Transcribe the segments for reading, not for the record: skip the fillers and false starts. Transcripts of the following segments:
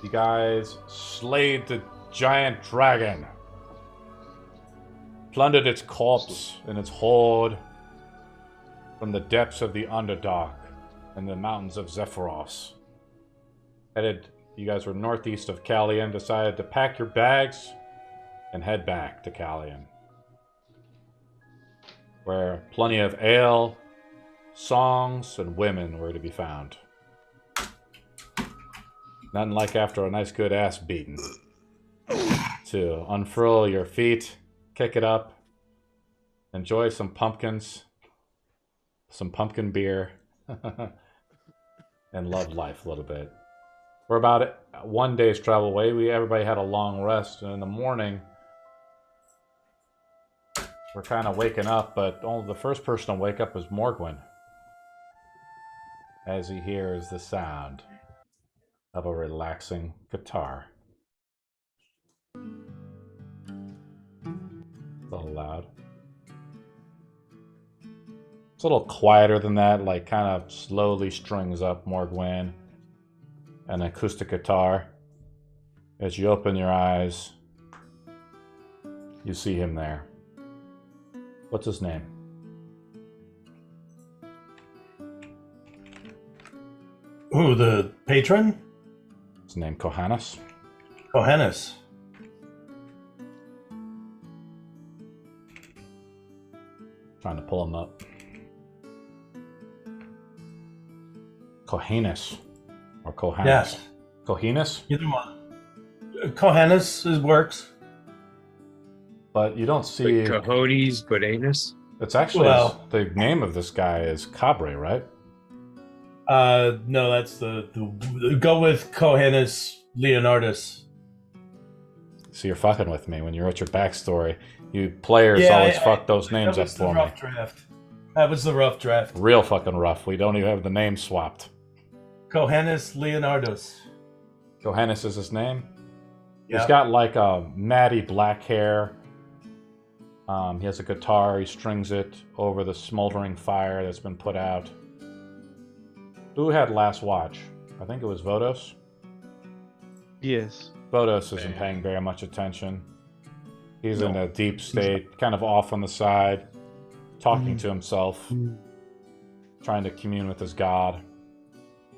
You guys slayed the giant dragon. Plundered its corpse and its hoard from the depths of the Underdark and the mountains of Zephyros. You guys were northeast of Kalion, decided to pack your bags and head back to Kalion, where plenty of ale, songs, and women were to be found. Nothing like after a nice good ass beating to unfurl your feet, kick it up, enjoy some pumpkins, some pumpkin beer, and love life a little bit. We're about 1 day's travel away. Everybody had a long rest, and in the morning, we're kind of waking up, but only the first person to wake up was Morgwin, as he hears the sound of a relaxing guitar. A little loud. It's a little quieter than that, like kind of slowly strings up Morgwin, an acoustic guitar. As you open your eyes, you see him there. What's his name? Who, the patron? His name Kohannes. Kohannes. Trying to pull him up. Kohannes. Or Kohannes. Yes. Kohannes? Either one. Kohannes works. But you don't see... Like cojones, but anus? It's actually... Well, the name of this guy is Cabre, right? No, that's the go with Kohannes Leonardus. So you're fucking with me when you wrote your backstory. You players always fuck those names up for me. Rough draft. That was the rough draft. Real fucking rough. We don't even have the name swapped. Kohannes Leonardus. Kohannes is his name? Yeah. He's got like a matty black hair. He has a guitar. He strings it over the smoldering fire that's been put out. Who had last watch? I think it was Vodos. Yes. Vodos isn't paying very much attention. He's in a deep state, kind of off on the side, talking to himself, trying to commune with his god.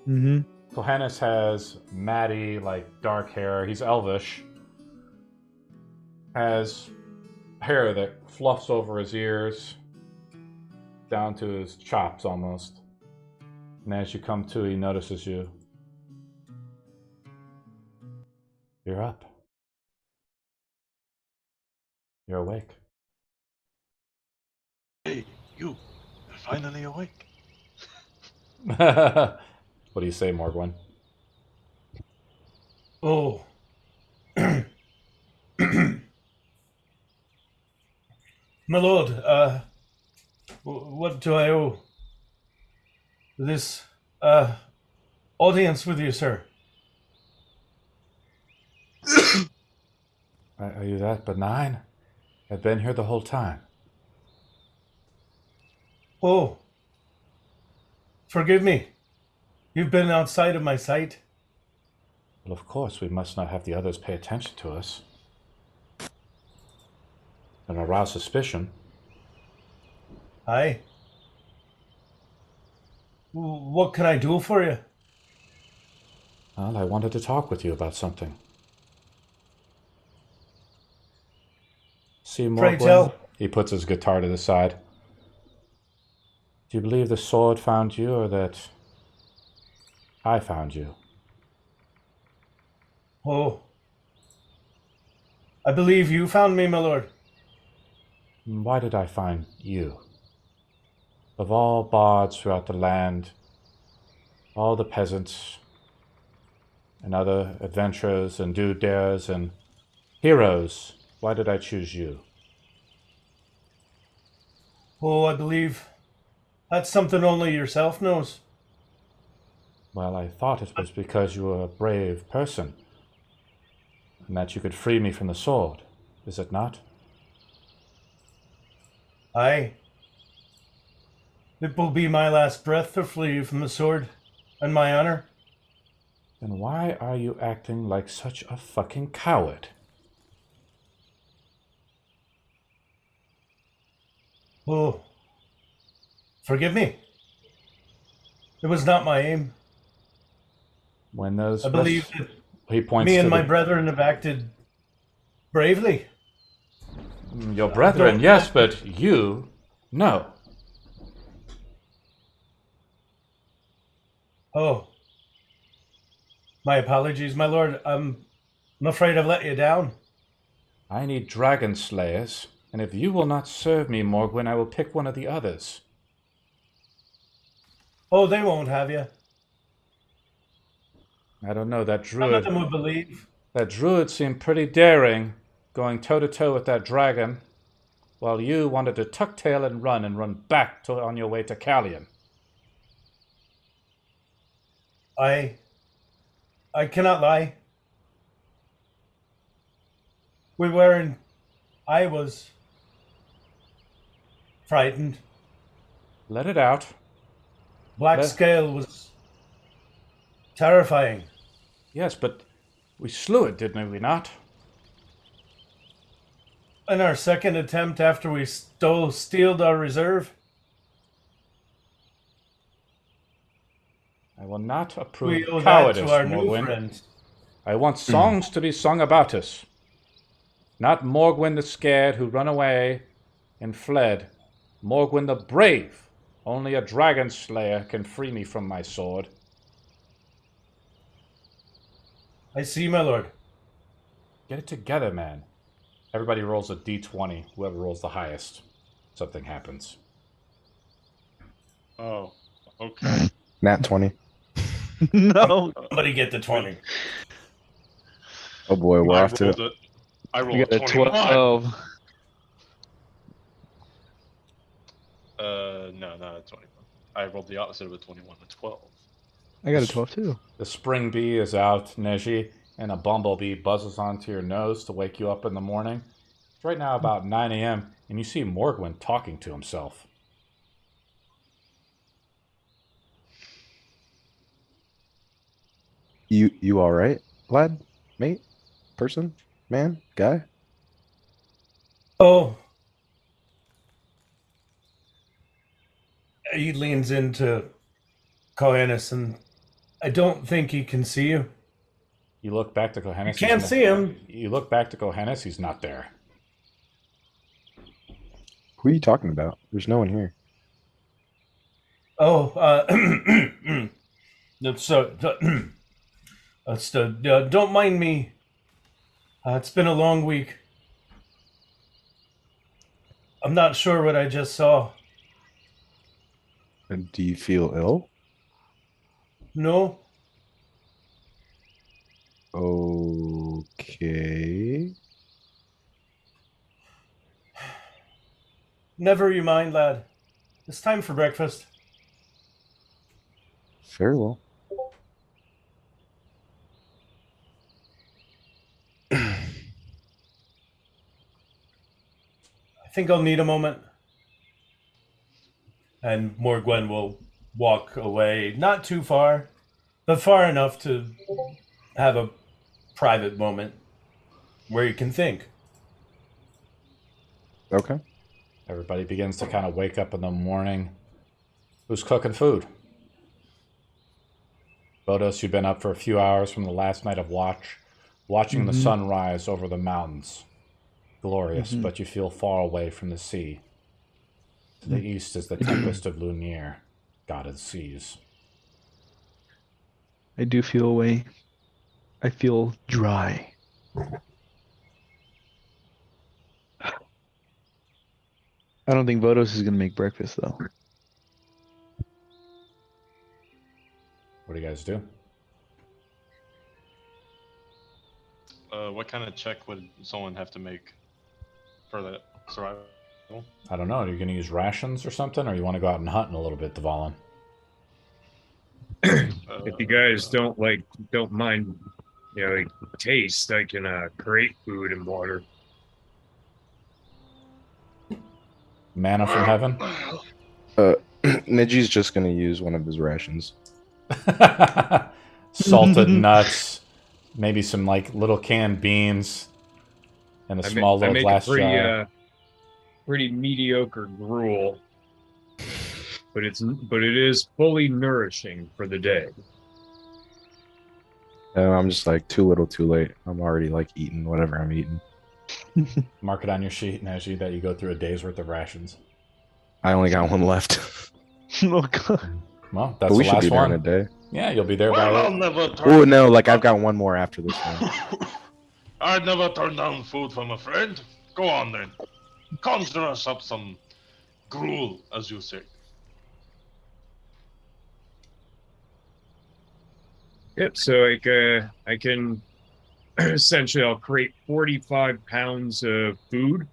Mm-hmm. Kohannes has matty, like, dark hair. He's elvish. Has hair that fluffs over his ears, down to his chops almost. And as you come to, he notices you. You're up. You're awake. Hey, you're finally awake. What do you say, Morgwin? Oh. My lord, what do I owe this audience with you, sir? Are you that benign? I've been here the whole time. Oh. Forgive me. You've been outside of my sight. Well, of course, we must not have the others pay attention to us and arouse suspicion. Aye. What can I do for you? Well, I wanted to talk with you about something. See, Pray Morgwin? tell. He puts his guitar to the side. Do you believe the sword found you, or that I found you? Oh. I believe you found me, my lord. Why did I find you? Of all bards throughout the land, all the peasants, and other adventurers and do-dares and heroes, why did I choose you? Oh, I believe that's something only yourself knows. Well, I thought it was because you were a brave person, and that you could free me from the sword. Is it not? Aye. It will be my last breath to flee you from the sword and my honor. Then why are you acting like such a fucking coward? Oh, forgive me. It was not my aim. When those I believe that he points me to and my the, brethren have acted bravely. your brethren, don't yes, know. but you, no. Oh, my apologies, my lord. I'm afraid I've let you down. I need dragon slayers, and if you will not serve me, Morgwin, I will pick one of the others. Oh, they won't have you. I don't know, that None of druid. them would believe. That druid seemed pretty daring, going toe-to-toe with that dragon, while you wanted to tuck tail and run back on your way to Kalion. I cannot lie. I was frightened. Let it out. Black Scale was terrifying. Yes, but we slew it, didn't we not? In our second attempt after we stealed our reserve, I will not approve we owe that cowardice, to our new Morgwin. friends. I want songs to be sung about us. Not Morgwin the scared who run away and fled. Morgwin the brave. Only a dragon slayer can free me from my sword. I see, my lord. Get it together, man. Everybody rolls a d20. Whoever rolls the highest, something happens. Oh, okay. Nat 20. No. Somebody get the 20. Oh boy, we're off to it. I You rolled a got a 21. 12. No, not a 21. I rolled the opposite of a 21, a 12. I got a 12 too. The spring bee is out, Neji, and a bumblebee buzzes onto your nose to wake you up in the morning. It's right now about 9 a.m., and you see Morgwin talking to himself. You all right, lad, mate, person, man, guy? Oh. He leans into Kohanis, and I don't think he can see you. You look back to Kohanis. You can't see him. You look back to Kohanis, he's not there. Who are you talking about? There's no one here. Oh, don't mind me. It's been a long week. I'm not sure what I just saw. Do you feel ill? No? Okay. Never you mind, lad. It's time for breakfast. Very well. I think I'll need a moment. And Morgwen will walk away, not too far, but far enough to have a private moment where you can think. Okay. Everybody begins to kind of wake up in the morning. Who's cooking food? Bodos, you've been up for a few hours from the last night of watching the sun rise over the mountains. Glorious, but you feel far away from the sea. To the east is the Tempest of Lunier, god of the seas. I do feel away. I feel dry. I don't think Vodos is going to make breakfast, though. What do you guys do? What kind of check would someone have to make for that survival? I don't know. Are you going to use rations or something, or you want to go out and hunt in a little bit, Dvalin? If you guys don't mind, taste, I can create food and water. Manna from heaven? Neji's just gonna use one of his rations. salted nuts, maybe some like little canned beans, and a small I little make glass a pretty jar. pretty mediocre gruel, but it is fully nourishing for the day. And I'm just like too little, too late. I'm already like eating whatever I'm eating. Mark it on your sheet, and as you that you go through a day's worth of rations. I only got one left. Oh god. Well, that's But we the should last be there one. in a day. Yeah, you'll be there Well, I'll by. never turn. Oh no, like I've got one more after this one. I'd never turn down food from a friend. Go on then. Conjure us up some gruel, as you say. Yep. So like I can essentially I'll create 45 pounds of food.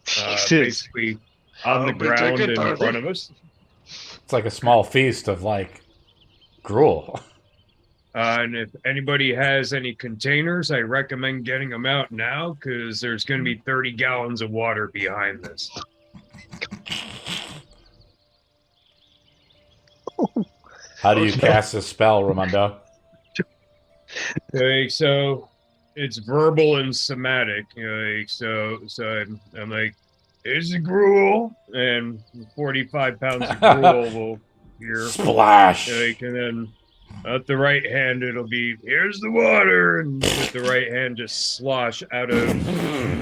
Jesus. Basically on the I'll be ground taking in 30. front of us. It's like a small feast of like gruel. And if anybody has any containers, I recommend getting them out now because there's going to be 30 gallons of water behind this. How do you cast this spell, Ramondo? Like, so it's verbal and somatic. Like, so I'm like, here's the gruel, and 45 pounds of gruel will here. Splash! Like, and then at the right hand, it'll be, here's the water, and with the right hand, just slosh out of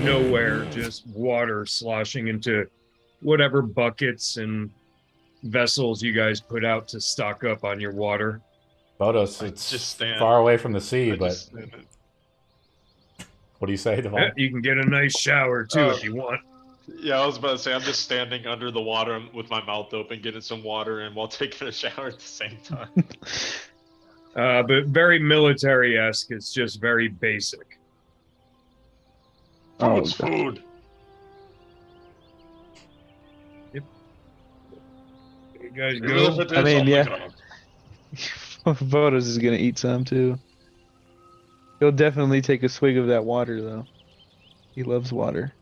nowhere, just water sloshing into whatever buckets and vessels you guys put out to stock up on your water. Bodos, I it's just stand- far away from the sea, I but just- what do you say, Devon? You can get a nice shower too Oh. if you want. Yeah, I was about to say, I'm just standing under the water with my mouth open, getting some water in while taking a shower at the same time. But very military-esque. It's just very basic. Oh, Food's food. You guys Even go. if it I is mean, on the yeah. ground. Vodos is gonna eat some too. He'll definitely take a swig of that water though. He loves water.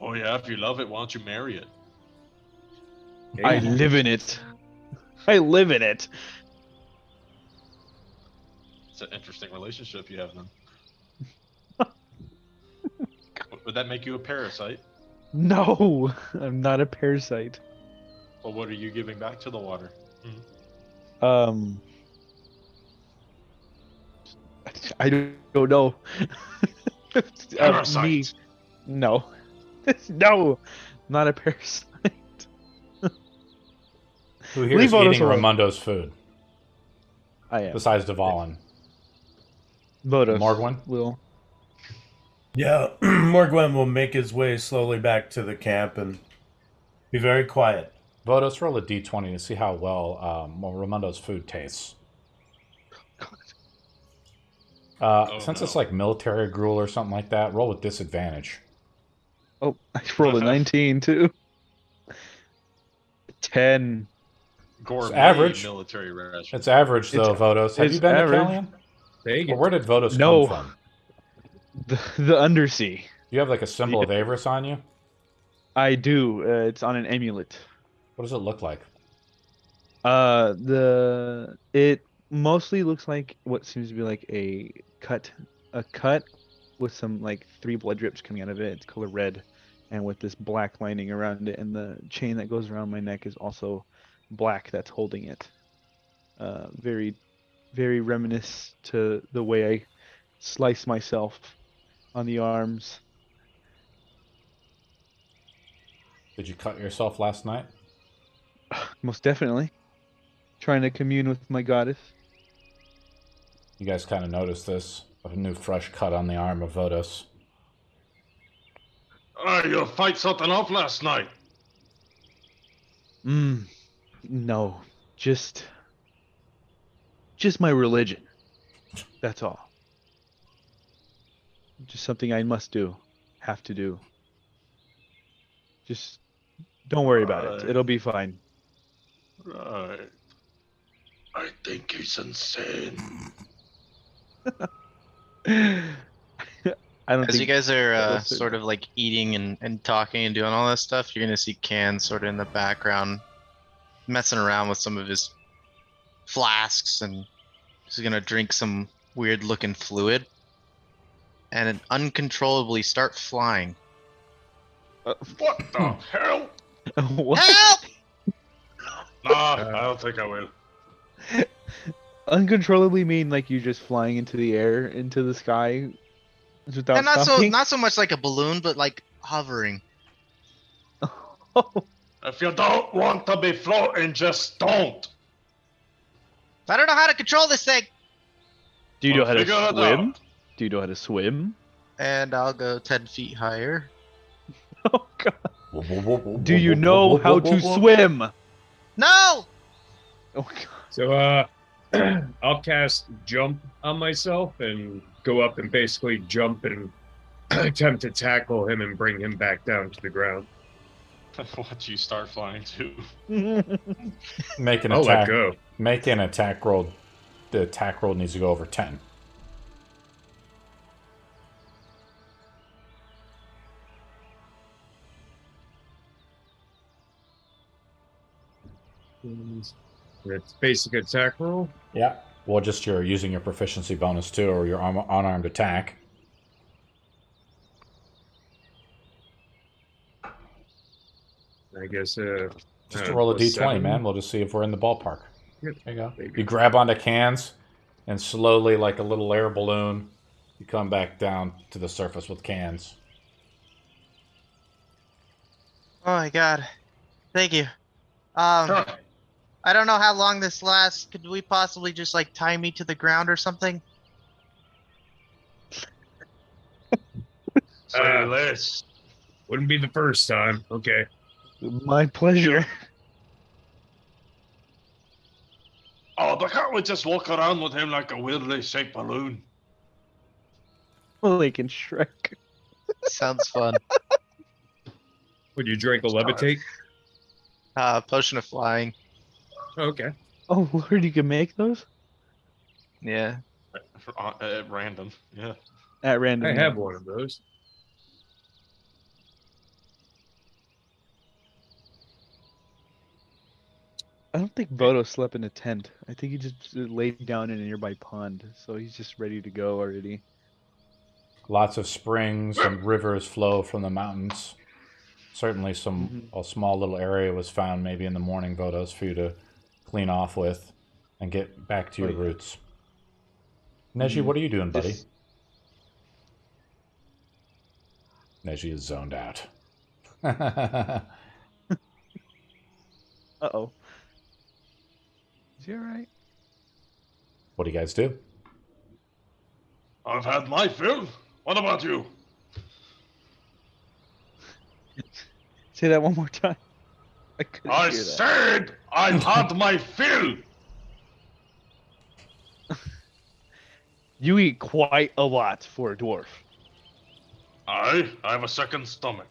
Oh yeah, if you love it, why don't you marry it? I live in it. I live in it. It's an interesting relationship you have then. Would that make you a parasite? No, I'm not a parasite. Well, what are you giving back to the water? I don't know. Parasite. Me, no, no, not a parasite. Who here Leave is Vodos eating alone. Raimundo's food I am. besides Devalin? Vodos Morgwin? will. Yeah, Morgwen will make his way slowly back to the camp and be very quiet. Vodos, roll a d20 to see how well Raimundo's food tastes. Since it's no. like military gruel or something like that, roll with disadvantage. Oh, I rolled a 19 too. 10. Gourmet average. military ration. It's average though, Vodos. Have it's you been average. to Kalion? Take Or it. where did Vodos No. come from? The undersea. You have like a symbol of Avarice on you? I do. It's on an amulet. What does it look like? It mostly looks like what seems to be like a cut with some like 3 blood drips coming out of it. It's color red, and with this black lining around it, and the chain that goes around my neck is also black. That's holding it. Very, very reminiscent to the way I slice myself on the arms. Did you cut yourself last night? Most definitely. Trying to commune with my goddess. You guys kind of noticed this. A new fresh cut on the arm of Vodos. Oh, you fight something off last night. No. Just my religion. That's all. Just something I must do. Have to do. Just don't worry about it. Right. It'll be fine. Right. I think he's insane. I don't As you think guys are will fit. sort of like eating and talking and doing all that stuff, you're gonna see Can sort of in the background messing around with some of his flasks and he's gonna drink some weird looking fluid and uncontrollably start flying. What the hell? What? Help! Nah, I don't think I will. Uncontrollably mean like you just flying into the air, into the sky, without And not stopping? not so much like a balloon, but like hovering. If you don't want to be floating, just don't. I don't know how to control this thing. Do you know Well, how to figure it swim? out. Do you know how to swim? And I'll go 10 feet higher. Oh god. Do you know how to swim? No! Oh god. So I'll cast jump on myself and go up and basically jump and attempt to tackle him and bring him back down to the ground. Watch you start flying too. Make an I'll let attack. go. Make an attack roll. The attack roll needs to go over 10. It's basic attack roll. Yeah. Well, just you're using your proficiency bonus too, or your unarmed attack. I guess Just to roll a plus d20, 7. man. We'll just see if we're in the ballpark. Yep. There you go. Maybe. You grab onto cans, and slowly, like a little air balloon, you come back down to the surface with cans. Oh my god. Thank you. Sure. I don't know how long this lasts. Could we possibly just like tie me to the ground or something? Say less. Wouldn't be the first time. Okay. My pleasure. Oh, but can't we just walk around with him like a weirdly shaped balloon? Like in Shrek. Sounds fun. Would you drink a levitate? Potion of flying. Okay. Oh lord, you can make those? Yeah. At random, yeah. At random. I yeah. have one of those. I don't think Bodo slept in a tent. I think he just laid down in a nearby pond, so he's just ready to go already. Lots of springs and rivers flow from the mountains. Certainly a small little area was found maybe in the morning, Vodos, for you to clean off with and get back to your roots. Neji, what are you doing, buddy? Neji is zoned out. Uh-oh. Is he alright? What do you guys do? I've had my fill. What about you? Say that one more time. I couldn't I hear that. said I've had my fill. You eat quite a lot for a dwarf. I have a second stomach.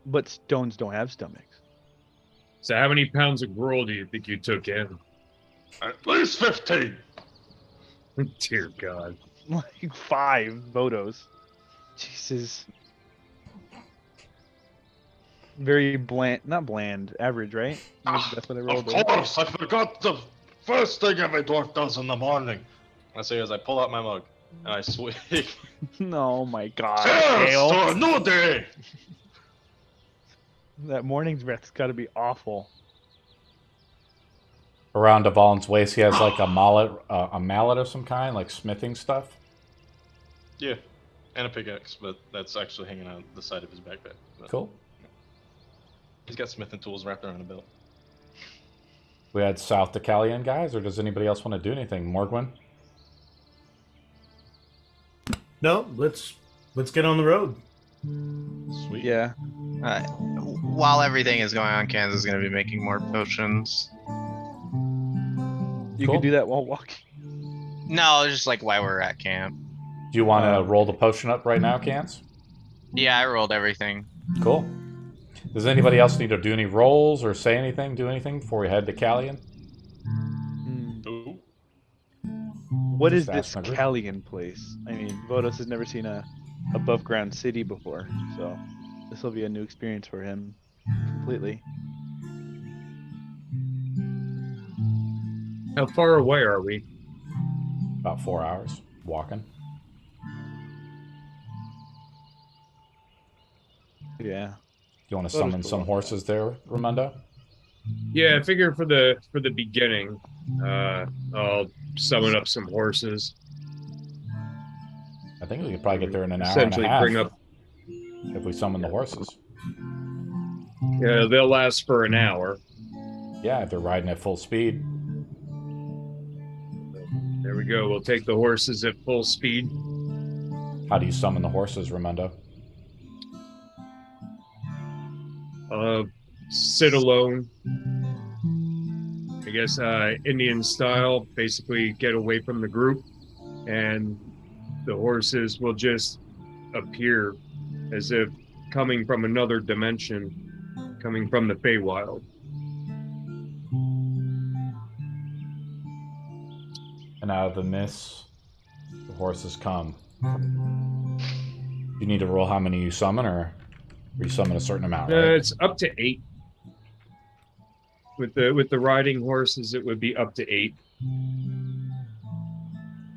But stones don't have stomachs. So how many pounds of gruel do you think you took in? At least 15. Dear God. Like 5 Bodos. Jesus. Very bland, not bland, average, right? That's what I rolled. Of course, I forgot the first thing every dwarf does in the morning. I say as I pull out my mug and I swig. Oh my god. Cheers Gale. to a new day. That morning's breath's gotta be awful. Around Devalin's waist, he has like a mallet of some kind, like smithing stuff. Yeah, and a pickaxe, but that's actually hanging out the side of his backpack. But Cool. he's got smithing tools wrapped around a belt. We head south to Kalion, guys, or does anybody else want to do anything? Morgwin? No, let's get on the road. Sweet. Yeah. While everything is going on, Kansas is going to be making more potions. You Cool. can do that while walking. No, just like while we're at camp. Do you want to roll the potion up right now, Cans? Yeah, I rolled everything. Cool. Does anybody else need to do any rolls or say anything, do anything before we head to Kalion? Ooh. What is Just this ask my group. Kalion place? I mean, Vodos has never seen a above ground city before, so this will be a new experience for him completely. How far away are we? About 4 hours walking. Yeah. You want to Let us summon go some walk horses there, Ramundo? Yeah, I figure for the beginning, I'll summon up some horses. I think we could probably get there in an hour and a Essentially, half bring up. if we summon the horses. Yeah, they'll last for an hour. Yeah, if they're riding at full speed. There we go. We'll take the horses at full speed. How do you summon the horses, Ramundo? Sit alone. I guess Indian style. Basically, get away from the group, and the horses will just appear as if coming from another dimension, coming from the Feywild. And out of the mist, the horses come. You need to roll how many you summon, or you summon a certain amount, right? It's up to 8. With the riding horses, it would be up to 8.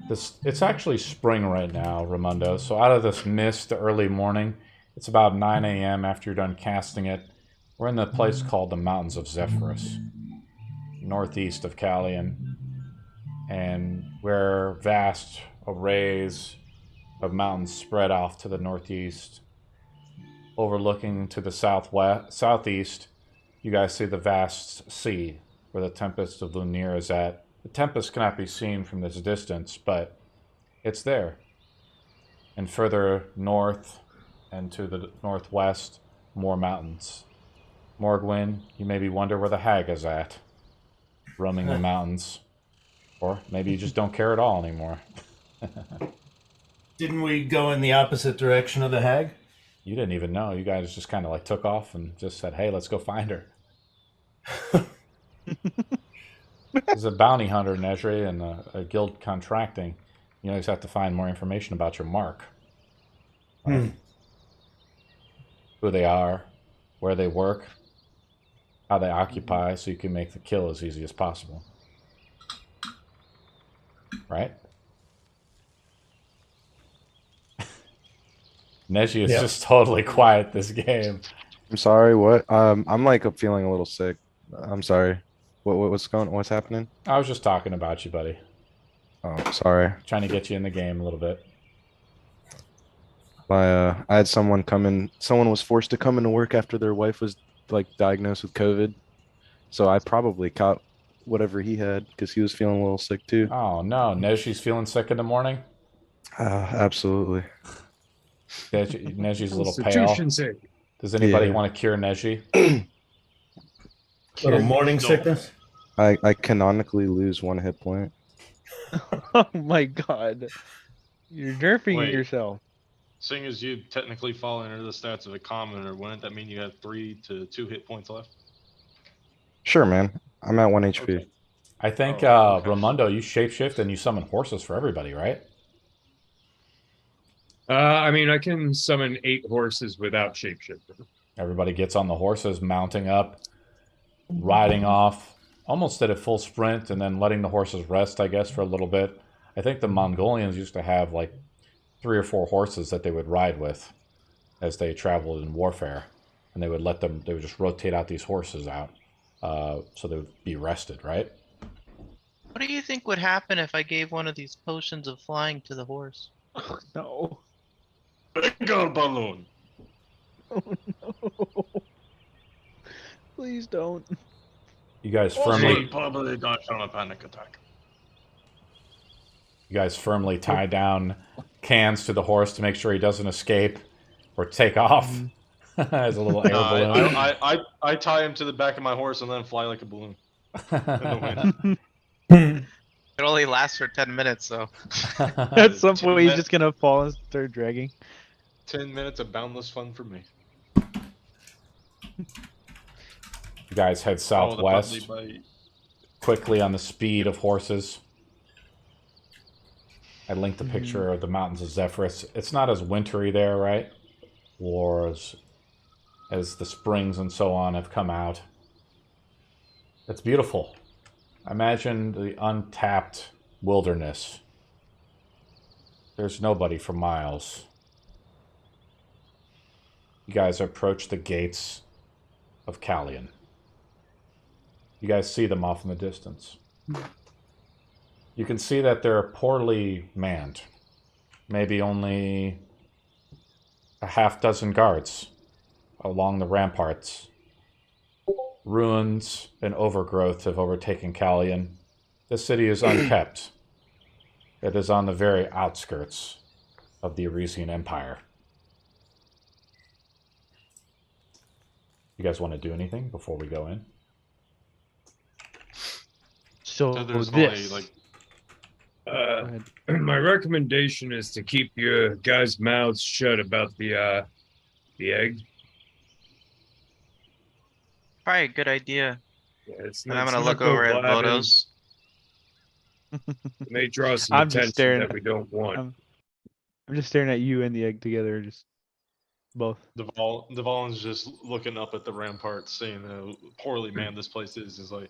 It's actually spring right now, Ramundo. So out of this mist, the early morning, it's about 9 a.m. after you're done casting it. We're in the place called the Mountains of Zephyrus, northeast of Kalion. And where vast arrays of mountains spread off to the northeast, overlooking to the southeast, you guys see the vast sea where the Tempest of Lunir is at. The Tempest cannot be seen from this distance, but it's there. And further north and to the northwest, more mountains. Morgwyn, you maybe wonder where the hag is at, roaming the mountains. Or maybe you just don't care at all anymore. Didn't we go in the opposite direction of the hag? You didn't even know. You guys just kind of like took off and just said, hey, let's go find her. There's a bounty hunter, Nezri, and a guild contracting. You always have to find more information about your mark. Right? Who they are, where they work, how they occupy, so you can make the kill as easy as possible. Right? Neji is just totally quiet this game. I'm sorry. What? I'm like feeling a little sick. I'm sorry. What's happening? I was just talking about you, buddy. Oh, sorry. Trying to get you in the game a little bit. I had someone come in. Someone was forced to come into work after their wife was like diagnosed with COVID. So I probably caught whatever he had because he was feeling a little sick too. Oh no, Neji's feeling sick in the morning. Absolutely. Neji's a little pale. Constitution sake. Does anybody Yeah. want to cure Neji? Little morning No. sickness? I canonically lose 1 hit point. Oh my god. You're nerfing Wait. yourself. Seeing as you technically fall under the stats of a commoner, wouldn't that mean you have 3 to 2 hit points left? Sure, man. I'm at 1 HP. Okay. I think Oh, okay. Ramundo, you shapeshift and you summon horses for everybody, right? I mean, I can summon 8 horses without shapeshifter. Everybody gets on the horses, mounting up, riding off, almost at a full sprint, and then letting the horses rest, I guess, for a little bit. I think the Mongolians used to have like 3 or 4 horses that they would ride with as they traveled in warfare, and they would just rotate out these horses out, so they would be rested, right? What do you think would happen if I gave one of these potions of flying to the horse? Oh, no. Bigger balloon! Oh no. Please don't. You guys He firmly, would probably die from a panic attack. tie down cans to the horse to make sure he doesn't escape or take off as a little air No, balloon. I tie him to the back of my horse and then fly like a balloon in the wind. It only lasts for 10 minutes, so. At some Two point, he's men- just gonna fall and start dragging. 10 minutes of boundless fun for me. You guys head Follow the southwest Bubbly by- quickly on the speed of horses. I linked the picture of the mountains of Zephyrus. It's not as wintry there, right? Or as the springs and so on have come out. It's beautiful. Imagine the untapped wilderness. There's nobody for miles. You guys approach the gates of Kalion. You guys see them off in the distance. You can see that they're poorly manned. Maybe only a half dozen guards along the ramparts. Ruins and overgrowth have overtaken Kalion. The city is unkept. It is on the very outskirts of the Arisian Empire. You guys want to do anything before we go in? So there's this. only, like, My recommendation is to keep your guys' mouths shut about the egg. Probably a good idea. Yeah, it's And I'm let's gonna not look go over at blabbing. Votos. It may draw some I'm just attention staring that at- we don't want. I'm just staring at you and the egg together, just both. Devon's just looking up at the ramparts, seeing how poorly manned this place is. Is like,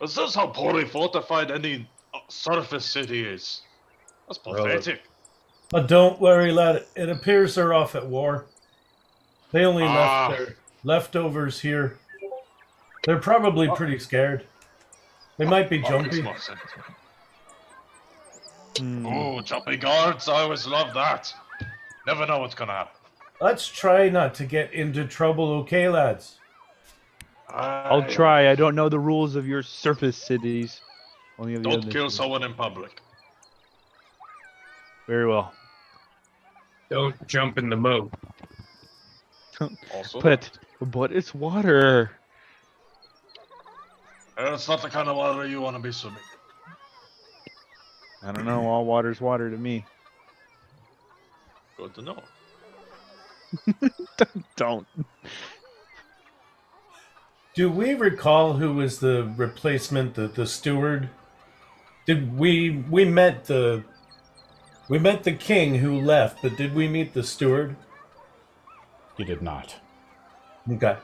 is this how poorly fortified any surface city is? That's pathetic. But don't worry, lad. It appears they're off at war. They only left their leftovers here. They're probably pretty scared. They might be Makes jumpy. more sense. Hmm. Oh, jumpy guards! I always love that. Never know what's gonna happen. Let's try not to get into trouble, okay, lads? I'll try. I don't know the rules of your surface cities. Only of the Don't other kill cities. someone in public. Very well. Don't jump in the moat. Also, But it's water. it's not the kind of water you want to be swimming. I don't know. All water's water to me. Good to know. Don't. Do we recall who was the replacement, the steward? Did we met the king who left, but did we meet the steward? You did not. Okay.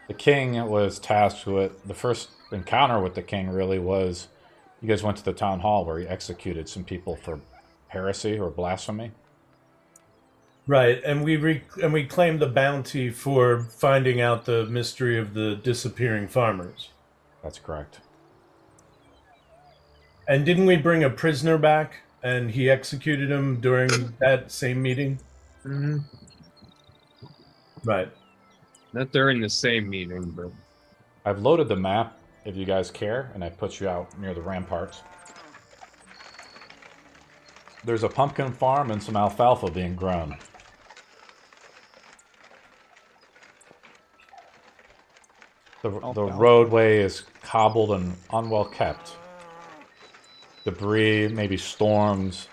The king was tasked with... The first encounter with the king really was... You guys went to the town hall where he executed some people for heresy or blasphemy. Right, and we claimed the bounty for finding out the mystery of the disappearing farmers. That's correct. And didn't we bring a prisoner back, and he executed him during that same meeting? Mm-hmm. Right. Not during the same meeting, but I've loaded the map, if you guys care, and I put you out near the ramparts. There's a pumpkin farm and some alfalfa being grown. The roadway is cobbled and unwell kept. Debris, maybe storms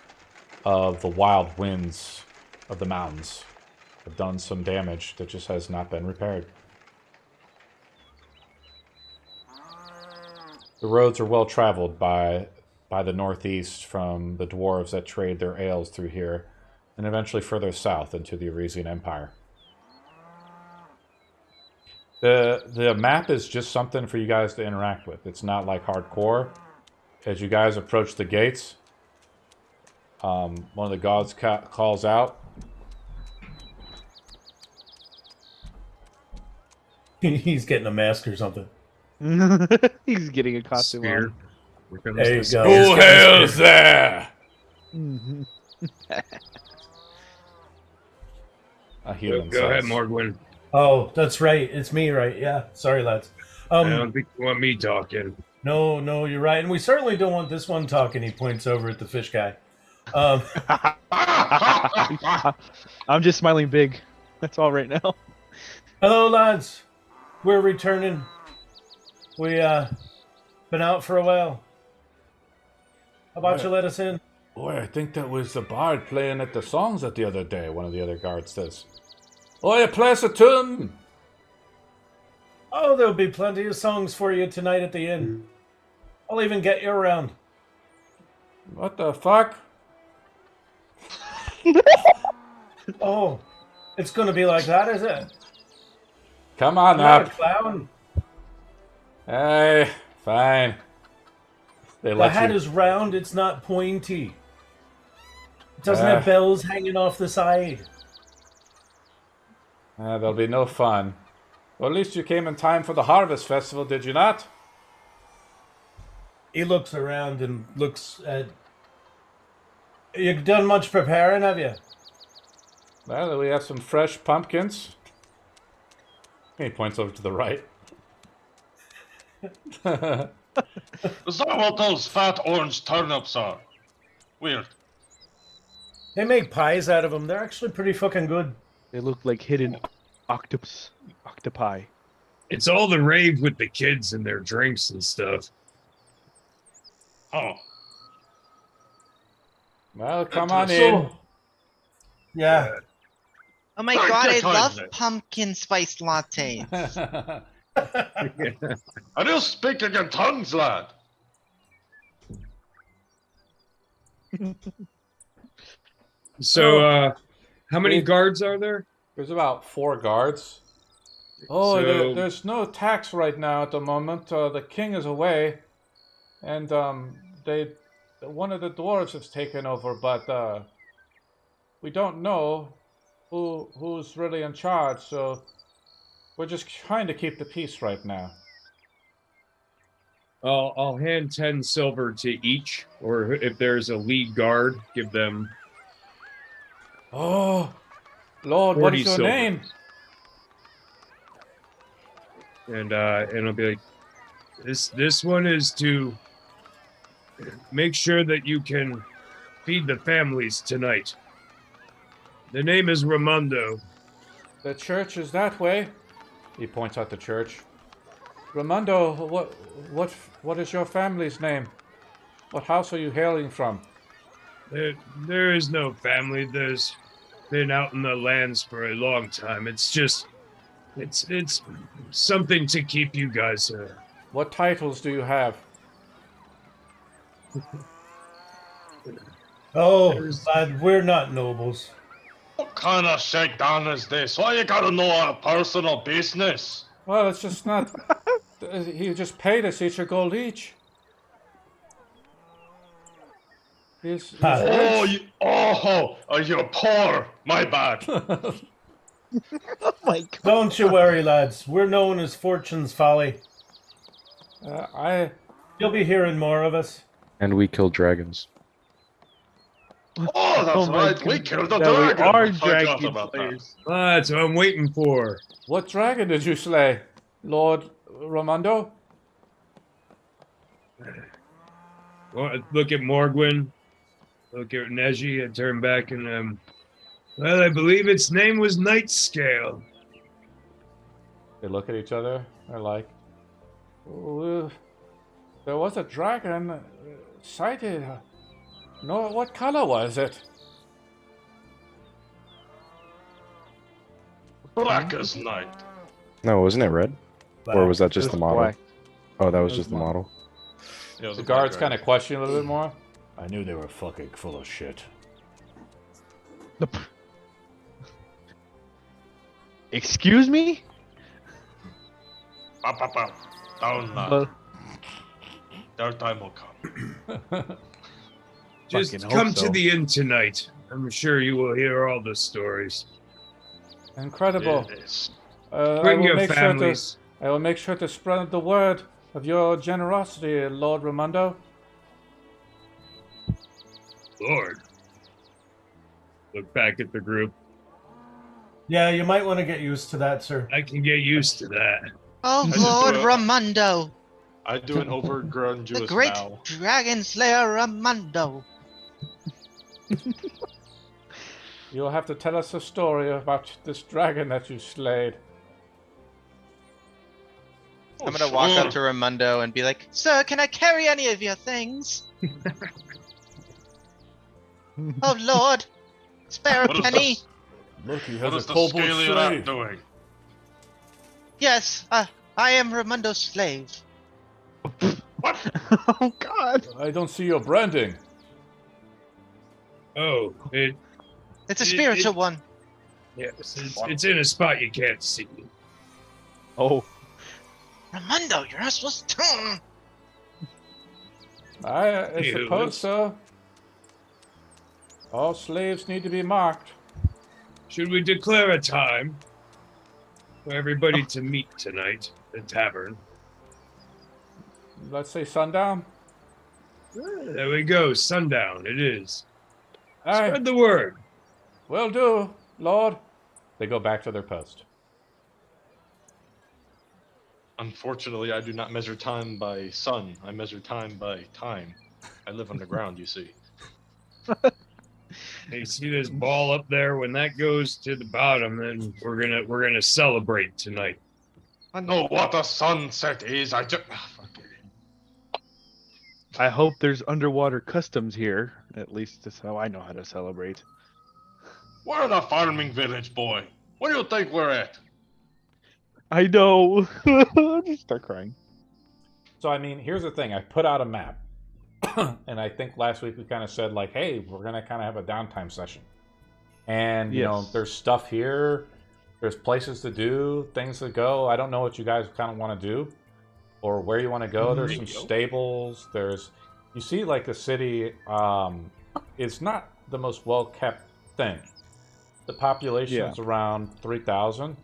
of the wild winds of the mountains have done some damage that just has not been repaired. The roads are well traveled by the northeast from the dwarves that trade their ales through here, and eventually further south into the Arisian Empire. The map is just something for you guys to interact with. It's not like hardcore. As you guys approach the gates, one of the gods calls out. He's getting a mask or something. He's getting a costume spear. on. There you go. Who hails there? Mhm. A healing Go ahead, says. Morgwin. Oh, that's right. It's me, right? Yeah. Sorry, lads. I don't think you want me talking. No, you're right. And we certainly don't want this one talking. He points over at the fish guy. I'm just smiling big. That's all right now. Hello, lads. We're returning. We, been out for a while. How about you let us in? Boy, I think that was the bard playing at the songs the other day, one of the other guards says. Oi, place a tune! Oh, there'll be plenty of songs for you tonight at the inn. I'll even get you around. What the fuck? Oh, it's gonna be like that, is it? Come on You're not a up. clown. Hey, fine. They The let hat you. is round, it's not pointy. It doesn't Ah. have bells hanging off the side. There'll be no fun. Well, at least you came in time for the Harvest Festival, did you not? He looks around and looks at... You done much preparing, have you? Well, we have some fresh pumpkins. He points over to the right. Is that what those fat orange turnips are? Weird. They make pies out of them. They're actually pretty fucking good. They look like hidden octopi. It's all the rave with the kids and their drinks and stuff. Oh. Well, come on So, yeah. Oh my Thank god, you I love kindly. pumpkin spice lattes. in. Are you speaking in tongues, lad? So, how many we- guards are there? There's about 4 guards. Oh, So- there's no tax right now at the moment. The king is away, and one of the dwarves has taken over, but we don't know who's really in charge. So we're just trying to keep the peace right now. I'll hand 10 silver to each, or if there's a lead guard, give them Oh, Lord, 40 what is your silver. name? And it'll be like, this one is to make sure that you can feed the families tonight. The name is Ramondo. The church is that way. He points out the church. Ramondo, what is your family's name? What house are you hailing from? There is no family. There's been out in the lands for a long time. It's just, it's something to keep you guys. What titles do you have? Oh, lad, we're not nobles. What kind of shakedown is this? Why you gotta know our personal business? Well, it's just not. He just paid us each a gold each. He's Oh, rich. you're poor. My bad. Oh my god. Don't you worry, lads. We're known as Fortune's Folly. You'll be hearing more of us. And we kill dragons. Oh, that's Oh my right. We God. killed the Yeah, we dragon. are I forgot dragon about that. slayers. That's what I'm waiting for. What dragon did you slay, Lord Ramondo? Well, look at Morgwin. Look at Neji and turn back and well, I believe its name was Nightscale. They look at each other. They're like, "Oh, there was a dragon sighted. No, what color was it? Black as night. No, wasn't it red? Or was that just It the was model? black. Oh, that was It was just the black. model. Yeah, it was The a black guards kind dragon. of question a little bit more. I knew they were fucking full of shit. Excuse me? Up, up, up. Down, lad. Well, Their time will come. Just Fucking come hope to so. the inn tonight. I'm sure you will hear all the stories. Incredible. It is. I Bring will your make families. I will make sure to spread the word of your generosity, Lord Ramondo. Lord. Look back at the group. Yeah, you might want to get used to that, sir. I can get used to that. Oh, I just Lord do it. Ramondo, I do an overgrown the Jewish great bow. dragon slayer Ramondo. You'll have to tell us a story about this dragon that you slayed. I'm gonna walk up to Ramondo and be like, "Sir, can I carry any of your things?" Oh Lord, spare a What is penny. this? Look, he What has is a the kobold scaly slave. rat doing? Yes, I am Ramondo's slave. What? oh god. I don't see your branding. Oh, It's a It- spiritual one. yes, it's in a spot you can't see. Oh. Ramundo, you're not supposed to. I Hey, suppose Elves. so. All slaves need to be marked. Should we declare a time for everybody to meet tonight at the tavern? Let's say sundown. There we go. Sundown. It is. Aye, Spread the word. will do, Lord. They go back to their post. Unfortunately, I do not measure time by sun. I measure time by time. I live underground, you see. You see this ball up there? When that goes to the bottom, then we're gonna celebrate tonight. I know what a sunset is. I just. I hope there's underwater customs here. At least that's how I know how to celebrate. We're in a farming village, boy. Where do you think we're at? I know. Just start crying. So, I mean, here's the thing. I put out a map. And I think last week we kind of said, like, hey, we're going to kind of have a downtime session. And, you know, Yes. there's stuff here. There's places to do, things to go. I don't know what you guys kind of want to do or where you want to go. There's some stables. You see, like, the city is not the most well-kept thing. The population is around 3,000.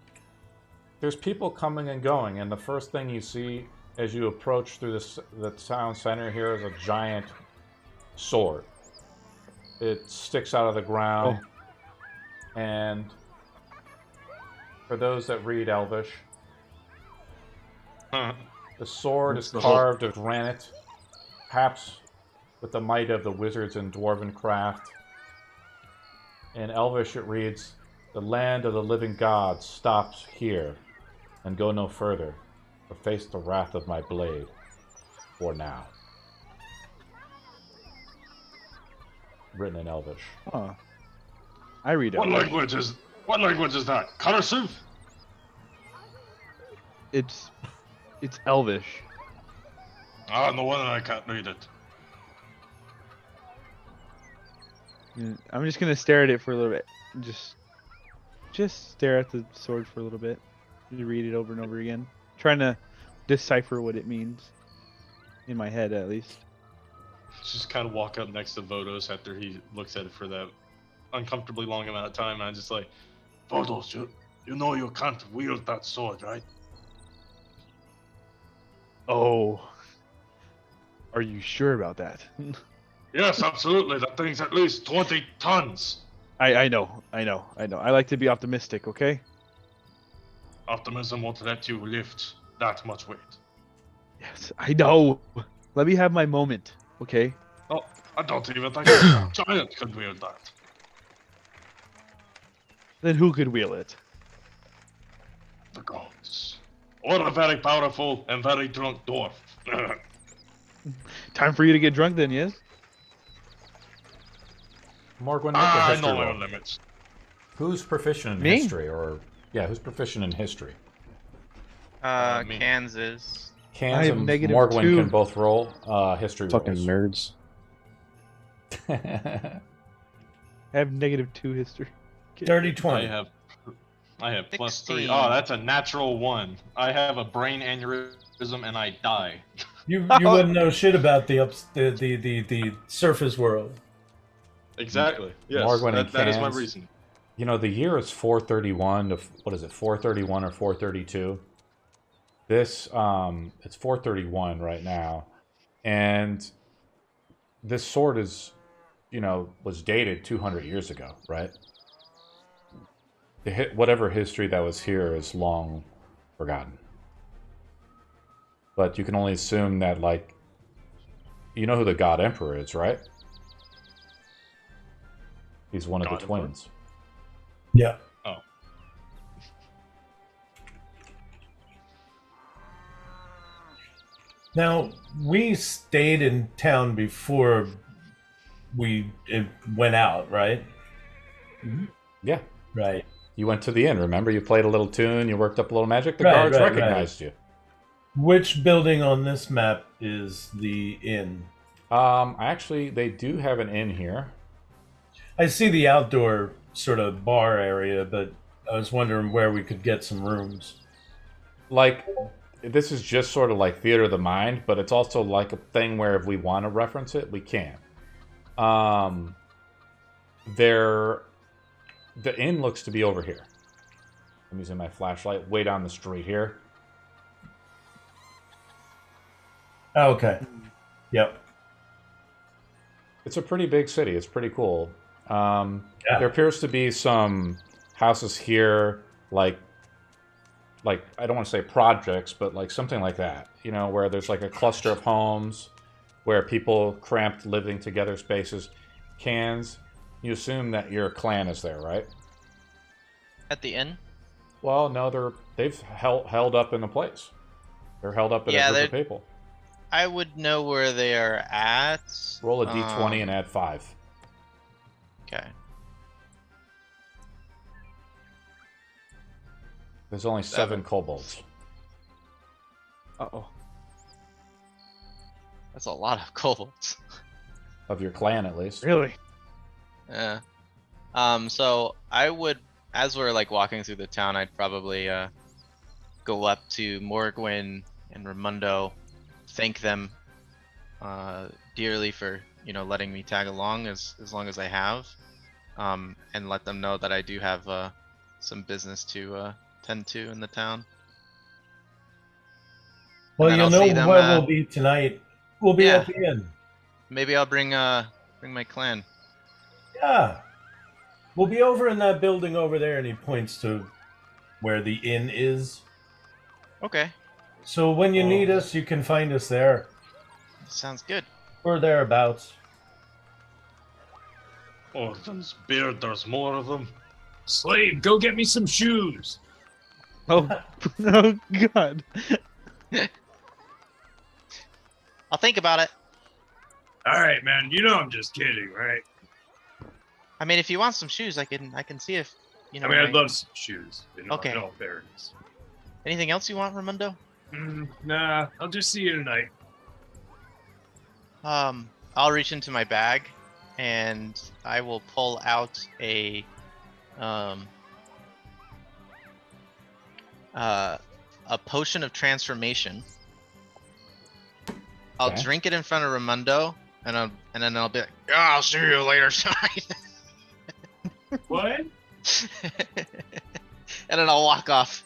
There's people coming and going, and the first thing you see as you approach through the town center here is a giant sword. It sticks out of the ground, and for those that read Elvish, the sword is carved of granite, perhaps with the might of the wizards in dwarven craft. In Elvish it reads, "The land of the living gods stops here, and go no further, or face the wrath of my blade, for now." Written in Elvish. Huh. I read it. What language is that? Cursive? It's Elvish. Ah, no wonder I can't read it. I'm just gonna stare at it for a little bit. Just stare at the sword for a little bit. You read it over and over again, trying to decipher what it means in my head, at least. Just kind of walk up next to Vodos after he looks at it for that uncomfortably long amount of time, and I'm just like, Vodos, you know you can't wield that sword, right? Oh, are you sure about that? Yes, absolutely. That thing's at least 20 tons. I know. I like to be optimistic. Okay. Optimism won't let you lift that much weight. Yes, I know. Let me have my moment. Okay. Oh, I don't even think a giant could wield that. Then who could wield it? The gods. Or a very powerful and very drunk dwarf. Time for you to get drunk, then, yes? Morgwin, make a I history know my roll. own limits. Who's proficient in Me? history, who's proficient in history? Me. Kansas. Cans I have and negative Morgwin 2. can both roll history Fucking rolls. nerds. I have -2 history. Dirty 20. I have plus 3. 16. Oh, that's a natural 1. I have a brain aneurysm and I die. You wouldn't know shit about the surface world. Exactly. Yes. Morgwin and That is my Cans. reason. You know, the year is 431 to, what is it, 431 or 432? This, it's 431 right now. And this sword is, was dated 200 years ago, right? Whatever history that was here is long forgotten. But you can only assume that, like, you know who the God Emperor is, right? He's one of God the Emperor? twins. Yeah. Oh. Now, we stayed in town before we went out, right? Yeah. Right. You went to the inn, remember? You played a little tune, you worked up a little magic, the Right, guards right, recognized you. Which building on this map is the inn? Actually, they do have an inn here. I see the outdoor sort of bar area, but I was wondering where we could get some rooms. Like, this is just sort of like theater of the mind, but it's also like a thing where if we want to reference it, we can. The inn looks to be over here. I'm using my flashlight way down the street here. Okay. Yep. It's a pretty big city. It's pretty cool. Yeah. There appears to be some houses here, like I don't want to say projects, but like something like that. You know, where there's like a cluster of homes, where people cramped living together spaces. Cans. You assume that your clan is there, right? At the inn? Well, no, they've held up in the place. They're held up in a group of people. I would know where they are at. Roll a d20 and add 5. Okay. There's only 7 kobolds. Uh-oh. That's a lot of kobolds. Of your clan, at least. Really? Yeah. So I would, as we're like walking through the town, I'd probably go up to Morgwin and Raimundo, thank them dearly for letting me tag along as long as I have, and let them know that I do have some business to tend to in the town. Well, then you I'll know see them, where we'll be tonight. We'll be yeah. at the inn. Maybe I'll bring my clan. Yeah. We'll be over in that building over there, and he points to where the inn is. Okay, So when you need us, you can find us there. sounds good. Or thereabouts. Oh, there's beer. There's more of them. Slave, go get me some shoes. Oh, oh God. I'll think about it. All right, man. You know I'm just kidding, right? I mean, if you want some shoes, I can see if I mean, I'd love some shoes. Okay. In all fairness. Anything else you want, Raimundo? Nah, I'll just see you tonight. I'll reach into my bag, and I will pull out a potion of transformation. I'll Okay. drink it in front of Raimundo, and then I'll be like, "Yeah, I'll see you later tonight." What? And then I'll walk off.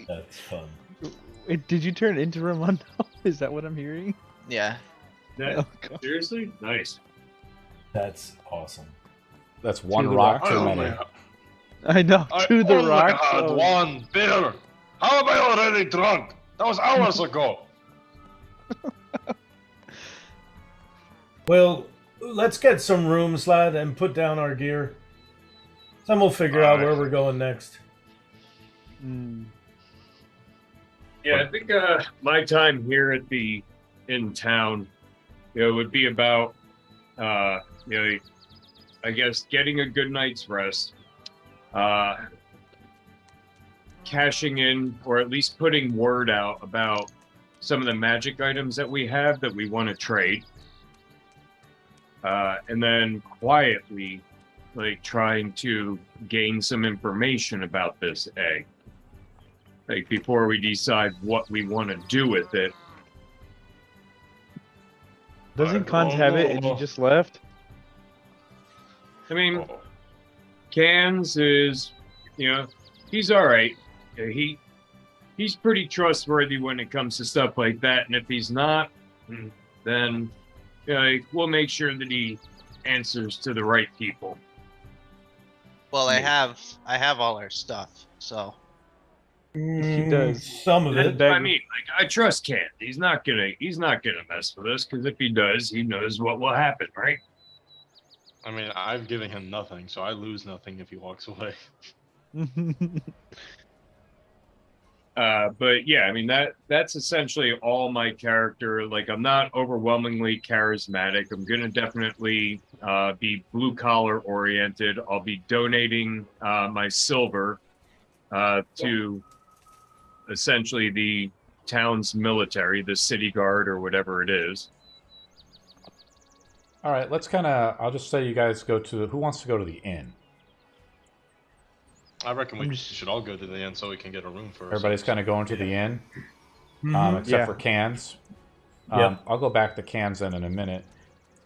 That's fun. Wait, did you turn into Raimondo? Is that what I'm hearing? Yeah. That, Oh, God. seriously? Nice. That's awesome. That's one the rock rock. too I many. only, I know. I To the only rock. had Oh. one beer. How am I already drunk? That was hours ago. Well, let's get some rooms, lad, and put down our gear. Then we'll figure out where we're going next. Mm. Yeah, I think my time here in town, would be about I guess getting a good night's rest, cashing in, or at least putting word out about some of the magic items that we have that we want to trade, and then quietly, trying to gain some information about this egg. Before we decide what we want to do with it. Doesn't Kans have it and he just left? I mean, Cans is, he's all right. He's pretty trustworthy when it comes to stuff like that. And if he's not, then we'll make sure that he answers to the right people. Well, I have all our stuff, so. He does. Some of it. I mean, I trust Can. He's not gonna mess with us, because if he does, he knows what will happen, right? I mean, I've given him nothing, so I lose nothing if he walks away. But yeah, I mean that's essentially all my character. I'm not overwhelmingly charismatic. I'm gonna definitely be blue collar oriented. I'll be donating my silver to essentially the town's military, the city guard or whatever it is. All right, let's I'll just say you guys go to who wants to go to the inn? I reckon we I'm just- should all go to the inn so we can get a room first. Everybody's kind of going to the inn, Mhm. except Yeah. for Cans. Yep. I'll go back to Cans in a minute.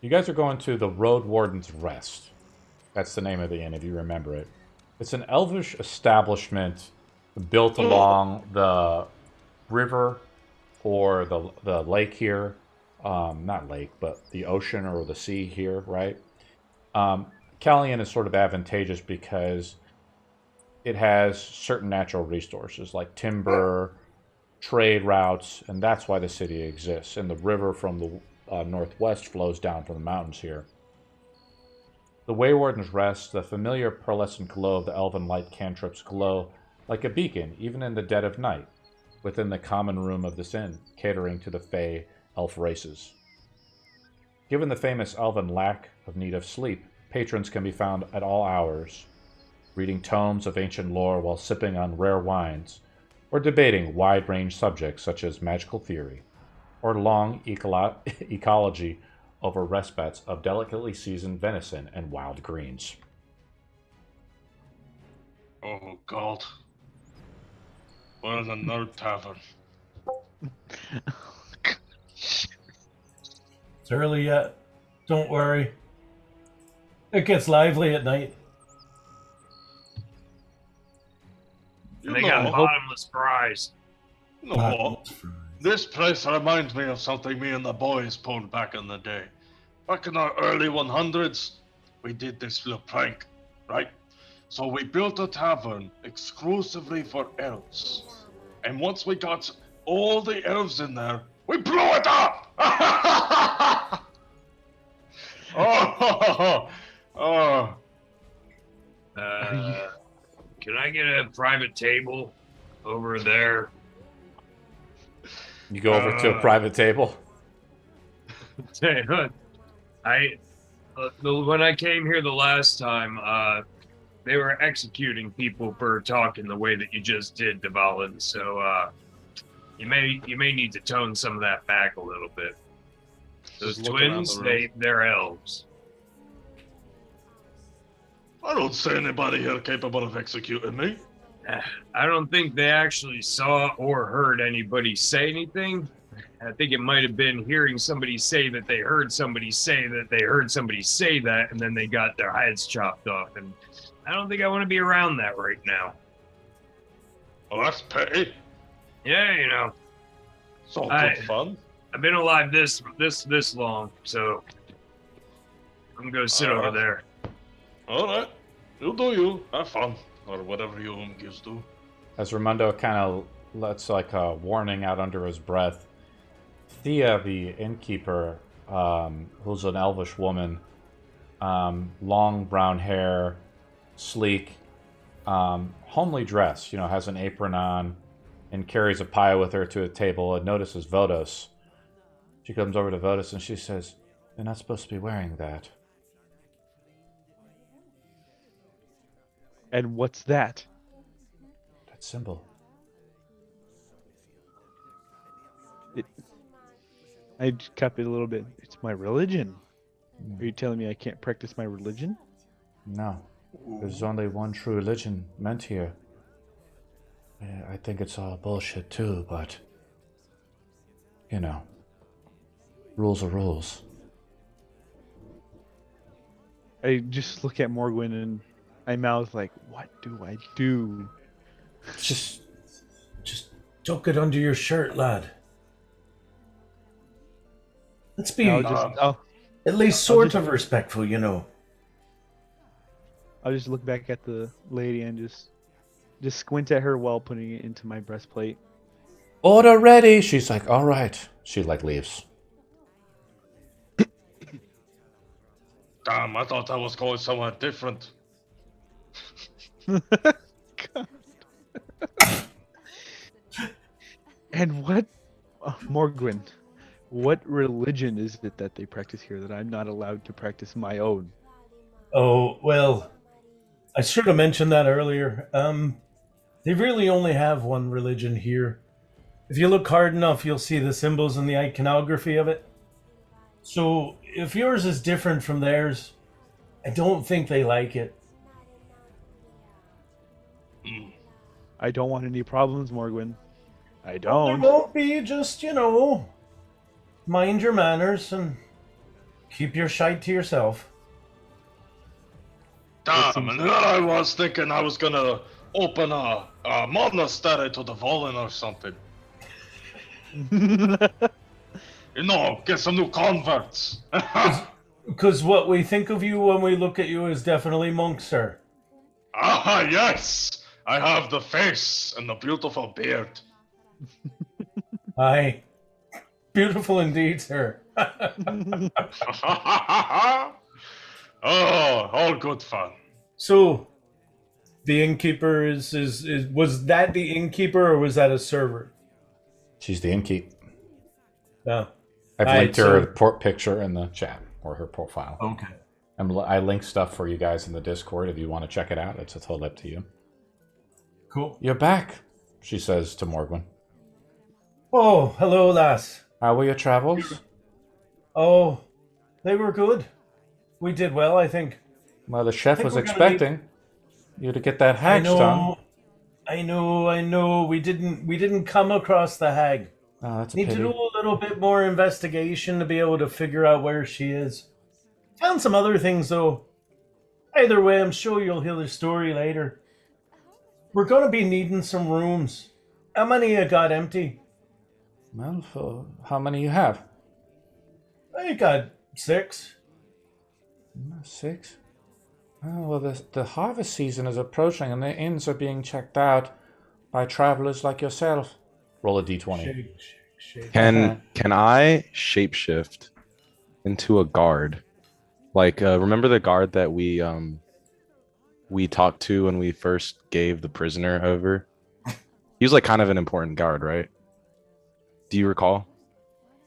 You guys are going to the Road Warden's Rest. That's the name of the inn, if you remember it. It's an elvish establishment built along the river or the lake here. Not lake, but the ocean or the sea here, right? Kalion is sort of advantageous because it has certain natural resources like timber, trade routes, and that's why the city exists. And the river from the northwest flows down from the mountains here. The Waywarden's Rest, the familiar pearlescent glow of the elven light cantrips glow like a beacon, even in the dead of night, within the common room of this inn, catering to the Fey elf races. Given the famous elven lack of need of sleep, patrons can be found at all hours, reading tomes of ancient lore while sipping on rare wines, or debating wide-range subjects such as magical theory, or long ecology over respites of delicately seasoned venison and wild greens. Oh God. We're in a nerd tavern. It's early yet. Don't worry. It gets lively at night. And they got bottomless fries. You know what? This place reminds me of something me and the boys pulled back in the day. Back in our early 100s, we did this little prank, right? So we built a tavern exclusively for elves. And once we got all the elves in there, we blew it up! oh. Can I get a private table over there? You go over to a private table. When I came here the last time, they were executing people for talking the way that you just did, Devalin. So you may need to tone some of that back a little bit. Those Just look around twins, the room. they're elves. I don't see anybody here capable of executing me. I don't think they actually saw or heard anybody say anything. I think it might have been hearing somebody say that they heard somebody say that they heard somebody say that, and then they got their heads chopped off. And I don't think I want to be around that right now. Oh, that's petty. Yeah, you know, It's all I- good fun. I've been alive this long, so I'm gonna go sit over there. Alright. You do you. Have fun. Or whatever your own gives do. As Raimundo kind of lets like a warning out under his breath, Thea, the innkeeper, who's an elvish woman, long brown hair, sleek, homely dress, has an apron on, and carries a pie with her to a table and notices Vodos. She comes over to Vodos and she says, "They're not supposed to be wearing that." And what's that? That symbol. I just copied a little bit. It's my religion. Are you telling me I can't practice my religion? No. There's only one true religion meant here. I think it's all bullshit too, but... rules are rules. I just look at Morgwin and I mouth like, what do I do? Just Tuck it under your shirt, lad. Let's be I'll at least sort of respectful, I'll just look back at the lady and just squint at her while putting it into my breastplate. order ready! She's like, all right. She leaves. Damn, I thought I was going somewhere different. And what, Morgwin, what religion is it that they practice here that I'm not allowed to practice my own? Oh, well, I should have mentioned that earlier. They really only have one religion here. If you look hard enough, you'll see the symbols and the iconography of it. So, if yours is different from theirs, I don't think they like it. Mm. I don't want any problems, Morgwin. I There don't. won't be, just, mind your manners and keep your shite to yourself. Damn, seems- and here I was thinking I was gonna open a monastery to the fallen or something. You know, get some new converts. Because what we think of you when we look at you is definitely monks, sir. Ah, yes! I have the face and the beautiful beard. Aye. Beautiful indeed, sir. Oh, all good fun. So, the innkeeper is was that the innkeeper or was that a server? She's the innkeep. No. I've Alright, linked so- her picture in the chat or her profile. Okay. I linked stuff for you guys in the Discord if you want to check it out. It's totally up to you. Cool. You're back, she says to Morgwin. Oh, hello, lass. How were your travels? Oh, they were good. We did well, I think. Well, the chef think was we're gonna expecting you to get that hag done. I know. We didn't come across the hag. Oh, that's a Need to pity. do a little bit more investigation to be able to figure out where she is. Found some other things though. Either way, I'm sure you'll hear the story later. We're gonna be needing some rooms. How many you got empty? Well, for how many you have? I got 6. 6? Oh, well, the harvest season is approaching and the inns are being checked out by travelers like yourself. Roll a d20. Shake. Can I shapeshift into a guard? Like, remember the guard that we talked to when we first gave the prisoner over? He was like kind of an important guard, right? Do you recall?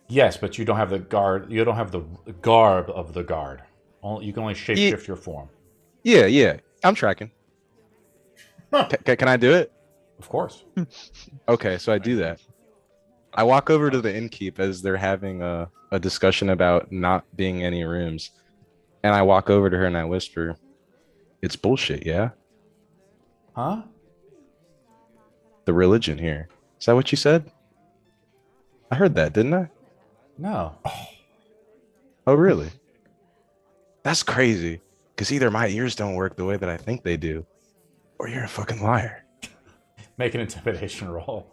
Yes, but you don't have the guard. You don't have the garb of the guard. You can only shapeshift your form. Yeah. I'm tracking. Can I do it? Of course. Okay, so I do that. I walk over to the innkeep as they're having a discussion about not being any rooms. And I walk over to her and I whisper, "It's bullshit, yeah? Huh? The religion here. Is that what you said?" I heard that, didn't I? No. Oh, really? That's crazy. Because either my ears don't work the way that I think they do, or you're a fucking liar. Make an intimidation roll.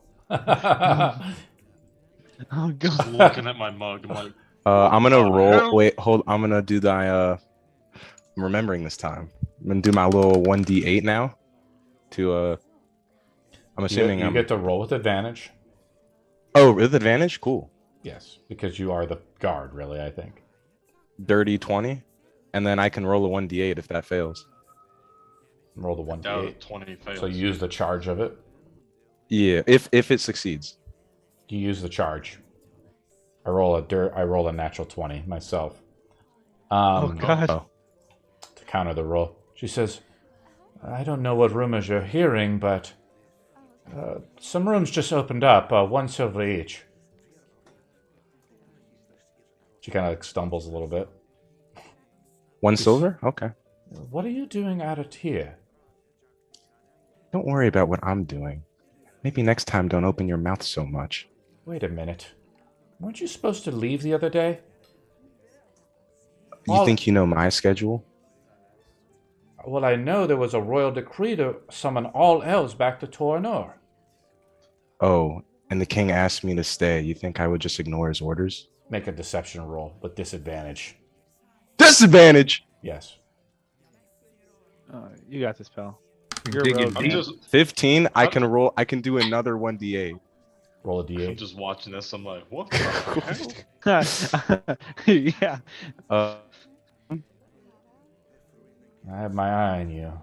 Oh Just god. looking at my mug, I'm like, I'm gonna Oh, roll. hell. Wait, hold. I'm gonna do I'm remembering this time. I'm gonna do my little 1d8 now. I'm assuming you get to roll with advantage. Oh, with advantage? Cool. Yes, because you are the guard, really, I think. Dirty 20. And then I can roll a 1d8 if that fails. Roll the down 1d8. 20 fails. So you use the charge of it. Yeah, if it succeeds. You use the charge. I roll a natural 20 myself. Oh god. Oh. To counter the roll. She says, I don't know what rumors you're hearing, but some rooms just opened up, 1 silver each. She kind of stumbles a little bit. 1 silver? Okay. What are you doing out of here? Don't worry about what I'm doing. Maybe next time don't open your mouth so much. Wait a minute. Weren't you supposed to leave the other day? You think you know my schedule? Well, I know there was a royal decree to summon all elves back to Toranor. Oh, and the king asked me to stay. You think I would just ignore his orders? Make a deception roll with disadvantage. Disadvantage! Yes. You got this, pal. You're a Digging rogue. I'm deep. just, 15, I can roll. I can do another 1d8. Roll a I'm d8. just watching this. I'm like, what the hell? Yeah. I have my eye on you.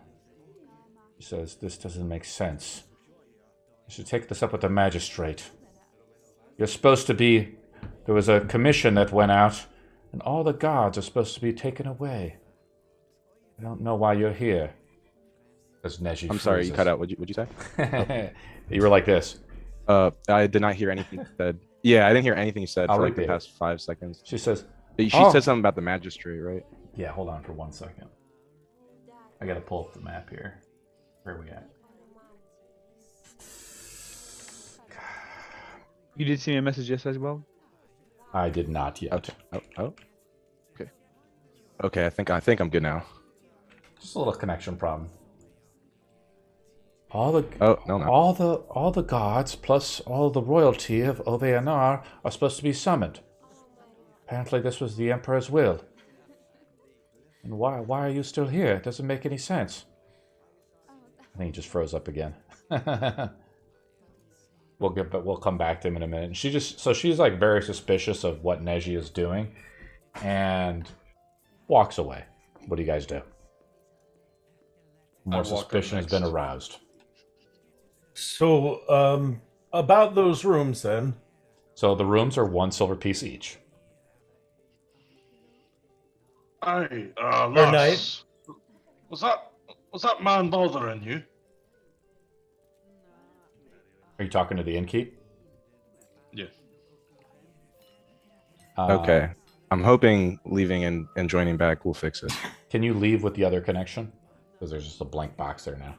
He says, this doesn't make sense. You should take this up with the magistrate. You're supposed to be... There was a commission that went out, and all the guards are supposed to be taken away. I don't know why you're here. As Neji I'm sorry, you freezes. cut out. What'd you say? You were like this. I did not hear anything you said. Yeah, I didn't hear anything you said I'll for like the repeat it. past 5 seconds. She says, She Oh. said something about the magistrate, right? yeah, hold on for 1 second. I gotta pull up the map here. Where are we at? You did see me a message yesterday as well? I did not yet. Okay. Oh. Okay. Okay. I think I'm good now. Just a little connection problem. All the Oh no. all the gods plus all the royalty of Oveanar are supposed to be summoned. Apparently, this was the Emperor's will. And why are you still here? It doesn't make any sense. I think he just froze up again. We'll come back to him in a minute. And she's like very suspicious of what Neji is doing, and walks away. What do you guys do? More suspicion has been aroused. So, about those rooms then. So the rooms are 1 silver piece each. Aye, Good lass. Was that man bothering you? Are you talking to the innkeep? Yeah. Okay. I'm hoping leaving and joining back will fix it. Can you leave with the other connection? Because there's just a blank box there now.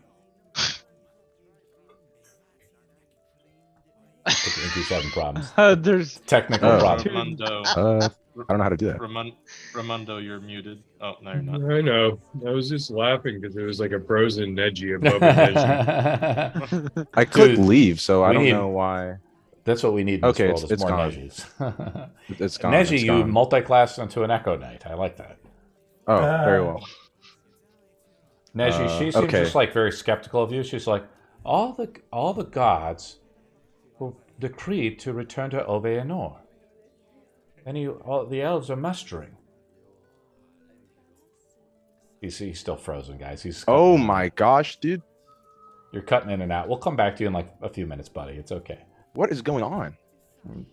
I think the innkeep's having problems. There's Technical Oh. problems. Ramundo, I don't know how to do that. Ramundo, you're muted. Oh, no, you're not. I know. I was just laughing because there was like a frozen Neji above a Neji. I clicked Dude, leave, so I we don't need- know why. That's what we need in this Okay, world. it's Is more gone. Nejis. It's gone. Neji, it's you gone. multi-class into an Echo Knight. I like that. Oh, very well. Neji, she seems okay. just like very skeptical of you. She's like, all the gods were decreed to return to Oveanor. And all the elves are mustering. He's still frozen, guys. Oh my gosh, dude. You're cutting in and out. We'll come back to you in like a few minutes, buddy. It's okay. What is going on?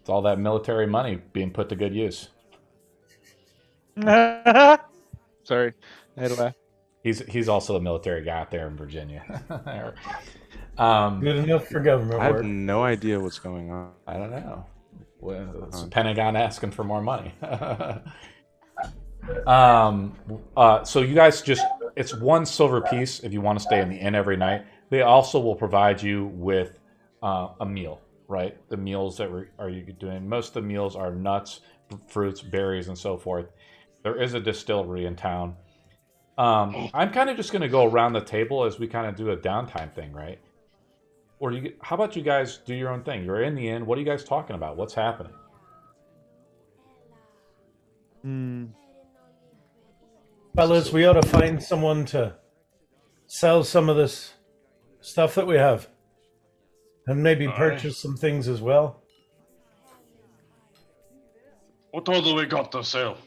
It's all that military money being put to good use. Sorry, I had to laugh. He's also a military guy out there in Virginia. Good enough for government I have work. no idea what's going on. I don't know. Well, it's the Pentagon asking for more money. So you guys it's 1 silver piece if you want to stay in the inn every night. They also will provide you with a meal, right? The meals that are you doing? Most of the meals are nuts, fruits, berries, and so forth. There is a distillery in town. I'm kind of just going to go around the table as we kind of do a downtime thing, right? Or how about you guys do your own thing? You're in the inn. What are you guys talking about? What's happening? Fellas, we ought to find someone to sell some of this stuff that we have. And maybe purchase some things as well. What all do we got to sell?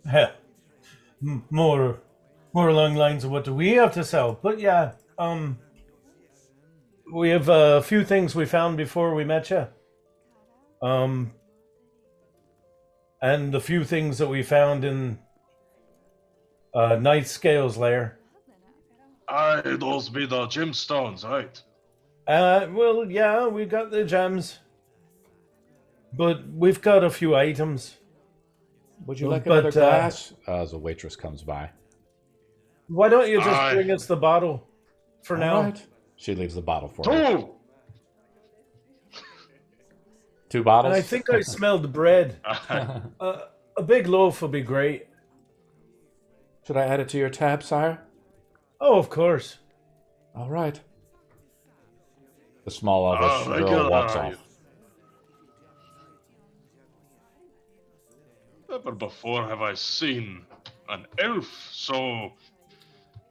Heh. More along lines of what do we have to sell. But yeah, we have a few things we found before we met you. And a few things that we found in Night Scale's lair. Aye, those be the gemstones, right? Well, yeah, we got the gems. But we've got a few items. Would you like But, another glass? As a waitress comes by. Why don't you just Aye. bring us the bottle for now? All right. She leaves the bottle for you. 2! 2 bottles? And I think I smelled bread. Aye. A big loaf would be great. Should I add it to your tab, sire? Oh, of course. All right. The small elvish girl regular, walks are you? off. Never before have I seen an elf so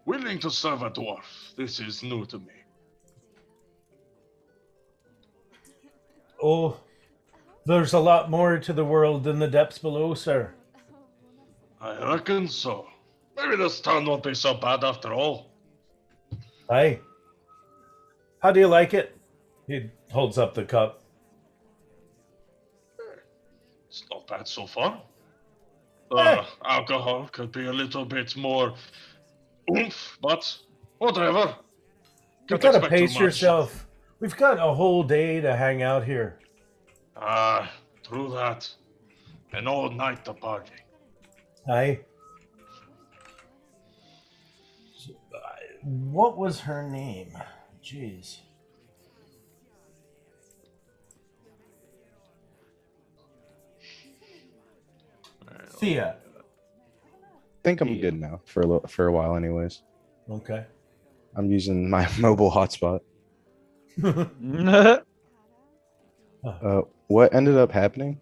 willing to serve a dwarf. This is new to me. Oh, there's a lot more to the world than the depths below, sir. I reckon so. Maybe this town won't be so bad after all. Aye. How do you like it? He holds up the cup. It's not bad so far. Eh. Alcohol could be a little bit more oomph, but whatever. You Can't gotta expect too pace much. yourself. We've got a whole day to hang out here. Ah, true that. An all night to party. Aye. What was her name? Jeez. Alright, Thea. think I'm good now for a while, anyways. Okay. I'm using my mobile hotspot. What ended up happening?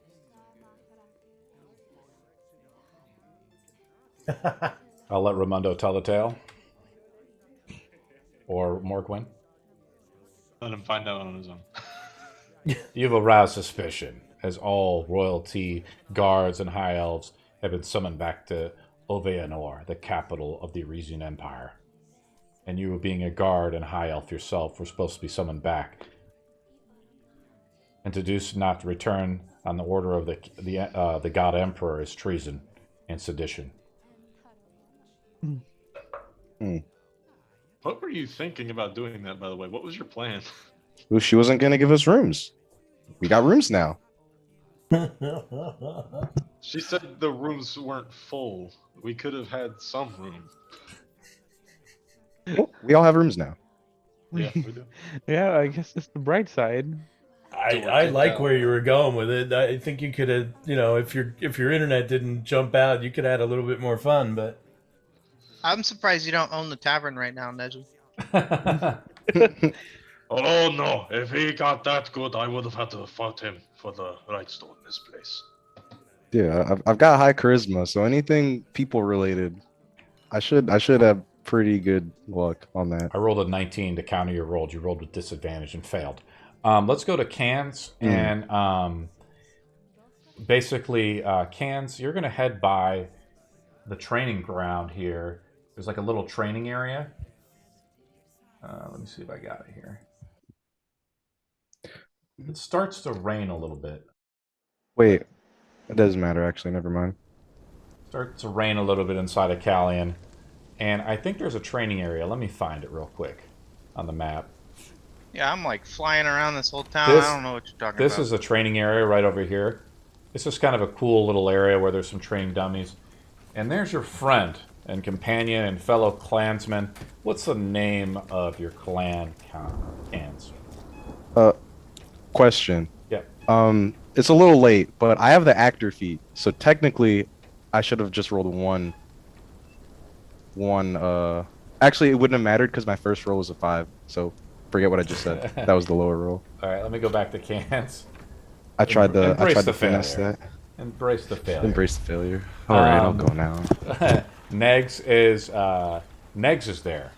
I'll let Ramundo tell the tale. Or Morgwin. Let him find out on his own. You've aroused suspicion, as all royalty, guards, and high elves have been summoned back to Oveanor, the capital of the Arisian Empire. And you, being a guard and high elf yourself, were supposed to be summoned back. And to do not to return on the order of the god emperor is treason and sedition. What were you thinking about doing that, by the way? What was your plan? Well, she wasn't going to give us rooms. We got rooms now. She said the rooms weren't full. We could have had some room. Well, we all have rooms now. Yeah, we do. Yeah, I guess it's the bright side. I like where you were going with it. I think you could have, if your internet didn't jump out, you could have had a little bit more fun. But I'm surprised you don't own the tavern right now, Neji. Oh no, if he got that good, I would have had to fight him for the rights to own this place. Yeah, I've got high charisma, so anything people related, I should have pretty good luck on that. I rolled a 19 to counter your roll. You rolled with disadvantage and failed. Let's go to Cans. And basically, Cans, you're going to head by the training ground here. There's like a little training area. Let me see if I got it here. It starts to rain a little bit. Wait, it doesn't matter, actually. Never mind. Starts to rain a little bit inside of Kalion. And I think there's a training area. Let me find it real quick on the map. Yeah, I'm like flying around this whole town. I don't know what you're talking about. This is a training area right over here. This is kind of a cool little area where there's some training dummies. And there's your friend and companion and fellow clansman. What's the name of your clan, Cans? Question. Yep. It's a little late, but I have the actor feat, so technically, I should have just rolled one. Actually, it wouldn't have mattered because my first roll was a 5. So forget what I just said. That was the lower roll. All right, let me go back to Cans. I tried to the finish failure. that. Embrace the failure. Embrace the failure. All right, I'll go now. Negs is there.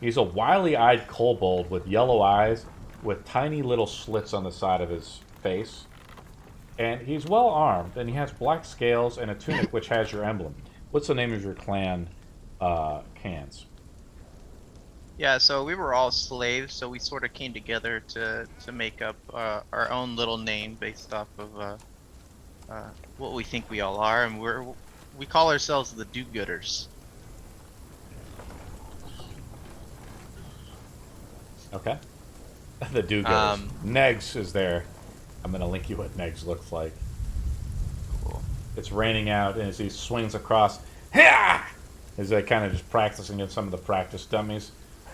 He's a wily-eyed kobold with yellow eyes, with tiny little slits on the side of his face, and he's well armed, and he has black scales and a tunic which has your emblem. What's the name of your clan, Cans? Yeah, so we were all slaves, so we sort of came together to make up our own little name based off of what we think we all are, and we call ourselves the Do-Gooders. Okay. The do-gooders. Negs is there. I'm going to link you what Negs looks like. Cool. It's raining out, and as he swings across, as they kind of just practicing in some of the practice dummies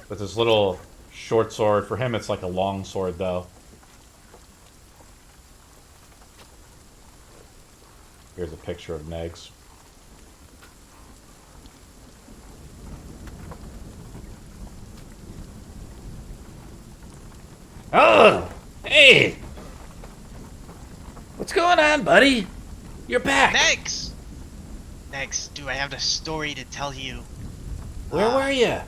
with his little short sword. For him, it's like a long sword, though. Here's a picture of Negs. Oh, hey! What's going on, buddy? You're back. Next, do I have a story to tell you? Where were you?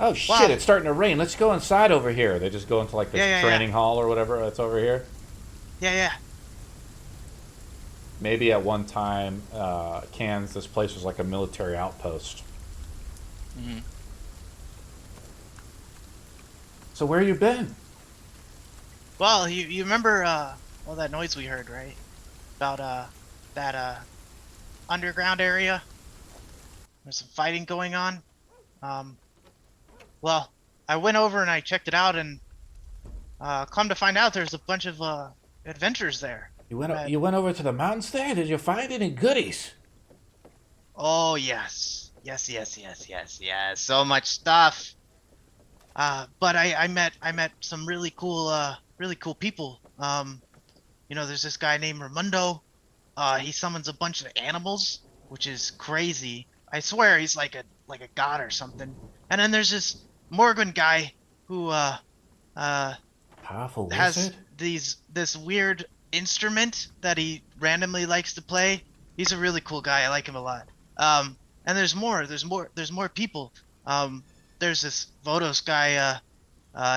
Oh shit! Well- It's starting to rain. Let's go inside over here. They just go into like this Yeah. training hall or whatever that's over here. Yeah. Maybe at one time, Cans, this place was like a military outpost. Mm-hmm. So where you been? Well, you remember all that noise we heard, right? About that underground area? There's some fighting going on. Well, I went over and I checked it out, and come to find out there's a bunch of adventures there. You went over to the mountains there. Did you find any goodies? Oh yes. So much stuff. But I met some really cool people. There's this guy named Ramundo. He summons a bunch of animals, which is crazy. I swear he's like a god or something. And then there's this Morgan guy who Powerful has wizard? this weird instrument that he randomly likes to play. He's a really cool guy. I like him a lot. And there's more people. There's this Vodos guy.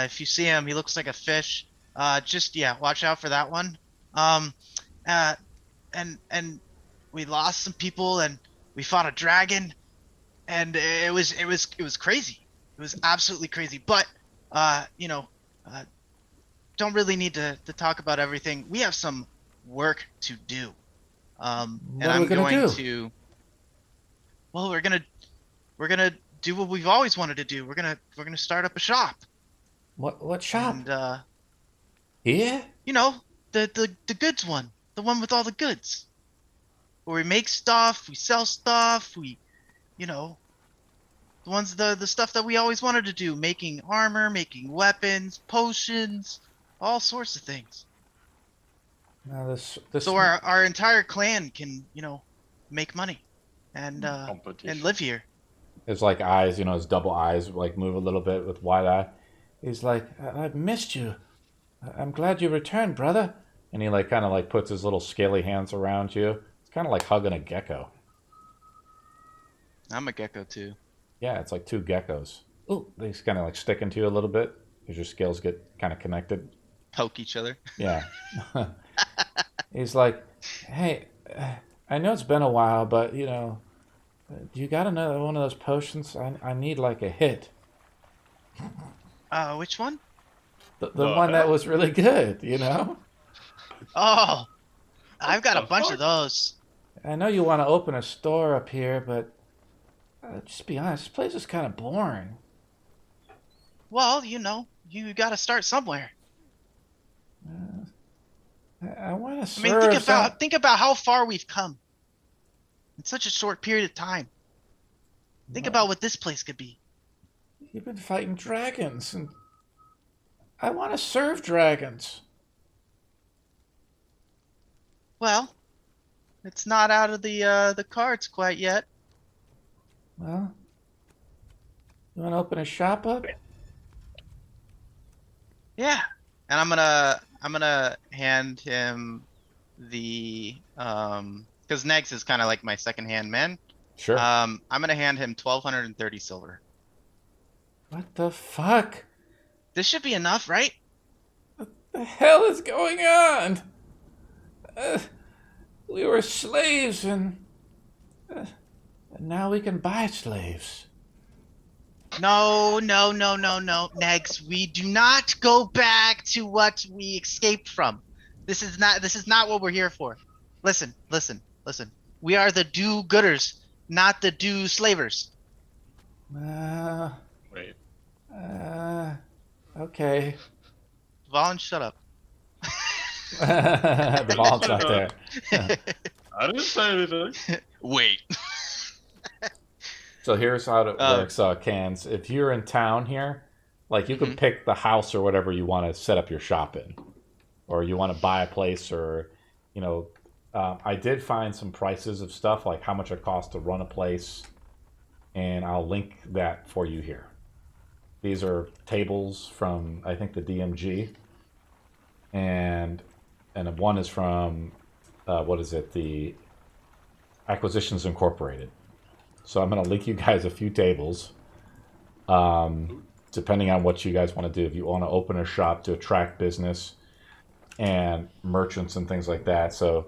If you see him, he looks like a fish. Watch out for that one. And we lost some people, and we fought a dragon, and it was crazy. It was absolutely crazy. But don't really need to talk about everything. We have some work to do. And What are I'm we gonna going do? to. Well, we're gonna do what we've always wanted to do. We're gonna start up a shop. What shop? And Here? the goods one, the one with all the goods, where we make stuff, we sell stuff, the stuff that we always wanted to do, making armor, making weapons, potions, all sorts of things. Now this So our entire clan can make money and Competition. live here. His like eyes, his double eyes like move a little bit with wide eye. He's like, I've missed you. I'm glad you returned, brother. And he like kind of like puts his little scaly hands around you. It's kind of like hugging a gecko. I'm a gecko too. Yeah, it's like two geckos. Ooh, they just kind of like stick into you a little bit as your scales get kind of connected. Poke each other. Yeah. He's like, hey, I know it's been a while, but you got another one of those potions? I need like a hit. Which one? The The one that hell? was really good, Oh, I've got a the bunch fuck? of those. I know you want to open a store up here, but just be honest, this place is kind of boring. Well, you got to start somewhere. I want to I mean, serve think about how far we've come in such a short period of time. Think about what this place could be. You've been fighting dragons, and I want to serve dragons. Well, it's not out of the cards quite yet. Well, you want to open a shop up? Yeah, and I'm gonna hand him the because Negs is kind of like my second hand man. Sure. I'm gonna hand him 1,230 silver. What the fuck? This should be enough, right? The hell is going on? We were slaves, and now we can buy slaves. No, Negs. We do not go back to what we escaped from. This is not what we're here for. Listen. We are the do-gooders, not the do-slavers. Wait. Okay. Vaughn, shut up. The ball's not there. I didn't say anything. Wait. So here's how it Oh. works, Cans. If you're in town here, like you can Mhm. pick the house or whatever you want to set up your shop in, or you want to buy a place, or I did find some prices of stuff, like how much it costs to run a place, and I'll link that for you here. These are tables from I think the DMG, and one is from what is it? The Acquisitions Incorporated. So I'm going to link you guys a few tables, depending on what you guys want to do. If you want to open a shop to attract business and merchants and things like that. So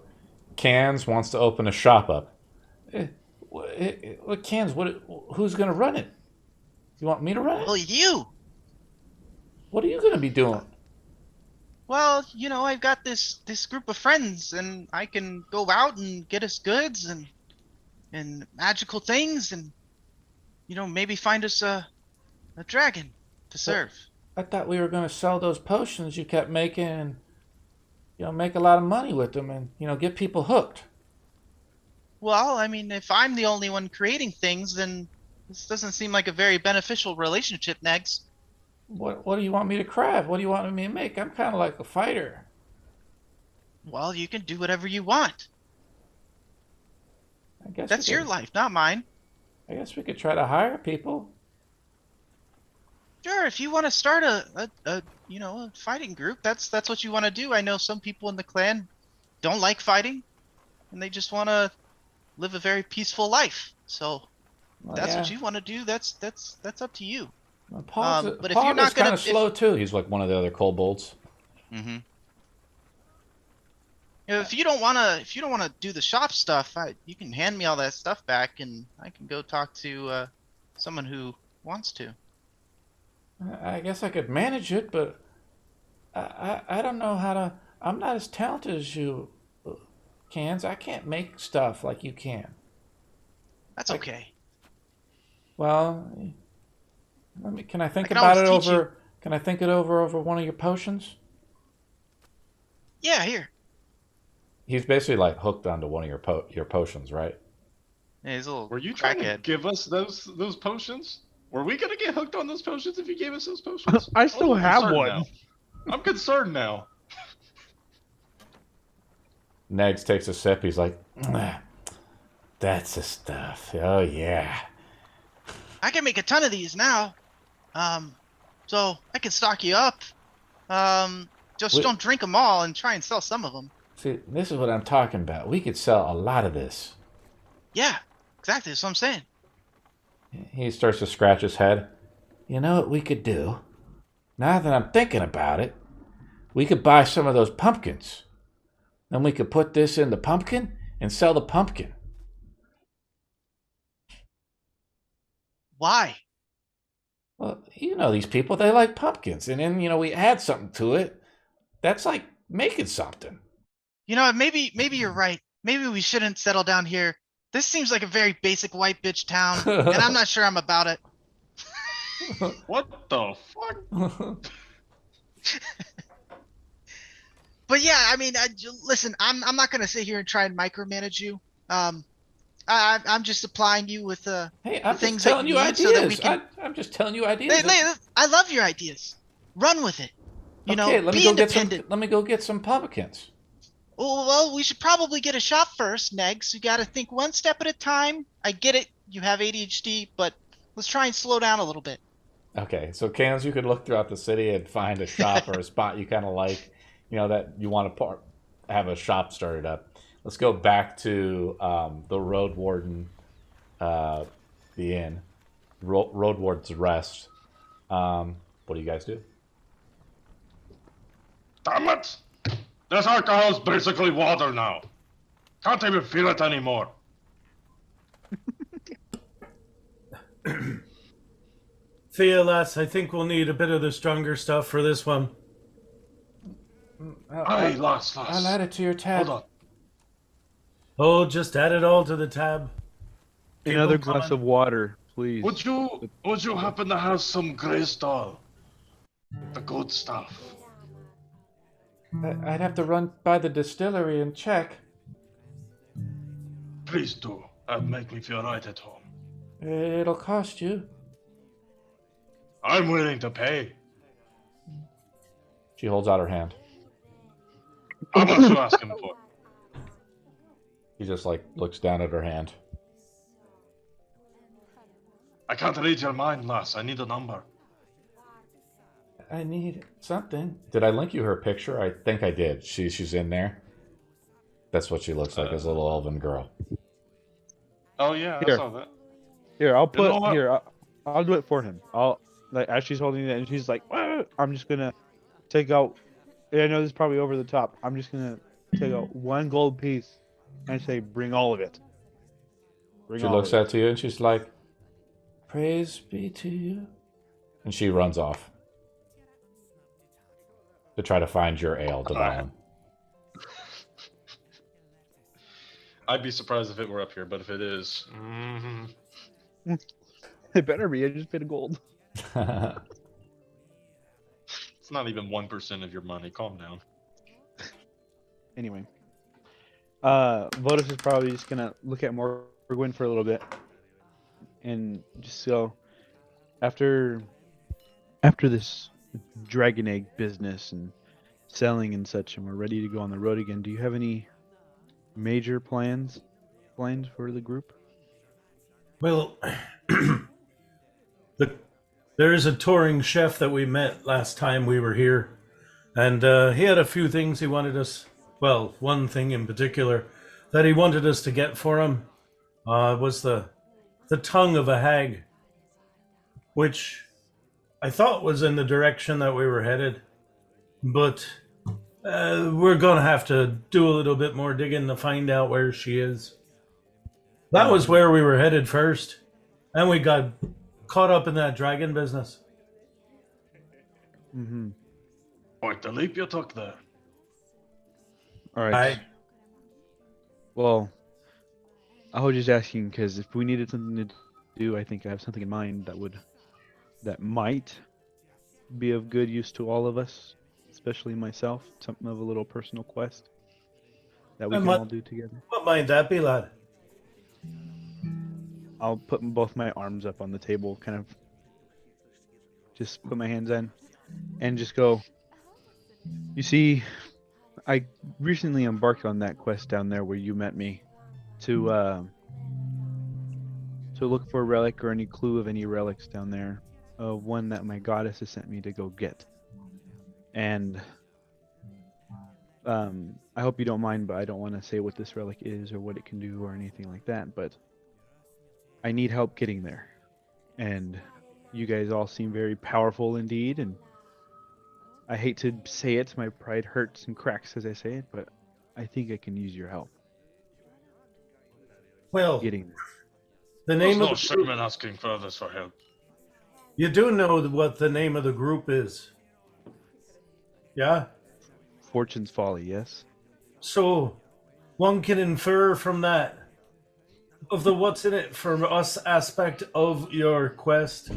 Cans wants to open a shop up. What Cans? Who's gonna run it? You want me to run Well, it? you. What are you gonna be doing? Well, I've got this group of friends, and I can go out and get us goods and magical things, and maybe find us a dragon to serve. I thought we were gonna sell those potions you kept making, and make a lot of money with them, and get people hooked. Well, I mean, if I'm the only one creating things, then this doesn't seem like a very beneficial relationship, Negs. What do you want me to craft? What do you want me to make? I'm kind of like a fighter. Well, you can do whatever you want. I guess That's we your could, life, not mine. I guess we could try to hire people. Sure, if you want to start a fighting group, that's what you want to do. I know some people in the clan don't like fighting, and they just want to live a very peaceful life. So Well, that's yeah. what you want to do. That's up to you. Well, But if you're not kind gonna, of slow too. He's like one of the other kobolds. if you don't wanna do the shop stuff, you can hand me all that stuff back, and I can go talk to someone who wants to. I guess I could manage it, but I don't know how to. I'm not as talented as you, Cans. I can't make stuff like you can. That's Like- okay. Well, can I think I can about it always teach over? Can I think it over one of your potions? Yeah, here. He's basically like hooked onto one of your potions, right? Yeah, he's a little Were you trying to crackhead. give us those potions? Were we gonna get hooked on those potions if you gave us those potions? I still I'm have concerned one. now. I'm concerned now. Negs takes a sip. He's like, "That's the stuff. Oh yeah." I can make a ton of these now. So I can stock you up. Just Wait. don't drink them all and try and sell some of them. See, this is what I'm talking about. We could sell a lot of this. Yeah, exactly. That's what I'm saying. He starts to scratch his head. You know what we could do? Now that I'm thinking about it, we could buy some of those pumpkins. Then we could put this in the pumpkin and sell the pumpkin. Why? Well, you know these people, they like pumpkins. And then, we add something to it. That's like making something. You know, maybe you're right. Maybe we shouldn't settle down here. This seems like a very basic white bitch town, and I'm not sure I'm about it. What the fuck? But yeah, I mean, listen, I'm not gonna sit here and try and micromanage you. I'm just supplying you with Hey, I'm things just that telling you need so that we ideas. can- I'm just telling you ideas. I love your ideas. Run with it. You know, Okay, let me be go get independent. let me go get some pumpkins. Well, we should probably get a shop first, Negs. You got to think one step at a time. I get it. You have ADHD, but let's try and slow down a little bit. Okay, so Cans, you could look throughout the city and find a shop or a spot you kind of like, that you want to have a shop started up. Let's go back to the Road Warden, the inn, Road Warden's Rest. What do you guys do? Damn it! This alcohol's basically water now. Can't even feel it anymore. Thea, lass, I think we'll need a bit of the stronger stuff for this one. Aye, lass. I'll add it to your tab. Hold on. Oh, just add it all to the tab. Keep Another them glass coming. of water, please. Would you happen to have some grey stall? The good stuff. I'd have to run by the distillery and check. Please do. That'd make me feel right at home. It'll cost you. I'm willing to pay. She holds out her hand. How much you asking for? He just looks down at her hand. I can't read your mind, lass. I need a number. I need something. Did I link you her picture? I think I did. She's in there. That's what she looks like, as a little elven girl. Oh yeah, I Here. saw that. Here, I'll You know put what? here. I'll do it for him. As she's holding it, and she's like, "Ah," I'm just gonna take out. I know this is probably over the top. I'm just gonna take out one gold piece and say, "Bring all of it." Bring She all looks of it. at you and she's like, "Praise be to you." And she runs off to try to find your ale, Devon. I'd be surprised if it were up here, but if it is, It better be. I just paid a gold. it's not even 1% of your money. Calm down. Anyway, Votus is probably just gonna look at Morgwin for a little bit, and just go after this dragon egg business and selling and such, and we're ready to go on the road again. Do you have any major plans lines for the group? Well, there is a touring chef that we met last time we were here, and he had a few things he wanted us. Well, one thing in particular that he wanted us to get for him was the tongue of a hag, which I thought was in the direction that we were headed, but we're gonna have to do a little bit more digging to find out where she is. That was where we were headed first, and we got caught up in that dragon business. Mm-hmm. Quite the leap you took there. All right. Well, I was just asking because if we needed something to do, I think I have something in mind that might be of good use to all of us, especially myself. Something of a little personal quest that we can all do together. What might that be, lad? I'll put both my arms up on the table, kind of just put my hands in and just go. You see, I recently embarked on that quest down there where you met me to look for a relic or any clue of any relics down there. One that my goddess has sent me to go get. And I hope you don't mind, but I don't want to say what this relic is or what it can do or anything like that, but I need help getting there. And you guys all seem very powerful indeed, and I hate to say it, my pride hurts and cracks as I say it, but I think I can use your help Well, getting there. the There's name no of shame in asking furthers for help. you do know what the name of the group is. Yeah? Fortune's Folly, yes? So, one can infer from that, of the what's in it for us aspect of your quest,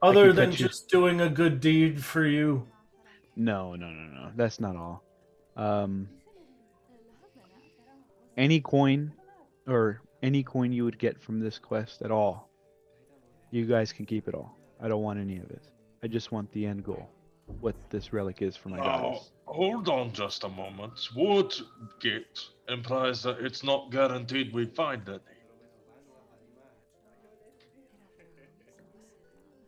other can than cut you- just doing a good deed for you. No. That's not all. Any coin you would get from this quest at all, you guys can keep it all. I don't want any of it. I just want the end goal. What this relic is for my Now, goddess. hold on just a moment. Would get implies that it's not guaranteed we find any.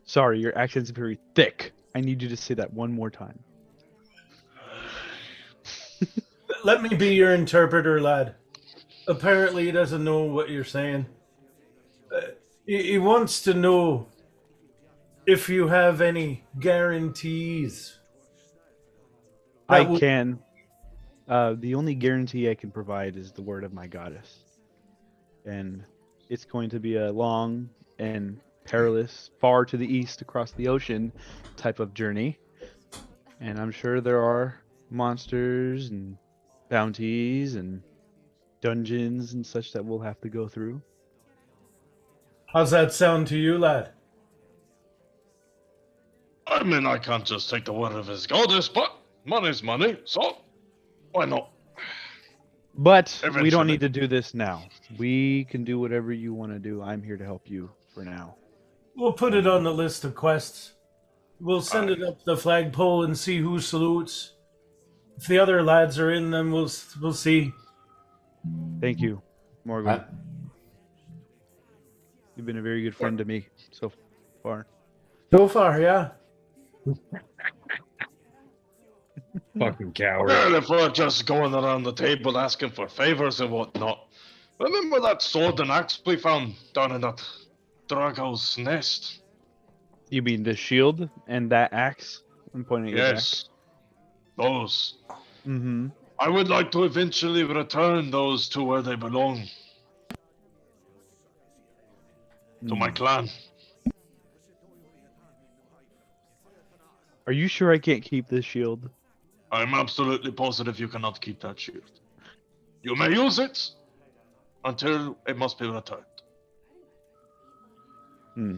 Sorry, your accent's very thick. I need you to say that one more time. Let me be your interpreter, lad. Apparently, he doesn't know what you're saying. He wants to know if you have any guarantees. I That will- can. The only guarantee I can provide is the word of my goddess. And it's going to be a long and perilous, far to the east across the ocean type of journey. And I'm sure there are monsters and bounties and dungeons and such that we'll have to go through. How's that sound to you, lad? I mean, I can't just take the word of his goddess, but money's money, so why not? But we Eventually. don't need to do this now. We can do whatever you want to do. I'm here to help you for now. We'll put it on the list of quests. We'll send it up the flagpole and see who salutes. If the other lads are in, then we'll see. Thank you, Morgan. Right. You've been a very good friend to me so far. So far, yeah. Fucking coward. Well, if we're just going around the table asking for favors and whatnot, remember that sword and axe we found down in that Drago's nest? You mean the shield and that axe? I'm pointing at your back. Yes. Those. Mm-hmm. I would like to eventually return those to where they belong, to my clan. Are you sure I can't keep this shield? I'm absolutely positive you cannot keep that shield. You may use it until it must be returned. Hmm.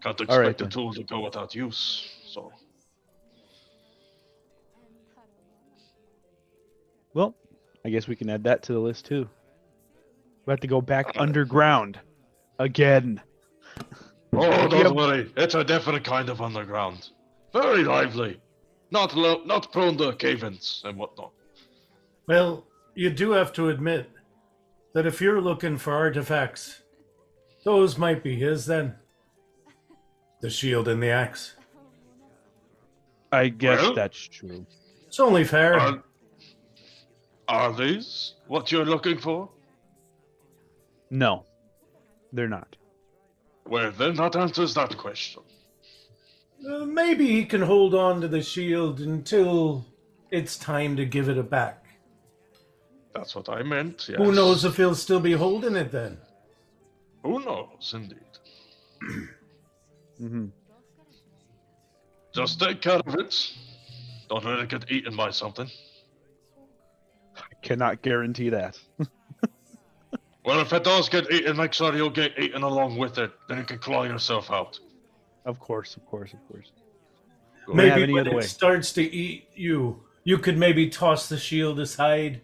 Can't All right, expect a then. tool to go without use, so. Well, I guess we can add that to the list too. We have to go back underground again. Oh, Yep. don't worry. It's a different kind of underground. Very lively. Not prone to cave-ins and whatnot. Well, you do have to admit that if you're looking for artifacts, those might be his then. The shield and the axe. I guess Well? that's true. It's only fair. Are these what you're looking for? No, they're not. Well, then that answers that question. Maybe he can hold on to the shield until it's time to give it back. That's what I meant, yes. Who knows if he'll still be holding it then? Who knows, indeed. Hmm. Just take care of it. Don't let it get eaten by something. Cannot guarantee that. Well, if it does get eaten, make sure you'll get eaten along with it. Then you can claw yourself out. Of course. Wouldn't have Maybe any when other it way. starts to eat you, you could maybe toss the shield aside.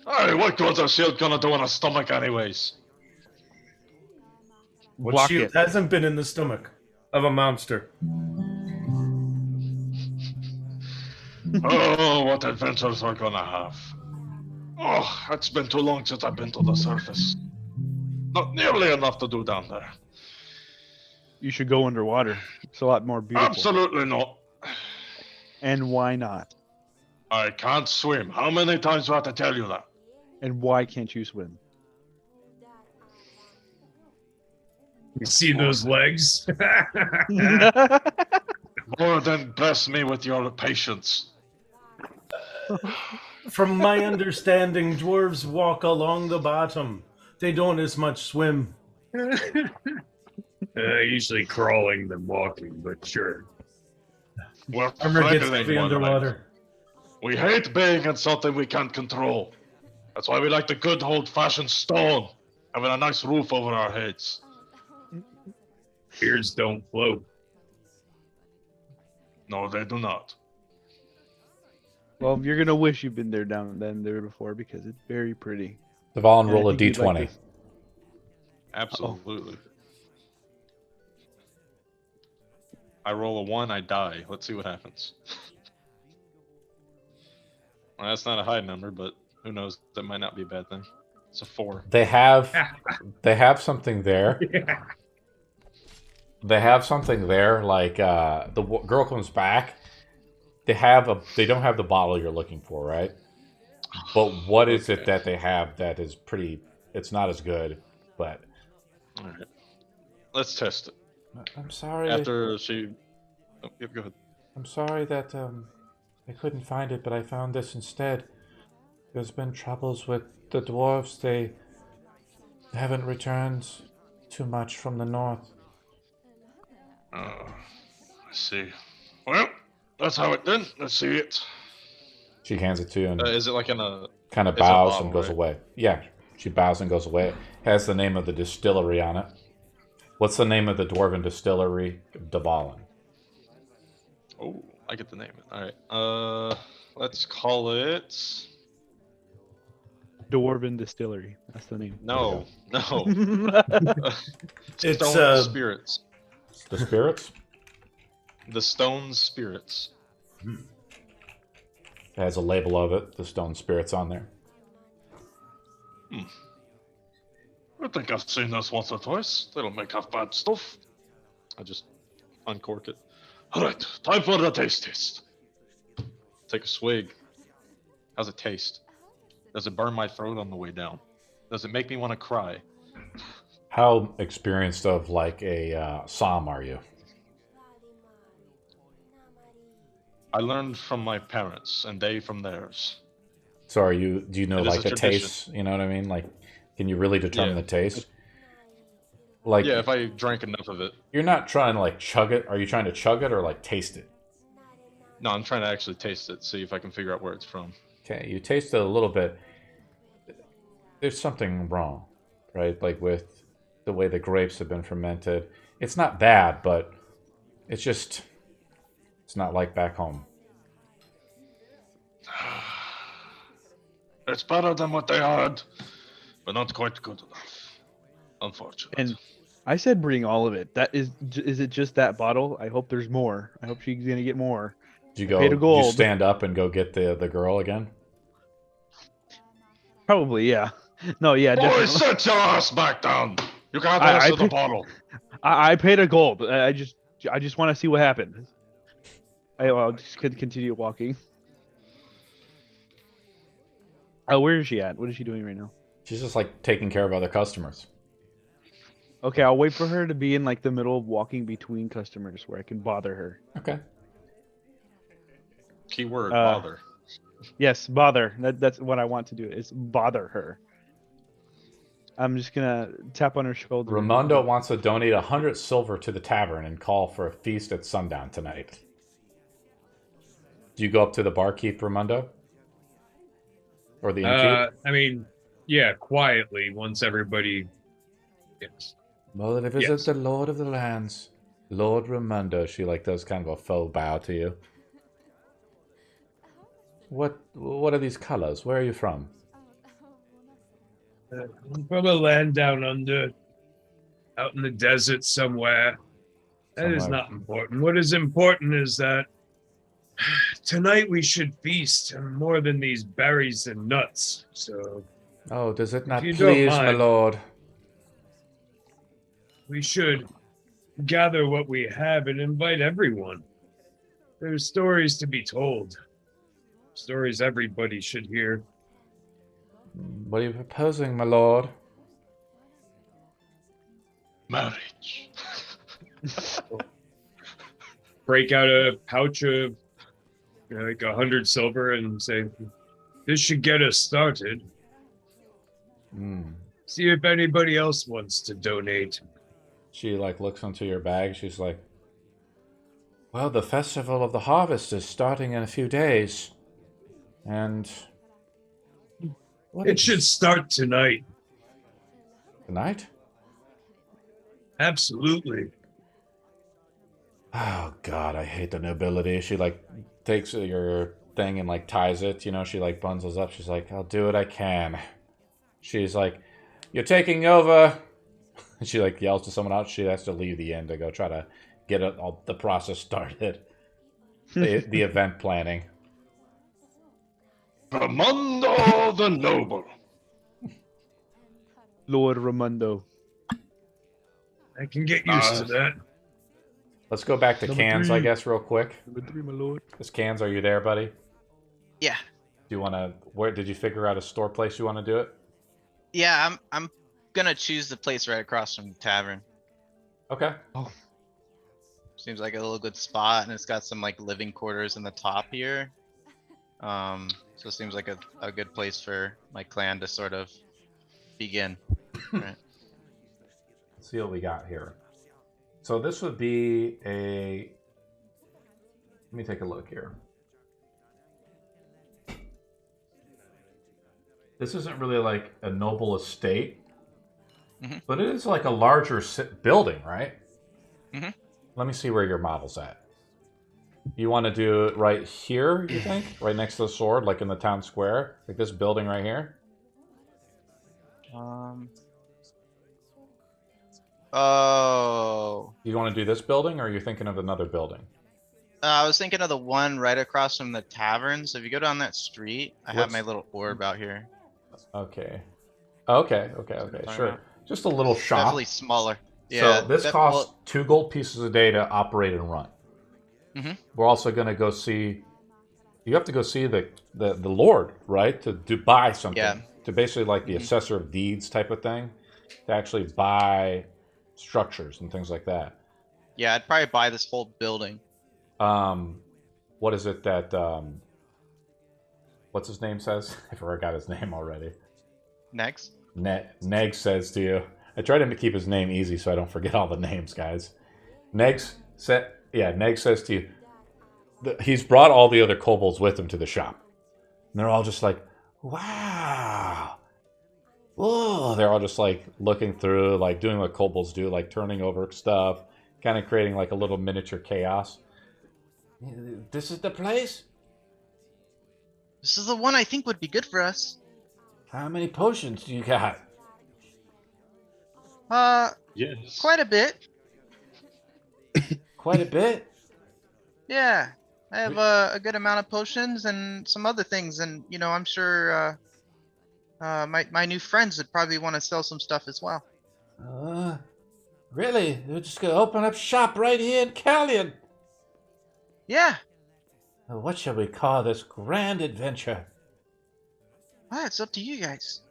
Hey, what good's a shield gonna do in a stomach anyways? What Block shield it. hasn't been in the stomach of a monster? Oh, what adventures we're gonna have. Oh, it's been too long since I've been to the surface. Not nearly enough to do down there. You should go underwater. It's a lot more beautiful. Absolutely not. And why not? I can't swim. How many times do I have to tell you that? And why can't you swim? You see those legs? More than bless me with your patience. From my understanding, dwarves walk along the bottom. They don't as much swim. Usually crawling than walking, but sure. We're Armor gets threatening heavy one another. underwater. We hate being in something we can't control. That's why we like the good old-fashioned stone, having a nice roof over our heads. Ears don't float. No, they do not. Well, you're gonna wish you've been there before because it's very pretty. Devon, And I roll a think you'd like d20. this. Absolutely. I roll a 1, I die. Let's see what happens. Well, that's not a high number, but who knows? That might not be a bad thing. It's a 4. They have something there. Yeah. They have something there. Like girl comes back. They don't have the bottle you're looking for, right? But what is it that they have that is pretty? It's not as good, but All right. Let's test it. I'm sorry. After she... Oh, yep, go ahead. I'm sorry that I couldn't find it, but I found this instead. There's been troubles with the dwarves. They haven't returned too much from the north. I see. Well, that's how it done. Let's see it. She hands it to you and Is it like in a... kind of it's a bows bottle, and goes right? away. Yeah, she bows and goes away. It has the name of the distillery on it. What's the name of the dwarven distillery? Dvalin. Oh, I get the name. Alright. Let's call it... Dwarven Distillery. That's the name. No. It's, Stone Spirits. The spirits? The Stone Spirits. It has a label of it. The stone spirits on there. I think I've seen this once or twice. They don't make half bad stuff. I just uncork it. Alright, time for the taste test. Take a swig. How's it taste? Does it burn my throat on the way down? Does it make me want to cry? How experienced of like a psalm are you? I learned from my parents, and they from theirs. So are you? Do you know It is like a the tradition. taste? You know what I mean? Like, can you really determine Yeah. the taste? Like, Yeah, if I drank enough of it. you're not trying to like chug it. Are you trying to chug it or like taste it? No, I'm trying to actually taste it, see if I can figure out where it's from. Okay, you taste it a little bit. There's something wrong, right? Like with the way the grapes have been fermented. It's not bad, but it's not like back home. It's better than what they had, but not quite good enough. Unfortunately. And I said bring all of it. That is it just that bottle? I hope there's more. I hope she's gonna get more. Do you Paid a go? Do you gold. stand up and go get the girl again? Probably, yeah. No, yeah, Boy, definitely. sit your ass back down. You can't I answer the pick- bottle. I paid a gold. I just want to see what happened. I'll just continue walking. Oh, where is she at? What is she doing right now? She's just like taking care of other customers. Okay, I'll wait for her to be in like the middle of walking between customers where I can bother her. Okay. Keyword bother. Yes, bother. That's what I want to do. Is bother her. I'm just gonna tap on her shoulder. Raimondo wants to donate 100 silver to the tavern and call for a feast at sundown tonight. Do you go up to the barkeep, Raimondo? Or the innkeep? I mean, yeah, quietly once everybody. Yes. Well, then visit Yes. the Lord of the Lands, Lord Raimondo. She like does kind of a faux bow to you. What are these colors? Where are you from? From a land down under, out in the desert somewhere. That is Somewhere. not important. What is important is that tonight we should feast on more than these berries and nuts. So Oh, does it not you don't please, my mind. lord? we should gather what we have and invite everyone. There's stories to be told. Stories everybody should hear. What are you proposing, my lord? Marriage. Break out a pouch of like 100 silver and say, this should get us started. Hmm. See if anybody else wants to donate. She like looks into your bag. She's like, well, the festival of the harvest is starting in a few days. And what It should start tonight. tonight? Absolutely. Oh god, I hate the nobility. She like takes your thing and like ties it, you know, she like bundles up. She's like, I'll do what I can. She's like, you're taking over. She like yells to someone else. She has to leave the inn to go try to get all the process started. The event planning. Raimondo the Noble. Lord Raimondo. I can get used to that. Let's go back to Number Cans, three. I guess, real quick. Number 3, my lord. Because Cans, are you there, buddy? Yeah. Do you want to? Where did you figure out a store place you want to do it? Yeah, I'm gonna choose the place right across from the tavern. Okay. Seems like a little good spot, and it's got some like living quarters in the top here. So it seems like a good place for my clan to sort of begin. Right. Let's see what we got here. So this would be a. Let me take a look here. This isn't really like a noble estate, but it is like a larger building, right? Mhm. Let me see where your model's at. You want to do it right here, you think? Right next to the sword, like in the town square? Like this building right here? Oh. You want to do this building, or are you thinking of another building? I was thinking of the one right across from the tavern. So if you go down that street, I have What's- my little orb out here. Okay. Okay, talking sure. about? Just a little shop. Definitely smaller. Yeah. So this costs 2 gold pieces a day to operate and run. Mhm. We're also going to go see. You have to go see the Lord, right? To buy something. Yeah. To basically like the assessor of deeds type of thing. To actually buy structures and things like that. Yeah, I'd probably buy this whole building. What is it that what's his name says? I forgot his name already. Next. Neg says to you. I try to keep his name easy so I don't forget all the names, guys. Neg says to you. He's brought all the other kobolds with him to the shop. And they're all just like, wow. Whoa. They're all just like looking through, like doing what kobolds do, like turning over stuff, kind of creating like a little miniature chaos. This is the place? This is the one I think would be good for us. How many potions do you got? Yes. Quite a bit. Quite a bit. Yeah. I have a good amount of potions and some other things, and I'm sure my new friends would probably want to sell some stuff as well. Really? We're just gonna open up shop right here in Kalion. Yeah, What shall we call this grand adventure? well, it's up to you guys.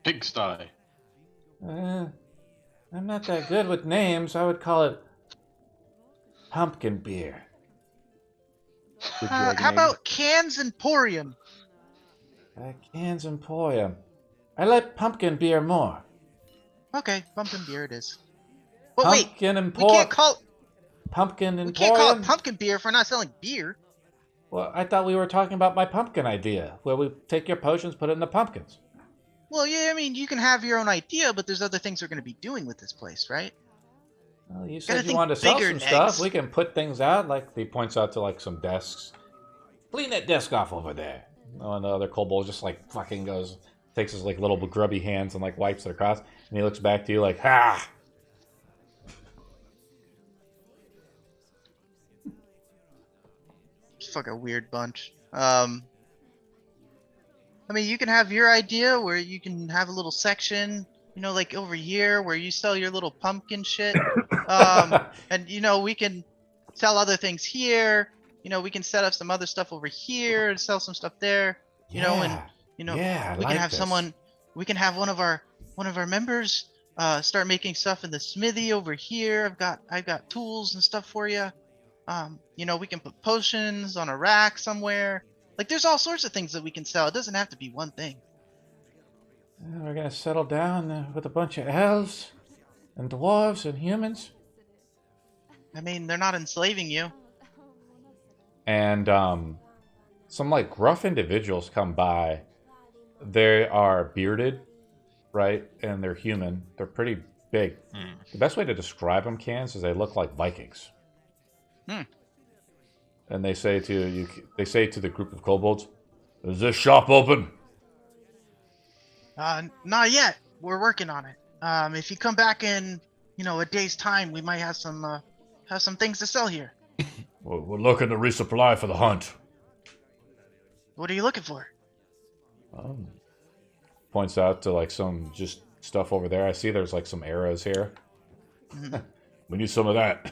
Pigsty. I'm not that good with names. I would call it pumpkin beer. Would you like an How egg? about Cans Emporium? Cans Emporium. I like pumpkin beer more. Okay, pumpkin beer it is. But wait, Pumpkin we Emporium. can't call Pumpkin we can't call Emporium. it pumpkin beer if we're not selling beer. Well, I thought we were talking about my pumpkin idea, where we take your potions, put it in the pumpkins. Well, yeah, I mean, you can have your own idea, but there's other things we're going to be doing with this place, right? Well, you Gotta said you think wanted to sell bigger some than stuff. eggs. We can put things out. Like he points out to like some desks. Clean that desk off over there. Oh, and the other kobold just like fucking goes, takes his like little grubby hands and like wipes it across, and he looks back to you like, ha! It's like a weird bunch. I mean, you can have your idea where you can have a little section, you know, like over here where you sell your little pumpkin shit. And you know, we can sell other things here. You know, we can set up some other stuff over here and sell some stuff there. You know, and you know, yeah, I we like can have this. someone. We can have one of our members start making stuff in the smithy over here. I've got tools and stuff for you. You know, we can put potions on a rack somewhere. Like, there's all sorts of things that we can sell. It doesn't have to be one thing. We're gonna settle down with a bunch of elves and dwarves and humans. I mean, they're not enslaving you. And some like rough individuals come by. They are bearded, right? And they're human. They're pretty big. The best way to describe them, Cans, is they look like Vikings. And they say to the group of kobolds, "Is this shop open?" Not yet. We're working on it. If you come back in, you know, a day's time, we might have some things to sell here. Well, we're looking to resupply for the hunt. What are you looking for? Points out to like some just stuff over there. I see there's like some arrows here. We need some of that.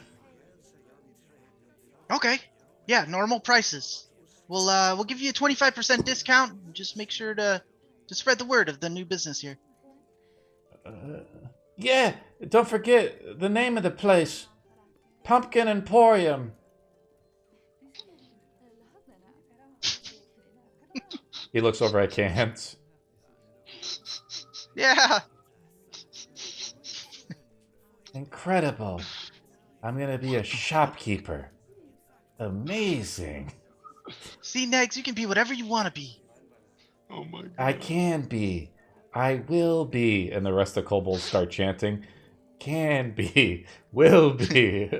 Okay. Yeah, normal prices. We'll give you a 25% discount. Just make sure to spread the word of the new business here. Yeah, don't forget the name of the place. Pumpkin Emporium. He looks over at Cans. Yeah. Incredible. I'm gonna be a shopkeeper. Amazing. See, Negs, you can be whatever you want to be. Oh my god. I can be. I will be. And the rest of the kobolds start chanting. Can be. Will be.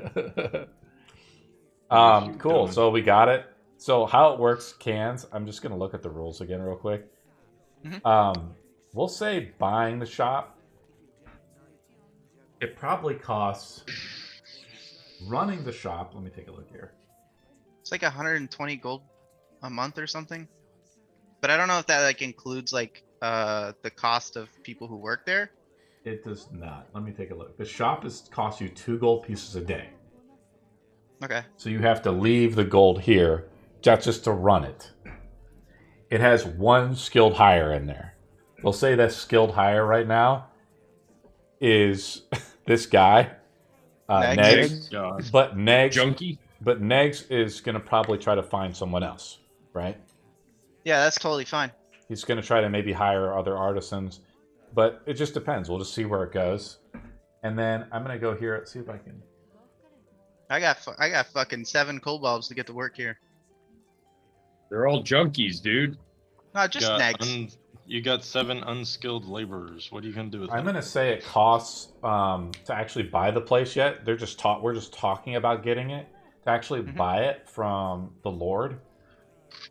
Cool. doing? So we got it. So how it works, Cans, I'm just going to look at the rules again real quick. We'll say buying the shop. It probably costs running the shop. Let me take a look here. It's like 120 gold a month or something. But I don't know if that like includes like the cost of people who work there. It does not. Let me take a look. The shop costs you 2 gold pieces a day. Okay. So you have to leave the gold here. That's just to run it. It has 1 skilled hire in there. We'll say that skilled hire right now is this guy, Negs. God. But Negs, Junkie. but Negs is going to probably try to find someone else, right? Yeah, that's totally fine. He's going to try to maybe hire other artisans, but it just depends. We'll just see where it goes. And then I'm going to go here, see if I can... I got fucking 7 kobolds to get to work here. They're all junkies, dude. Not just Got Negs. You got 7 unskilled laborers. What are you gonna do with I'm them? gonna say it costs to actually buy the place yet. We're just talking about getting it. To actually buy it from the Lord,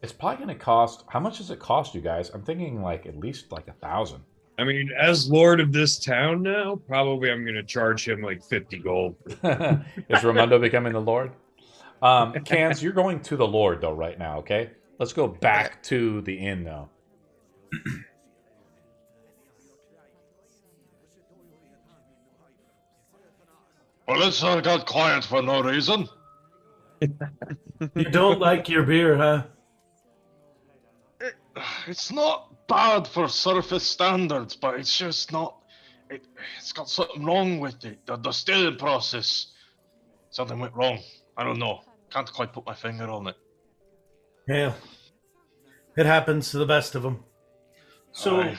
it's probably gonna cost. How much does it cost you guys? I'm thinking like at least like 1,000. I mean, as lord of this town now, probably I'm going to charge him like 50 gold. Is Ramundo becoming the Lord? Cans, you're going to the Lord though right now. Okay, let's go back to the inn though. Well, it's got quiet for no reason. You don't like your beer, huh? It's not bad for surface standards, but it's just not. It's got something wrong with it. The distilling process. Something went wrong. I don't know. Can't quite put my finger on it. Yeah. It happens to the best of them. So,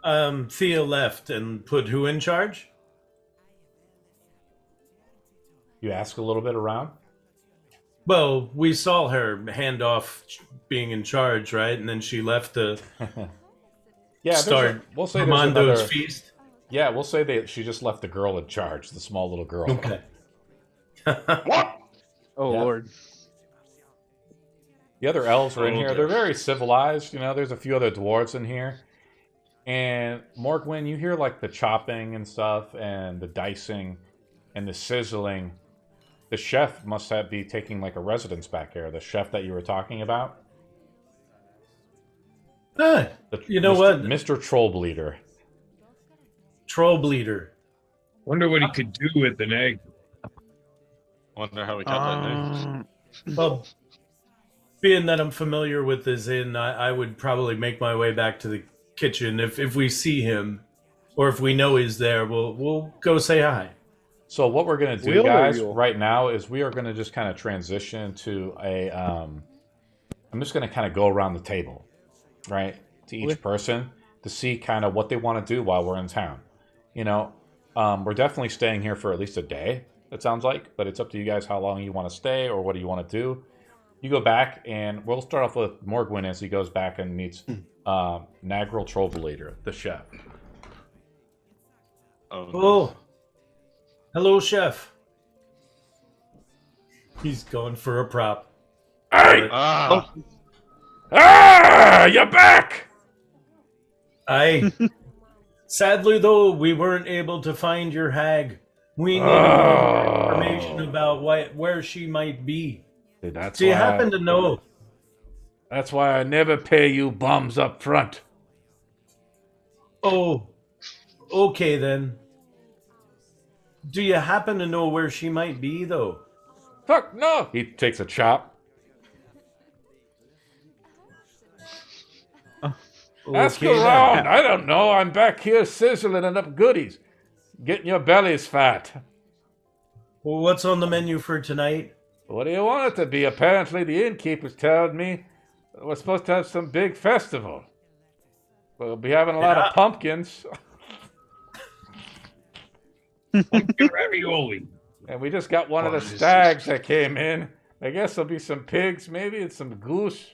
Aye. Thea left and put who in charge? You ask a little bit around. Well, we saw her hand off being in charge, right? And then she left to start we'll say there's Armando's another, feast. Yeah, we'll say that she just left the girl in charge, the small little girl. Okay. What? Oh Yeah. Lord. The other elves are in Oh, here. dear. They're very civilized. You know, there's a few other dwarves in here. And Morgwin, you hear like the chopping and stuff, and the dicing, and the sizzling. The chef must be taking like a residence back here. The chef that you were talking about. Ah, The, You know Mr. what? Mr. Troll Bleeder. troll bleeder. Wonder what he could do with an egg. Wonder how we got that name. Well, being that I'm familiar with this inn, I would probably make my way back to the kitchen. If we see him, or if we know he's there, we'll go say hi. So what we're gonna do, Will or guys, you'll? right now is we are gonna just kind of transition to a. I'm just gonna kind of go around the table, right, to each Okay. person to see kind of what they want to do while we're in town. You know, we're definitely staying here for at least a day. It sounds like, but it's up to you guys how long you want to stay or what do you want to do. You go back, and we'll start off with Morgwin as he goes back and meets Nagril Trollblader, the chef. Oh, Oh, hello, chef. He's going for a prop. Hey! Ah, Ah! You're back! Sadly, though, we weren't able to find your hag. We need more Oh. information about where she might be. Dude, that's Do you why happen to know? That's why I never pay you bums up front. Oh, okay then. Do you happen to know where she might be, though? Fuck no! He takes a chop. Ask Okay, then. around. I don't know. I'm back here sizzling it up goodies. Getting your bellies fat. Well, what's on the menu for tonight? What do you want it to be? Apparently the innkeeper's telling me we're supposed to have some big festival. We'll be having a lot Yeah. of pumpkins. Pumpkin ravioli. And we just got one of the What is stags that came in. I guess there'll be some pigs, maybe, and some goose.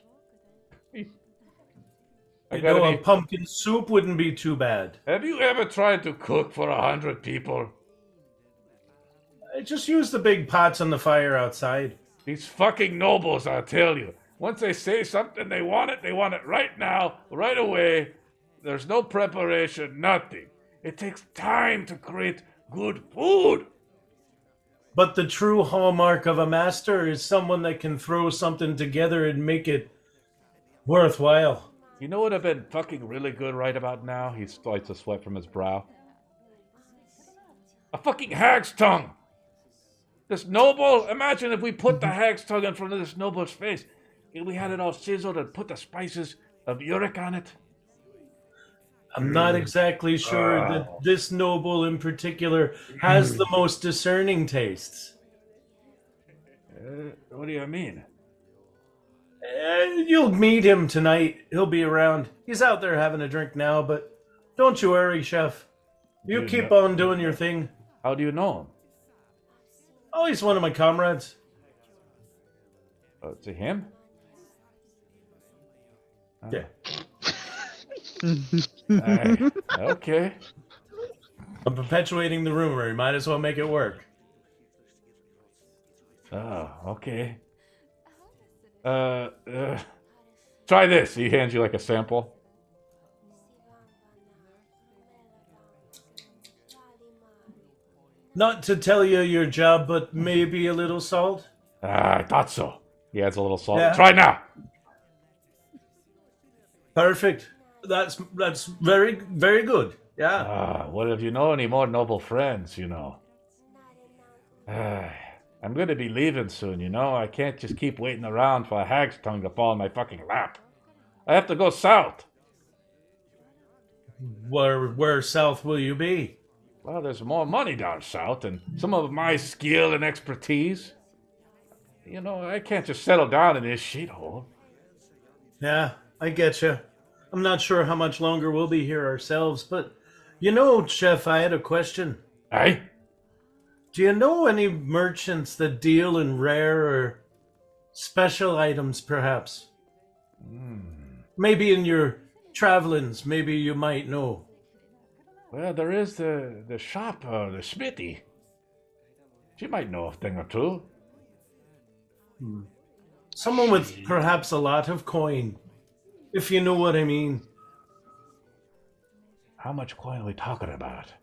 I You gotta know, be- a pumpkin soup wouldn't be too bad. Have you ever tried to cook for 100 people? I just use the big pots on the fire outside. These fucking nobles, I'll tell you. Once they say something, they want it right now, right away. There's no preparation, nothing. It takes time to create good food. But the true hallmark of a master is someone that can throw something together and make it worthwhile. You know what would have been fucking really good right about now? He wipes the sweat from his brow. A fucking hag's tongue! This noble, imagine if we put the hag's tongue in front of this noble's face. And we had it all sizzled and put the spices of Uric on it. I'm not exactly sure that this noble in particular has the most discerning tastes. What do you mean? You'll meet him tonight. He'll be around. He's out there having a drink now, but don't you worry, chef. You You keep know- on doing your thing. How do you know him? Oh, he's one of my comrades. To him? Yeah. Okay. I'm perpetuating the rumor. You might as well make it work. Oh, okay. Try this. He hands you like a sample. Not to tell you your job, but maybe a little salt. I thought so. He adds a little salt. Yeah. Try now. Perfect. That's very very good. Yeah. Well, if you know any more noble friends, I'm going to be leaving soon, I can't just keep waiting around for a hag's tongue to fall in my fucking lap. I have to go south. Where south will you be? Well, there's more money down south, and some of my skill and expertise. I can't just settle down in this shithole. Yeah, I get you. I'm not sure how much longer we'll be here ourselves, but Chef, I had a question. Aye? Do you know any merchants that deal in rare or special items, perhaps? Maybe in your travelings, maybe you might know. Well, there is the shop, the smithy. She might know a thing or two. Someone with perhaps a lot of coin, if you know what I mean. How much coin are we talking about?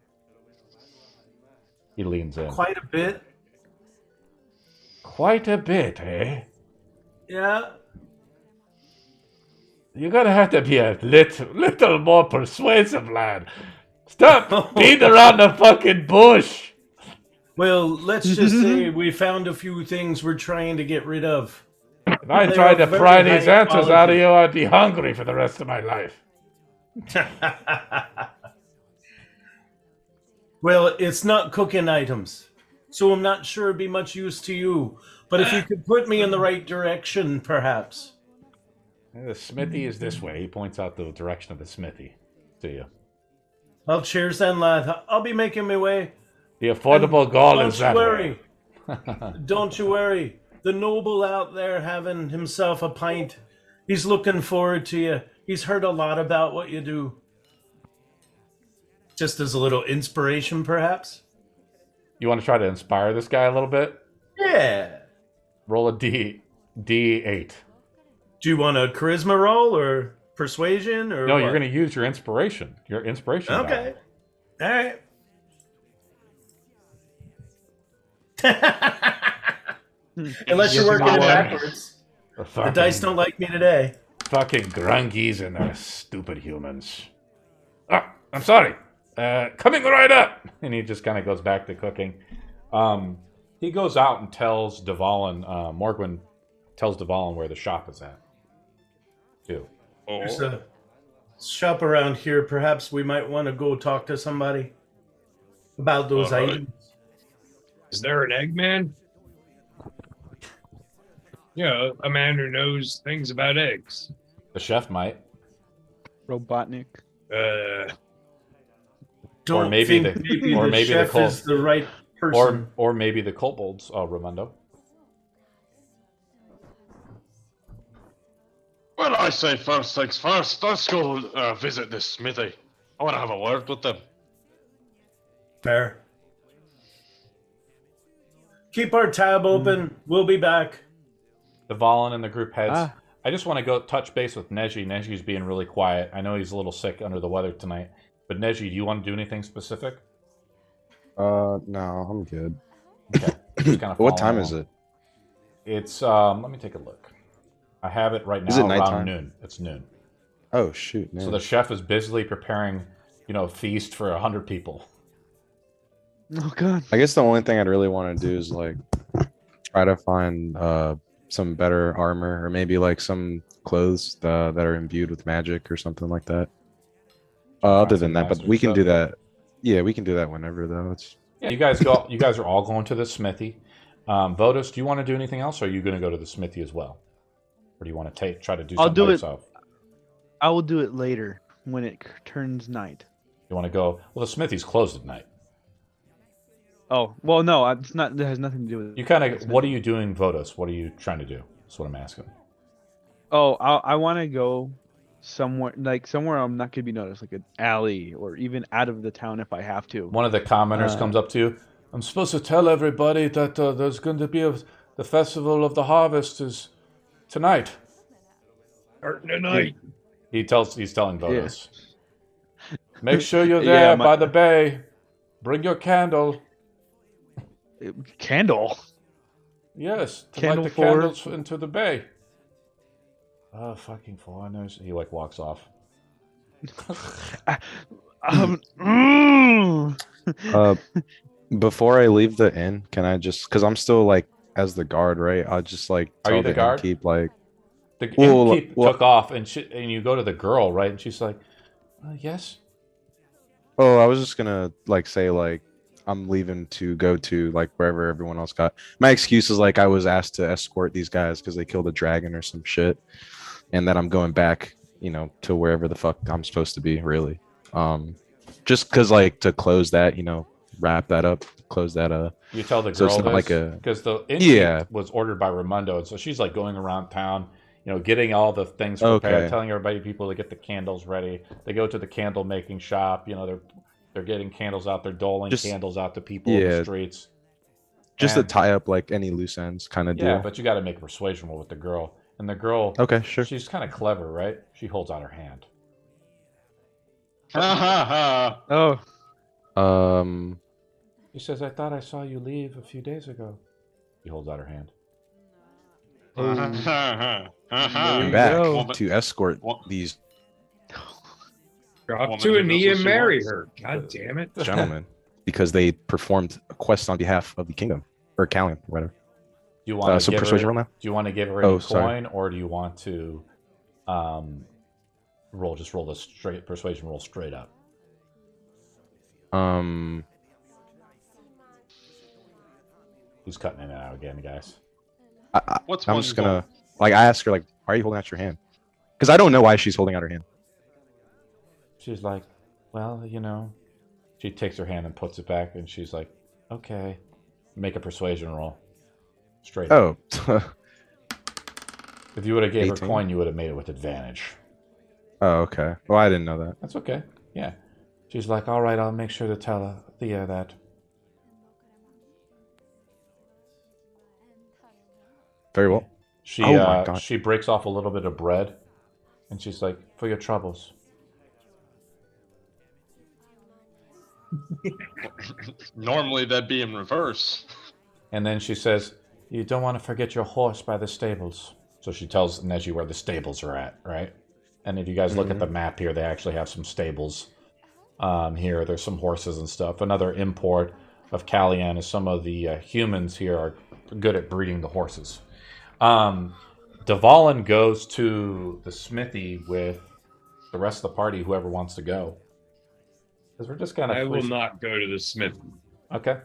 He leans in. Quite a bit. Quite a bit, eh? Yeah. You're gonna have to be a little more persuasive, lad. Stop beating around the fucking bush. Well, let's just say we found a few things we're trying to get rid of. If I They tried are to very pry these high answers quality. out of you, I'd be hungry for the rest of my life. Well, it's not cooking items, so I'm not sure it'd be much use to you. But if you could put me in the right direction, perhaps. The smithy is this way. He points out the direction of the smithy to you. Well, cheers then, lad. I'll be making my way. The affordable gall is that Don't you way. worry. Don't you worry. The noble out there having himself a pint. He's looking forward to you. He's heard a lot about what you do. Just as a little inspiration, perhaps? You want to try to inspire this guy a little bit? Yeah. Roll a D8. Do you want a charisma roll or persuasion or No, what? you're going to use your inspiration. Your inspiration. Okay. All right. Unless you're working it backwards. The dice don't like me today. Fucking grungies and their stupid humans. Ah, I'm sorry. Coming right up. And he just kind of goes back to cooking. He goes out and tells Dvalin, Morgwin tells Dvalin where the shop is at. Too. There's a shop around here. Perhaps we might want to go talk to somebody about those All right. items. Is there an Eggman? Yeah, a man who knows things about eggs. The chef might. Robotnik. Don't maybe think the- maybe or the maybe the chef cult. is the right person. Or maybe the kobolds, Ramundo. Well, I say first things first. Let's go visit this smithy. I want to have a word with them. Fair. Keep our tab open. We'll be back. Dvalin and the group heads. Ah. I just want to go touch base with Neji. Neji's being really quiet. I know he's a little sick under the weather tonight. But Neji, do you want to do anything specific? No, I'm good. Okay. Just kind of What time is it? It's let me take a look. I have it right now Is it around nighttime? noon. It's noon. Oh shoot, man. So the chef is busily preparing, a feast for 100 people. Oh god. I guess the only thing I'd really want to do is like try to find some better armor or maybe like some clothes that are imbued with magic or something like that. Other some than that, but nicer we can do stuff. that. Yeah, we can do that whenever though. It's Yeah, you guys go. You guys are all going to the smithy. Votus, do you want to do anything else, or are you going to go to the smithy as well, or do you want to try to do I'll something do by it. yourself? I will do it later when it turns night. You want to go? Well, the smithy's closed at night. Oh well, no, it's not. That has nothing to do with it. You kind of. What are you doing, Votus? What are you trying to do? That's what I'm asking. Oh, I want to go somewhere I'm not gonna be noticed, like an alley or even out of the town if I have to. One of the commoners comes up to you. I'm supposed to tell everybody that there's going to be the festival of the harvest is tonight. Starting tonight. He's telling Votus. Yeah. Make sure you're Yeah, there my- by the bay. Bring your candle. Candle. Yes, to Candle light the for- candles into the bay. Oh, fucking foreigners. He, walks off. Mm. Before I leave the inn, can I just, because I'm still like as the guard, right? I'll just like Are you tell the the guard? innkeep like, The well, innkeep took off, and you go to the girl, right? And she's like, yes. oh, I was just gonna like say like I'm leaving to go to like wherever everyone else got. My excuse is like I was asked to escort these guys because they killed a dragon or some shit, and that I'm going back, to wherever the fuck I'm supposed to be, really. Just because like to close that, wrap that up, close that You tell the so it's girl not like this a because the innkeep yeah. was ordered by Raimundo, and so she's like going around town, getting all the things prepared, Okay. telling everybody people to get the candles ready. They go to the candle making shop. They're getting candles out. They're doling Just candles out to people in the yeah, streets. just to And tie up like any loose ends kind of yeah, deal. but you got to make a persuasion roll with the girl. And the girl, Okay, sure. she's kind of clever, right? She holds out her hand. Ha ha ha. Oh, She says, "I thought I saw you leave a few days ago." He holds out her hand. Ha ha ha. Ha There ha. you I'm back go. Woman- to escort wo- these Drop Woman to who a knows knee what and she marry wants. her. God damn it. gentlemen because they performed a quest on behalf of the kingdom or Kalion, whatever. Do you want to So give persuasion her? roll now. Do you want to give her Oh, any sorry. coin, or do you want to roll the straight persuasion roll straight up? He's cutting in and out again, guys. What's I'm one just gonna like I ask her like, why are you holding out your hand? Because I don't know why she's holding out her hand. She's like, "Well, She takes her hand and puts it back, and she's like, "Okay." Make a persuasion roll. Straight up. Oh, If you would have gave her 18? coin, you would have made it with advantage. oh, okay. Well, I didn't know that. That's okay. Yeah. She's like, "All right, I'll make sure to tell Thea that." Very well. She Oh my God. she breaks off a little bit of bread, and she's like, "For your troubles." Normally that'd be in reverse. And then she says, "You don't want to forget your horse by the stables." So she tells Neji where the stables are at, right? And if you guys look at the map here, they actually have some stables. Here, there's some horses and stuff. Another import of Kalion is some of the humans here are good at breeding the horses. Dvalin goes to the smithy with the rest of the party, whoever wants to go. Because we're just kind of... I will not go to the smith. Okay.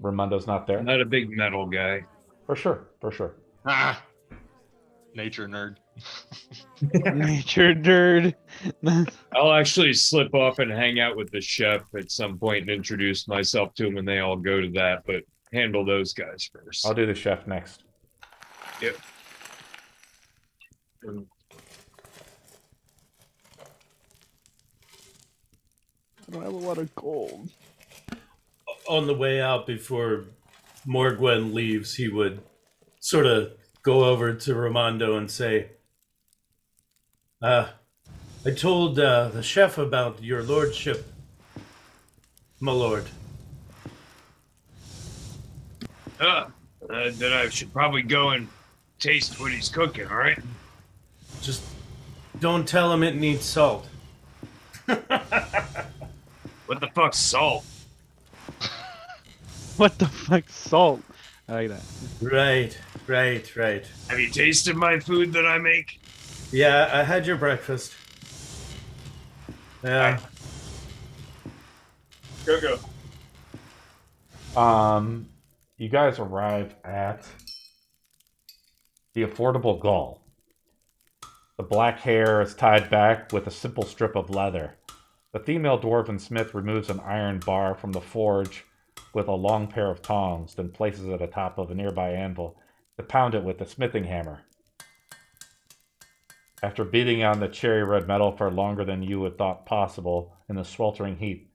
Raimundo's not there? I'm not a big metal guy. For sure, for sure. Ah, nature nerd. nature nerd. I'll actually slip off and hang out with the chef at some point and introduce myself to him when they all go to that, but handle those guys first. I'll do the chef next. Yep. I don't have a lot of gold. On the way out before Morgwen leaves, he would sort of go over to Ramondo and say, I told the chef about your lordship, my lord. Then I should probably go and taste what he's cooking, all right? Just don't tell him it needs salt. What the fuck's salt? What the fuck, salt? I like that. Right. Have you tasted my food that I make? Yeah, I had your breakfast. Yeah. Go. You guys arrive at the Affordable Gull. The black hair is tied back with a simple strip of leather. The female dwarven smith removes an iron bar from the forge with a long pair of tongs, then places it atop of a nearby anvil to pound it with a smithing hammer. After beating on the cherry red metal for longer than you had thought possible in the sweltering heat,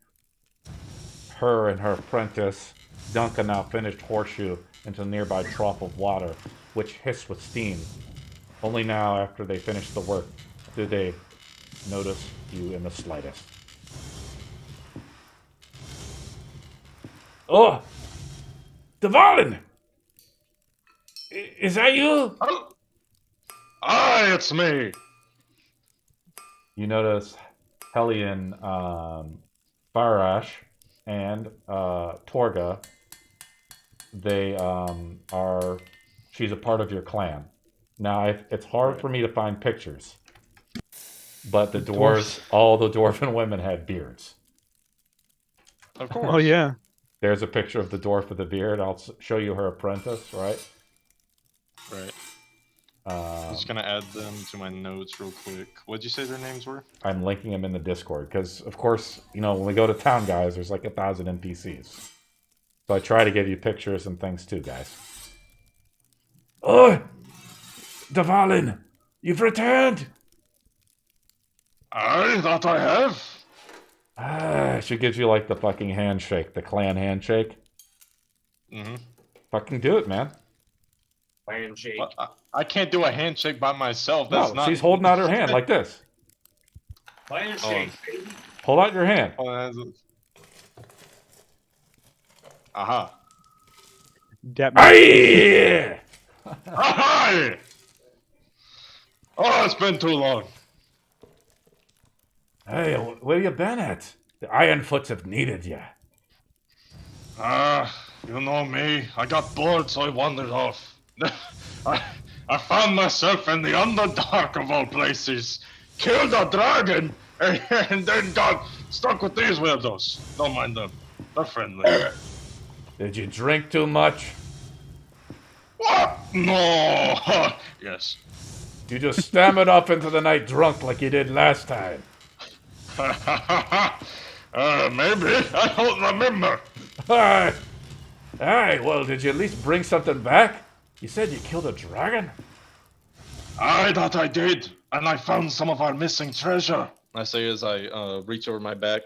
her and her apprentice dunk a now finished horseshoe into a nearby trough of water, which hissed with steam. Only now, after they finish the work, do they notice you in the slightest. Oh! Dvalin! Is that you? Aye, it's me. You notice Kalion, Barash, and Torga, they are. She's a part of your clan. Now, it's hard for me to find pictures, but the dwarves, all the dwarven women had beards. Of course. Oh yeah. There's a picture of the dwarf with the beard. I'll show you her apprentice, right? Right. I'm just gonna add them to my notes real quick. What'd you say their names were? I'm linking them in the Discord because, of course, when we go to town, guys, there's like 1,000 NPCs. So I try to give you pictures and things too, guys. Oh, Dvalin, you've returned. Aye, that I have. She gives you like the fucking handshake, the clan handshake. Mm-hmm. Fucking do it, man. Handshake. I can't do a handshake by myself. That's No, she's holding out her hand like this. Handshake. Hold out your hand. Aha. Dap me. Aye! Aye! Oh, it's been too long. Hey, where you been at? The Ironfoots have needed you. You know me. I got bored, so I wandered off. I found myself in the Underdark of all places, killed a dragon, and then got stuck with these weirdos. Don't mind them. They're friendly. Did you drink too much? What? No. Yes. You just stammered off into the night drunk like you did last time. Maybe. I don't remember. Aye. Aye, well, did you at least bring something back? You said you killed a dragon? Aye, that I did. And I found some of our missing treasure. I say as I reach over my back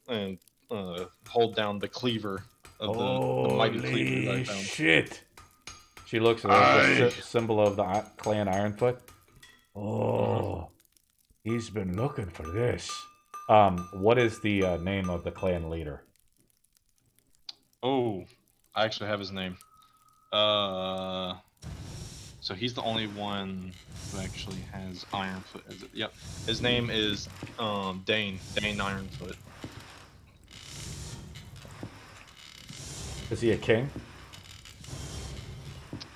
and hold down the cleaver of the mighty cleaver that I found. Shit. She looks at the symbol of the clan Ironfoot. Oh, he's been looking for this. What is the name of the clan leader? Oh, I actually have his name. So he's the only one who actually has Ironfoot as it. Yep. His name is Dane Ironfoot. Is he a king?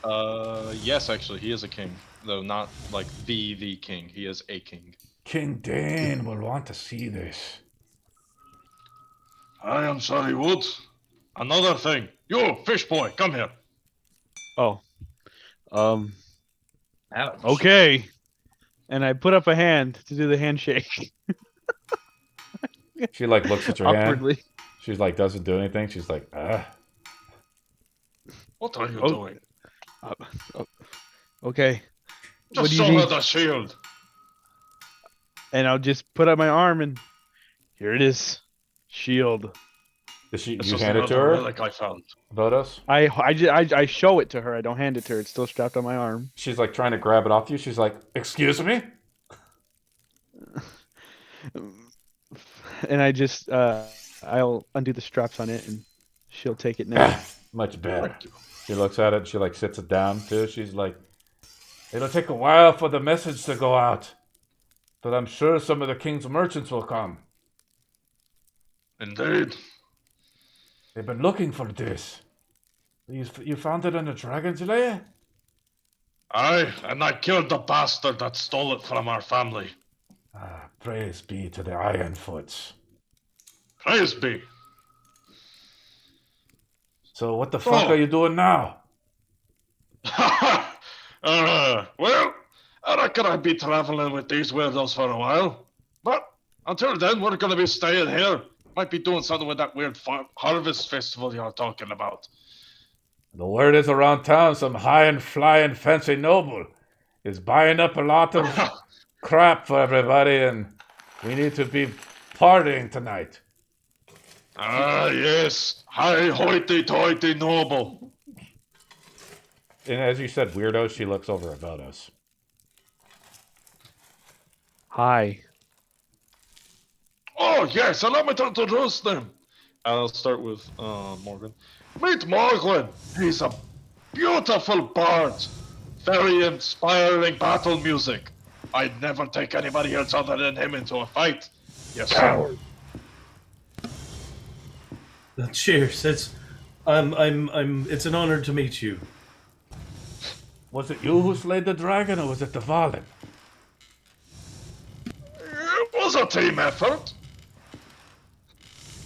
Yes, actually, he is a king, though not like the king. He is a king. King Dane will want to see this. I am sure he would. Another thing, you fish boy, come here. Oh. Ouch. Okay. And I put up a hand to do the handshake. She like looks at your hand. Awkwardly. She's like doesn't do anything. She's like, What are you doing? Okay. What Just do show you her need? the shield. And I'll just put up my arm and here it is. Shield. Does you This was hand it to another her? relic I found. Votos? I show it to her. I don't hand it to her. It's still strapped on my arm. She's like trying to grab it off you. She's like, excuse me? And I just I'll undo the straps on it and she'll take it now. Much better. She looks at it. She like sits it down too. She's like, it'll take a while for the message to go out, but I'm sure some of the king's merchants will come. Indeed. They've been looking for this. You found it in the Dragon's Lair? Aye, and I killed the bastard that stole it from our family. Praise be to the Ironfoots. Praise be. So what the fuck are you doing now? Well, I reckon I'd be traveling with these weirdos for a while. But until then, we're gonna be staying here. Might be doing something with that weird harvest festival you're talking about. The word is around town some high and flying fancy noble is buying up a lot of crap for everybody, and we need to be partying tonight. Ah, yes. High hoity-toity noble. And as you said, weirdo, she looks over at Votos. Hi. Oh, yes, allow me to introduce them. I'll start with Morgan. Meet Morgan. He's a beautiful bard. Very inspiring battle music. I'd never take anybody else other than him into a fight. Yes, sir. Cheers. It's it's an honor to meet you. Was it you who slayed the dragon, or was it the Valen? It was a team effort.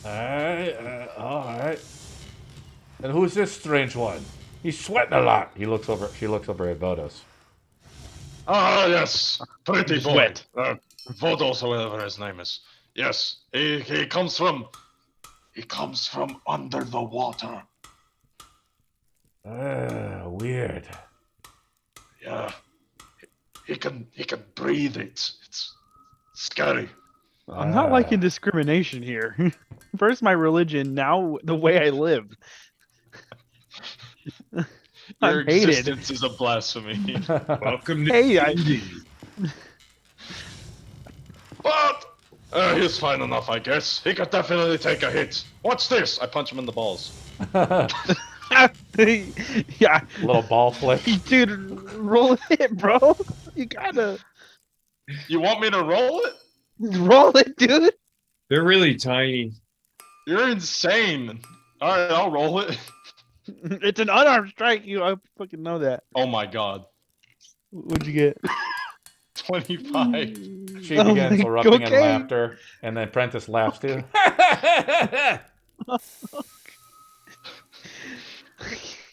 Alright. And who's this strange one? He's sweating a lot. She looks over at Vodos. Ah, yes. Pretty boy. Sweat. Vodos, whatever his name is. Yes, he comes from under the water. Weird. Yeah. He can breathe it. It's scary. I'm not liking discrimination here. First my religion, now the way I live. Your I'm hated. existence is a blasphemy. Welcome to Hey, But he's fine enough, I guess. He could definitely take a hit. What's this? I punch him in the balls. yeah, Little ball flick. dude, roll it, bro. You gotta You want me to roll it? roll it, dude. They're really tiny. You're insane. All right, I'll roll it. It's an unarmed strike. I fucking know that. Oh my god. What'd you get? 25. She Oh begins my- erupting in okay. laughter, and then Prentice laughs too.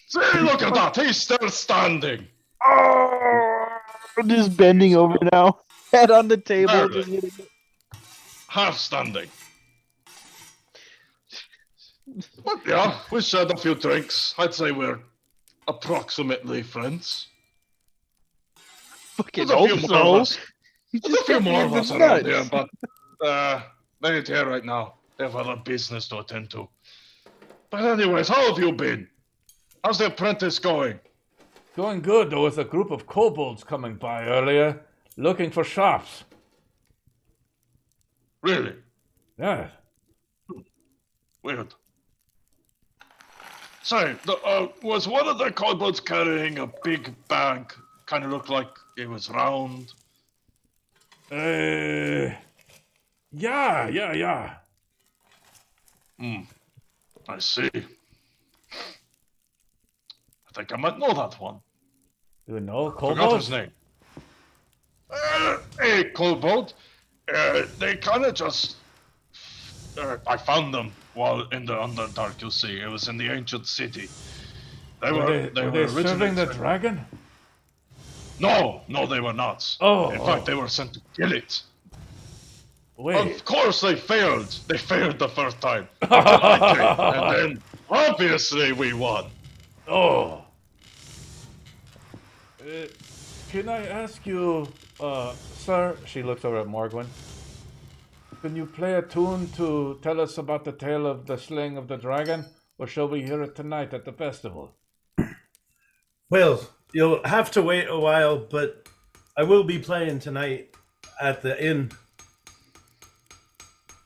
See, look at that. He's still standing. Oh, I'm just bending over now, head on the table. Nervous. Just hitting it. Half standing. But yeah, we shared a few drinks. I'd say we're approximately friends. Fucking There's a few hope more of so. us. He There's a just few hit me more in of the us around nuts. here, but they ain't here right now. They have other business to attend to. But anyways, how have you been? How's the apprentice going? Going good. There was a group of kobolds coming by earlier, looking for shops. Really? Yeah. Weird. Sorry, was one of the kobolds carrying a big bag? Kind of looked like it was round. Yeah. I see. I think I might know that one. You know Forgot his kobolds? name. Hey, kobold. They kind of just... I found them while in the Underdark, you see. It was in the ancient city. Were they originally serving the sent- dragon? No, they were not. Oh, In fact, they were sent to kill it. Wait. Of course they failed. They failed the first time. Until I came, and then, obviously, we won. Oh. Can I ask you, sir? She looks over at Morgwin. Can you play a tune to tell us about the tale of the slaying of the dragon, or shall we hear it tonight at the festival? Well, you'll have to wait a while, but I will be playing tonight at the inn.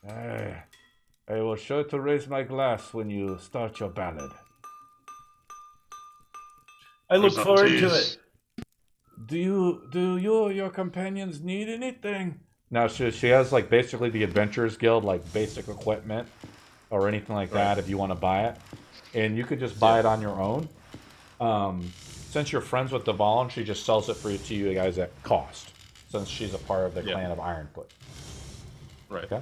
I will sure to raise my glass when you start your ballad. I look Here's a forward to tease. it. Do you or your companions need anything? Now she has like basically the Adventurers Guild like basic equipment or anything like that if you want to buy it, and you could just buy it on your own. Since you're friends with Devalin, she just sells it to you guys at cost, since she's a part of the clan of Ironfoot. Right. Okay.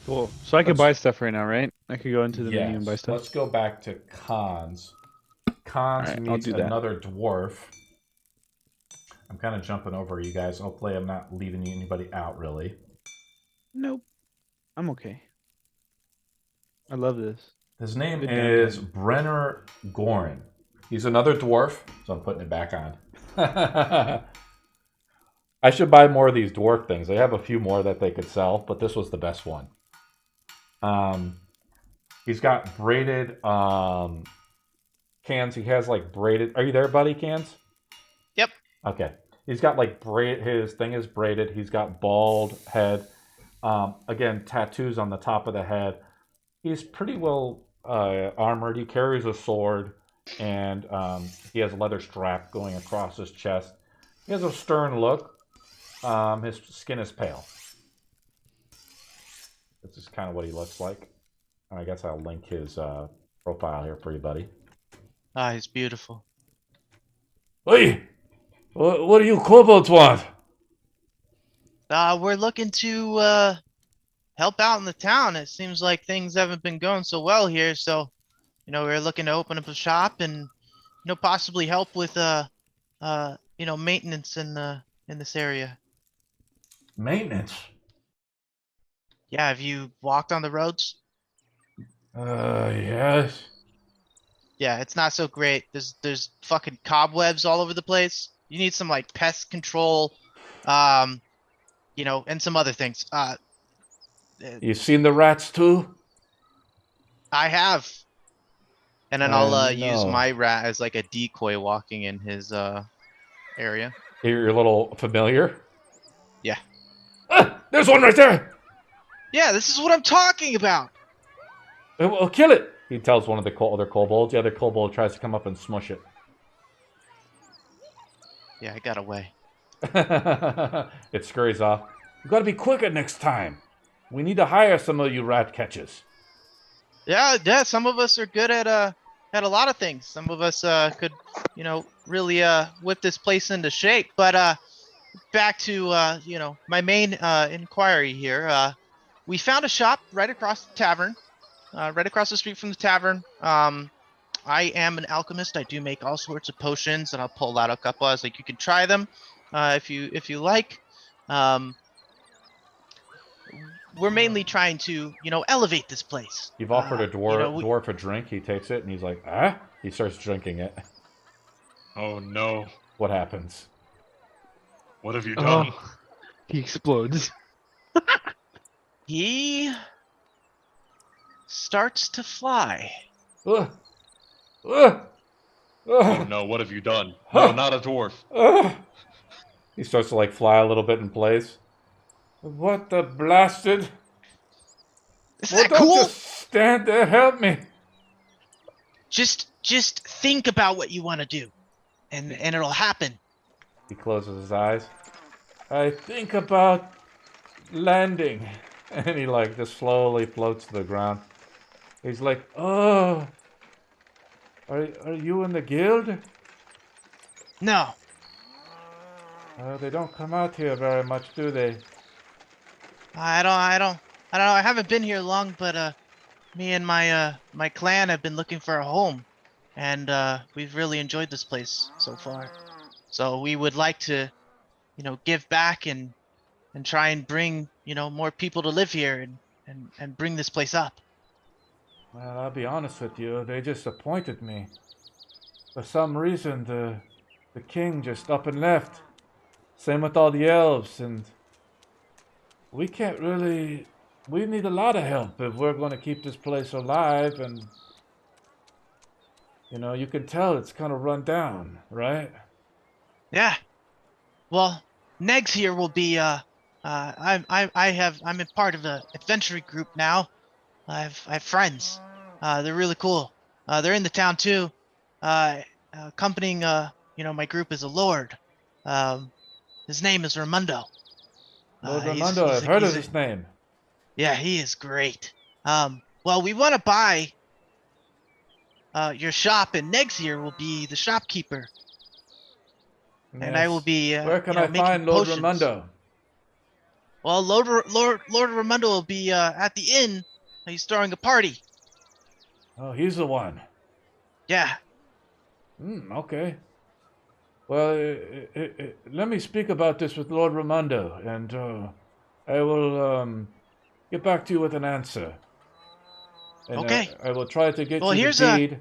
Cool. So I could buy stuff right now, right? I could go into the menu and buy Yes. stuff. Let's go back to Cons. Cons Alright, I'll meets do that. another dwarf. I'm kind of jumping over you guys. Hopefully, I'm not leaving anybody out, really. Nope. I'm okay. I love this. His name Good is downtime. Brenner Gorin. He's another dwarf, so I'm putting it back on. I should buy more of these dwarf things. They have a few more that they could sell, but this was the best one. He's got braided Cans. He has like braided. Are you there, buddy? Cans? Yep. Okay. He's got like braid. His thing is braided. He's got bald head. Again, tattoos on the top of the head. He's pretty well armored. He carries a sword, and he has a leather strap going across his chest. He has a stern look. His skin is pale. This is kind of what he looks like. And I guess I'll link his profile here for you, buddy. Ah, he's beautiful. Hey! What do you kobolds want? We're looking to help out in the town. It seems like things haven't been going so well here, so we're looking to open up a shop and possibly help with maintenance in this area. Maintenance? Yeah, have you walked on the roads? Yes. Yeah, it's not so great. There's fucking cobwebs all over the place. You need some like pest control, and some other things. You seen the rats too? I have. And then I'll use no. my rat as like a decoy walking in his area. You're a little familiar? Yeah. Ah, there's one right there! Yeah, this is what I'm talking about. We'll kill it! He tells one of the other kobolds. The other kobold tries to come up and smush it. Yeah, I got away. It scurries off. You gotta be quicker next time. We need to hire some of you rat catchers. Yeah, some of us are good at a lot of things. Some of us could, really whip this place into shape. But back to my main inquiry here. We found a shop right across the tavern, right across the street from the tavern. I am an alchemist. I do make all sorts of potions, and I'll pull out a couple. I was like, you can try them if you like. We're mainly trying to, elevate this place. You've offered a dwarf a drink. He takes it and he's like, ah? He starts drinking it. Oh no. What happens? What have you done? He explodes. He starts to fly. Ugh. Ugh. Oh Ugh. no, what have you done? No, not a dwarf. Ugh. He starts to fly a little bit in place. What the blasted? Is Well, that don't cool? just stand there. Help me. Just think about what you want to do, and it'll happen. He closes his eyes. I think about landing, and he just slowly floats to the ground. He's like, oh, are you in the guild? No. They don't come out here very much, do they? I don't know. I haven't been here long, but me and my clan have been looking for a home, and we've really enjoyed this place so far. So we would like to, give back and try and bring more people to live here and bring this place up. Well, I'll be honest with you. They just appointed me. For some reason, the king just up and left. Same with all the elves, and we can't really. We need a lot of help if we're going to keep this place alive, and you can tell it's kind of run down, right? Yeah. Well, Negs here will be I'm a part of the adventuring group now. I have friends. They're really cool. They're in the town too. Accompanying my group is a lord. His name is Ramundo. Lord Ramundo, I've heard of his name. Yeah, he is great. Well, we want to buy your shop, and Negs here will be the shopkeeper. And I will be. Where can I find Lord Ramundo? Well, Lord Ramundo will be at the inn. He's throwing a party. Oh, he's the one. Yeah. Okay. Well, let me speak about this with Lord Ramundo, and I will get back to you with an answer. And, okay. I will try to get you the deed.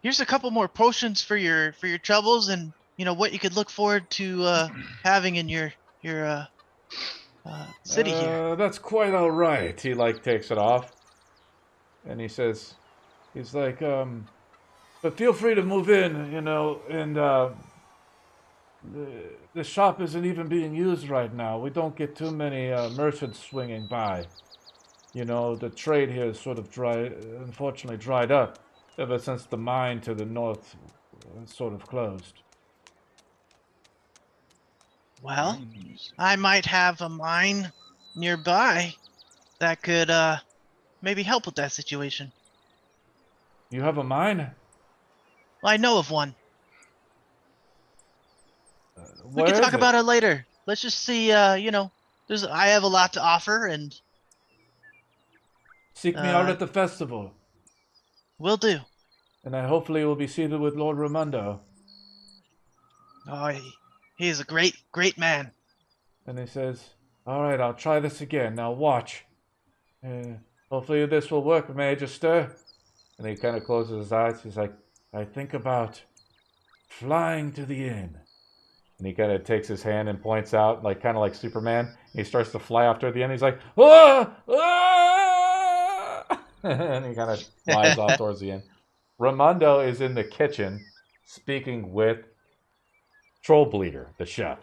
Here's a couple more potions for your troubles, and what you could look forward to having in your city here. That's quite all right. He takes it off, and he's like, but feel free to move in, and the shop isn't even being used right now. We don't get too many merchants swinging by. The trade here is unfortunately dried up ever since the mine to the north sort of closed. Well, I might have a mine nearby that could maybe help with that situation. You have a mine? I know of one. We Where can is talk about it later. Let's just see. I have a lot to offer, and Seek me out Uh, at the festival, will do. and I hopefully will be seated with Lord Ramundo. Oh, he is a great, great man. And he says, all right, I'll try this again. Now watch. Hopefully this will work, Magister. And he kind of closes his eyes. He's like, I think about flying to the inn. And he kind of takes his hand and points out, like kind of like Superman. And he starts to fly off toward the inn. He's like, ah! Ah! And he kind of flies off towards the inn. Ramundo is in the kitchen speaking with Troll Bleeder, the chef.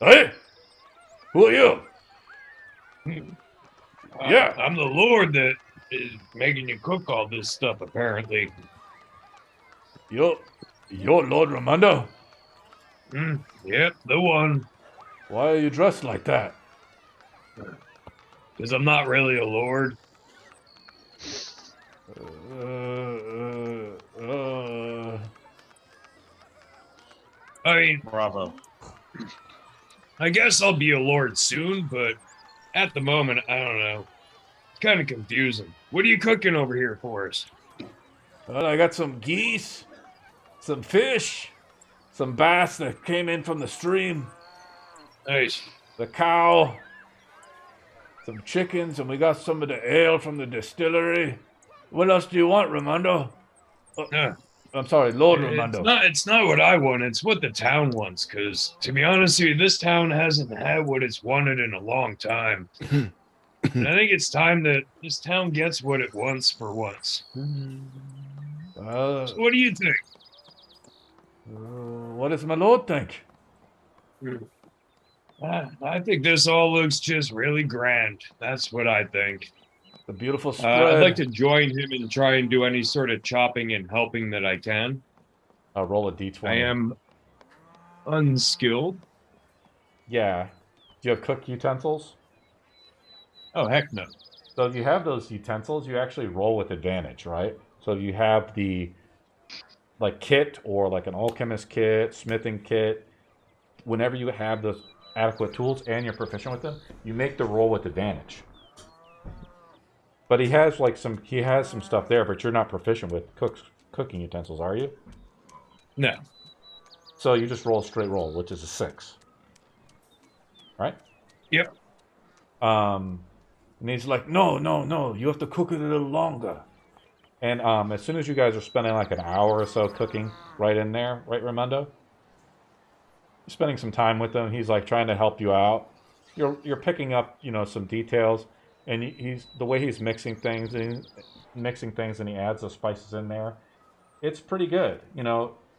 Hey! Who are you? Yeah. I'm the Lord that is making you cook all this stuff, apparently. You're Lord Ramundo? Yep, the one. Why are you dressed like that? Because I'm not really a lord. I mean, Bravo. I guess I'll be a lord soon, but at the moment, I don't know. It's kind of confusing. What are you cooking over here for us? Well, I got some geese, some fish, some bass that came in from the stream, Nice. the cow, some chickens, and we got some of the ale from the distillery. What else do you want, Ramundo? I'm sorry, Lord Ramundo. It's not what I want. It's what the town wants. Because to be honest with you, this town hasn't had what it's wanted in a long time. And I think it's time that this town gets what it wants for once. So what do you think? What does my lord think? I think this all looks just really grand. That's what I think. The beautiful spread. I'd like to join him and try and do any sort of chopping and helping that I can. I'll roll a d20. I am unskilled. Yeah. Do you have cook utensils? Oh, heck no. So if you have those utensils, you actually roll with advantage, right? So if you have the kit or like an alchemist kit, smithing kit, whenever you have those adequate tools and you're proficient with them, you make the roll with advantage. But he has some stuff there, but you're not proficient with cooking utensils, are you? No. So you just roll a straight roll, which is a 6. Right? Yep. And he's like, no, you have to cook it a little longer. And as soon as you guys are spending like an hour or so cooking right in there, right, Ramundo? Spending some time with him, he's like trying to help you out. You're picking up, some details, and he's the way he's mixing things and he adds the spices in there. It's pretty good.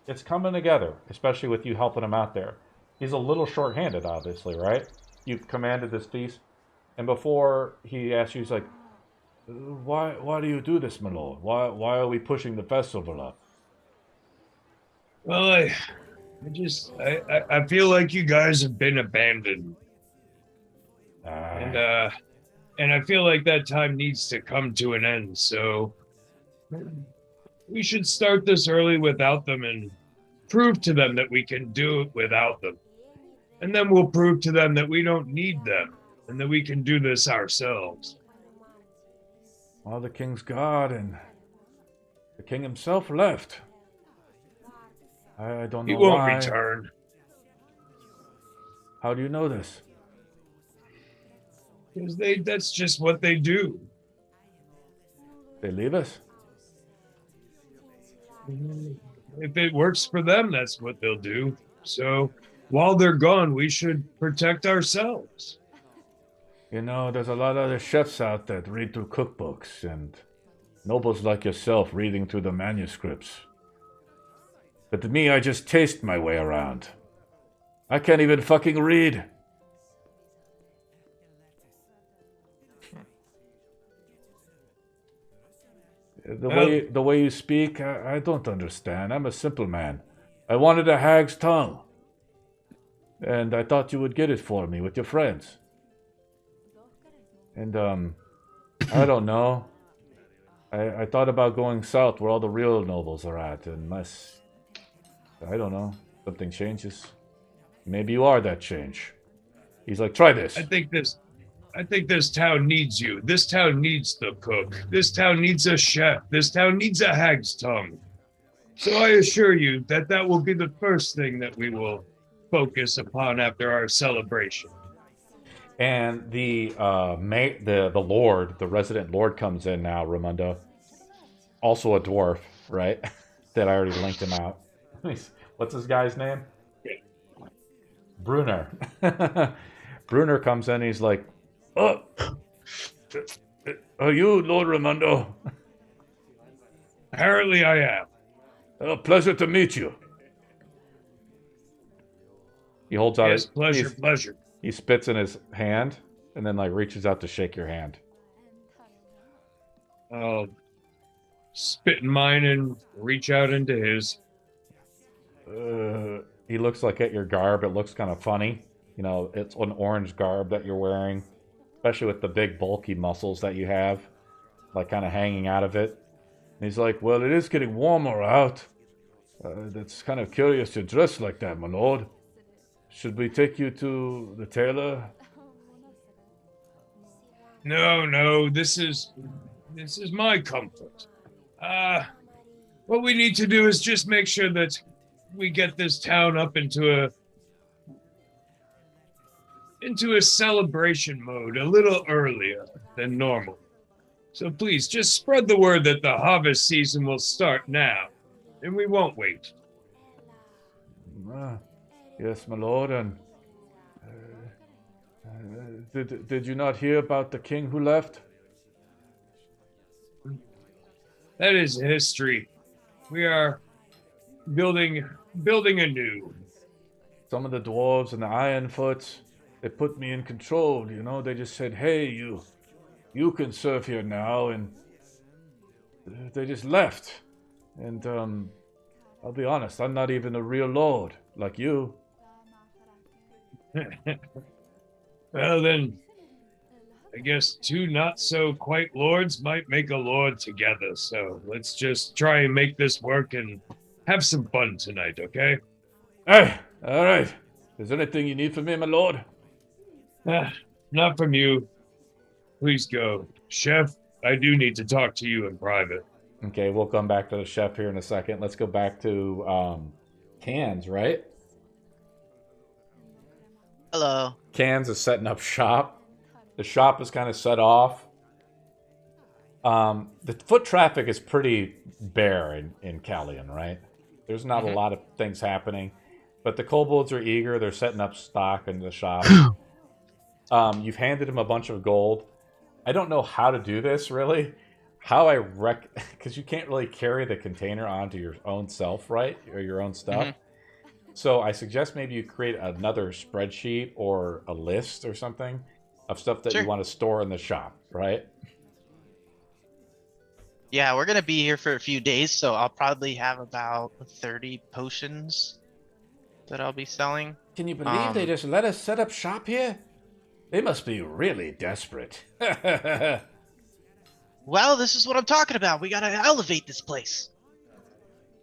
It's coming together, especially with you helping him out there. He's a little short-handed, obviously, right? You commanded this feast, and before he asks you, he's like, Why do you do this, my lord? Why are we pushing the festival up? Well, I feel like you guys have been abandoned. And I feel like that time needs to come to an end, so we should start this early without them and prove to them that we can do it without them. And then we'll prove to them that we don't need them and that we can do this ourselves. Well, the king's guard and the king himself left. I don't know He won't why. return. How do you know this? Because that's just what they do. They leave us? If it works for them, that's what they'll do. So while they're gone, we should protect ourselves. There's a lot of other chefs out there that read through cookbooks, and nobles like yourself reading through the manuscripts. But to me, I just taste my way around. I can't even fucking read. The way you speak, I don't understand. I'm a simple man. I wanted a hag's tongue. And I thought you would get it for me with your friends. And I don't know. I thought about going south where all the real nobles are at, unless I don't know, something changes. Maybe you are that change. He's like, try this. I think this town needs you. This town needs the cook. This town needs a chef. This town needs a hag's tongue. So I assure you that that will be the first thing that we will focus upon after our celebration. And the lord, the resident lord, comes in now. Ramundo, also a dwarf, right? That I already linked him out. What's this guy's name? Brunner. Brunner comes in. He's like, "Oh, are you Lord Ramundo?" Apparently, I am. Oh, pleasure to meet you. He holds out Yes, his pleasure. He spits in his hand and then like reaches out to shake your hand. I'll spit in mine and reach out into his. He looks like at your garb. It looks kind of funny. You know, it's an orange garb that you're wearing, especially with the big bulky muscles that you have, like kind of hanging out of it. And he's like, well, it is getting warmer out. That's kind of curious you're dressed like that, my lord. Should we take you to the tailor? No, this is my comfort. What we need to do is just make sure that we get this town up into a celebration mode a little earlier than normal. So please just spread the word that the harvest season will start now, and we won't wait. Yes, my lord, and did you not hear about the king who left? That is history. We are building anew. Some of the dwarves and the Ironfoots, they put me in control, you know. They just said, hey, you can serve here now, and they just left. And I'll be honest, I'm not even a real lord like you. Well then, I guess two not-so-quite lords might make a lord together, so let's just try and make this work and have some fun tonight, okay? Hey, all right. Is there anything you need from me, my lord? Not from you. Please go. Chef, I do need to talk to you in private. Okay, we'll come back to the chef here in a second. Let's go back to Cans, right? Hello. Cans is setting up shop. The shop is kind of set off. The foot traffic is pretty bare in Kalion, right? There's not a lot of things happening, but the kobolds are eager. They're setting up stock in the shop. You've handed him a bunch of gold. I don't know how to do this, really. Because you can't really carry the container onto your own self, right? Or your own stuff. Mm-hmm. So I suggest maybe you create another spreadsheet or a list or something of stuff that you want to store in the shop, right? Yeah, we're gonna be here for a few days, so I'll probably have about 30 potions that I'll be selling. Can you believe they just let us set up shop here? They must be really desperate. Well, this is what I'm talking about. We gotta elevate this place.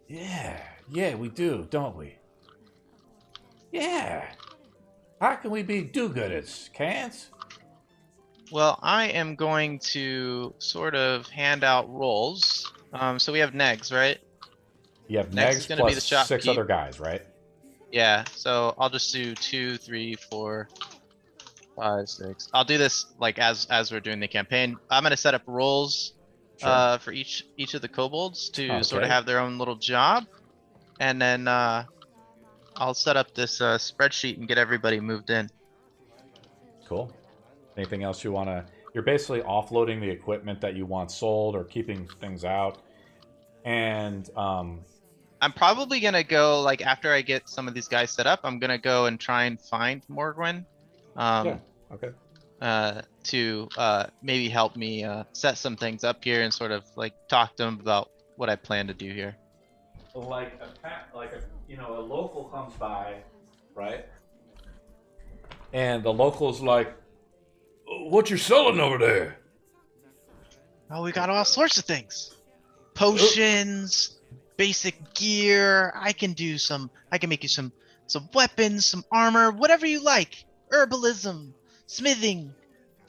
Yeah, we do, don't we? Yeah. How can we be do-gooders, Cans? Well, I am going to sort of hand out roles. So we have Negs, right? You have Next is Negs gonna be plus the 6 shopkeep. other guys, right? Yeah, so I'll just do 2, 3, 4, 5, 6. I'll do this like as we're doing the campaign. I'm gonna set up roles for each of the kobolds to sort of Okay. have their own little job, and then I'll set up this spreadsheet and get everybody moved in. Cool. Anything else you want to... You're basically offloading the equipment that you want sold or keeping things out. And I'm probably gonna go like after I get some of these guys set up. I'm gonna go and try and find Morgwin. yeah, okay. To maybe help me set some things up here and sort of like talk to him about what I plan to do here. Like a local comes by, right? And the local's like, What you selling over there? Oh, we got all sorts of things. Potions, basic gear. I can make you some weapons, some armor, whatever you like. Herbalism, smithing,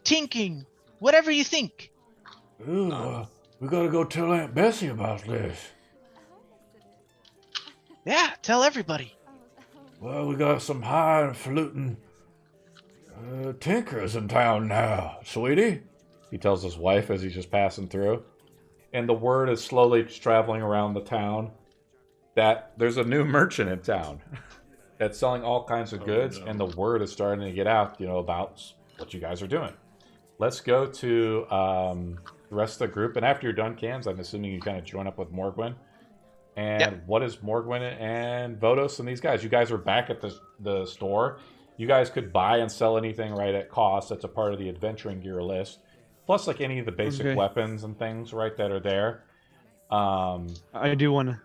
tinking, whatever you think. Ooh, we gotta go tell Aunt Bessie about this. Yeah, tell everybody. Well, we got some highfalutin tinkers in town now, sweetie. He tells his wife as he's just passing through. And the word is slowly traveling around the town that there's a new merchant in town that's selling all kinds of goods, and the word is starting to get out, about what you guys are doing. Let's go to the rest of the group, and after you're done, Cams, I'm assuming you kind of join up with Morgwin. And What is Morgwin and Vodos and these guys? You guys are back at the store. You guys could buy and sell anything right at cost. That's a part of the adventuring gear list. Plus, like any of the basic weapons and things, right, that are there. I do want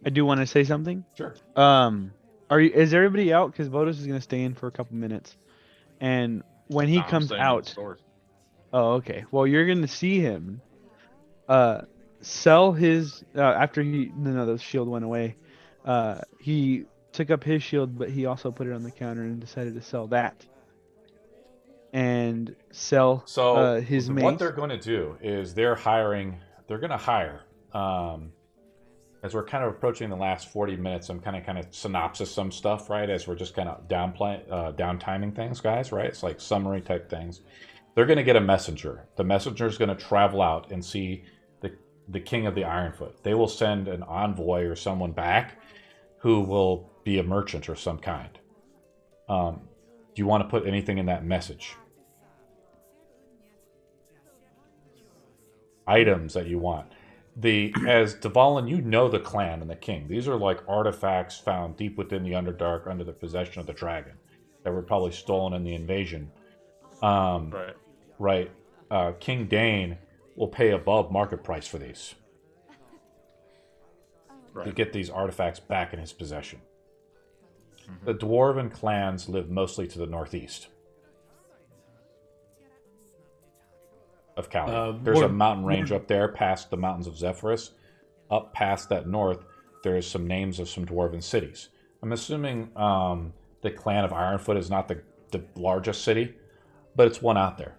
to say something. Sure. Is everybody out? Because Vodos is gonna stay in for a couple minutes, and when he comes out. Oh, okay. Well, you're gonna see him. Sell his after the shield went away. He took up his shield, but he also put it on the counter and decided to sell that. And sell his mace. What they're going to do is they're going to hire. As we're kind of approaching the last 40 minutes, I'm kind of synopsis some stuff, right? As we're just kind of down timing things, guys, right? It's like summary type things. They're going to get a messenger. The messenger is going to travel out and see the king of the Ironfoot. They will send an envoy or someone back who will be a merchant or some kind. Do you want to put anything in that message? Items that you want. As Dvalin, you know the clan and the king. These are like artifacts found deep within the Underdark under the possession of the dragon that were probably stolen in the invasion. Right. King Dane will pay above market price for these to get these artifacts back in his possession. The dwarven clans live mostly to the northeast of Kalion. There's a mountain range up there past the mountains of Zephyrus. Up past that north, there's some names of some dwarven cities. I'm assuming the clan of Ironfoot is not the largest city, but it's one out there.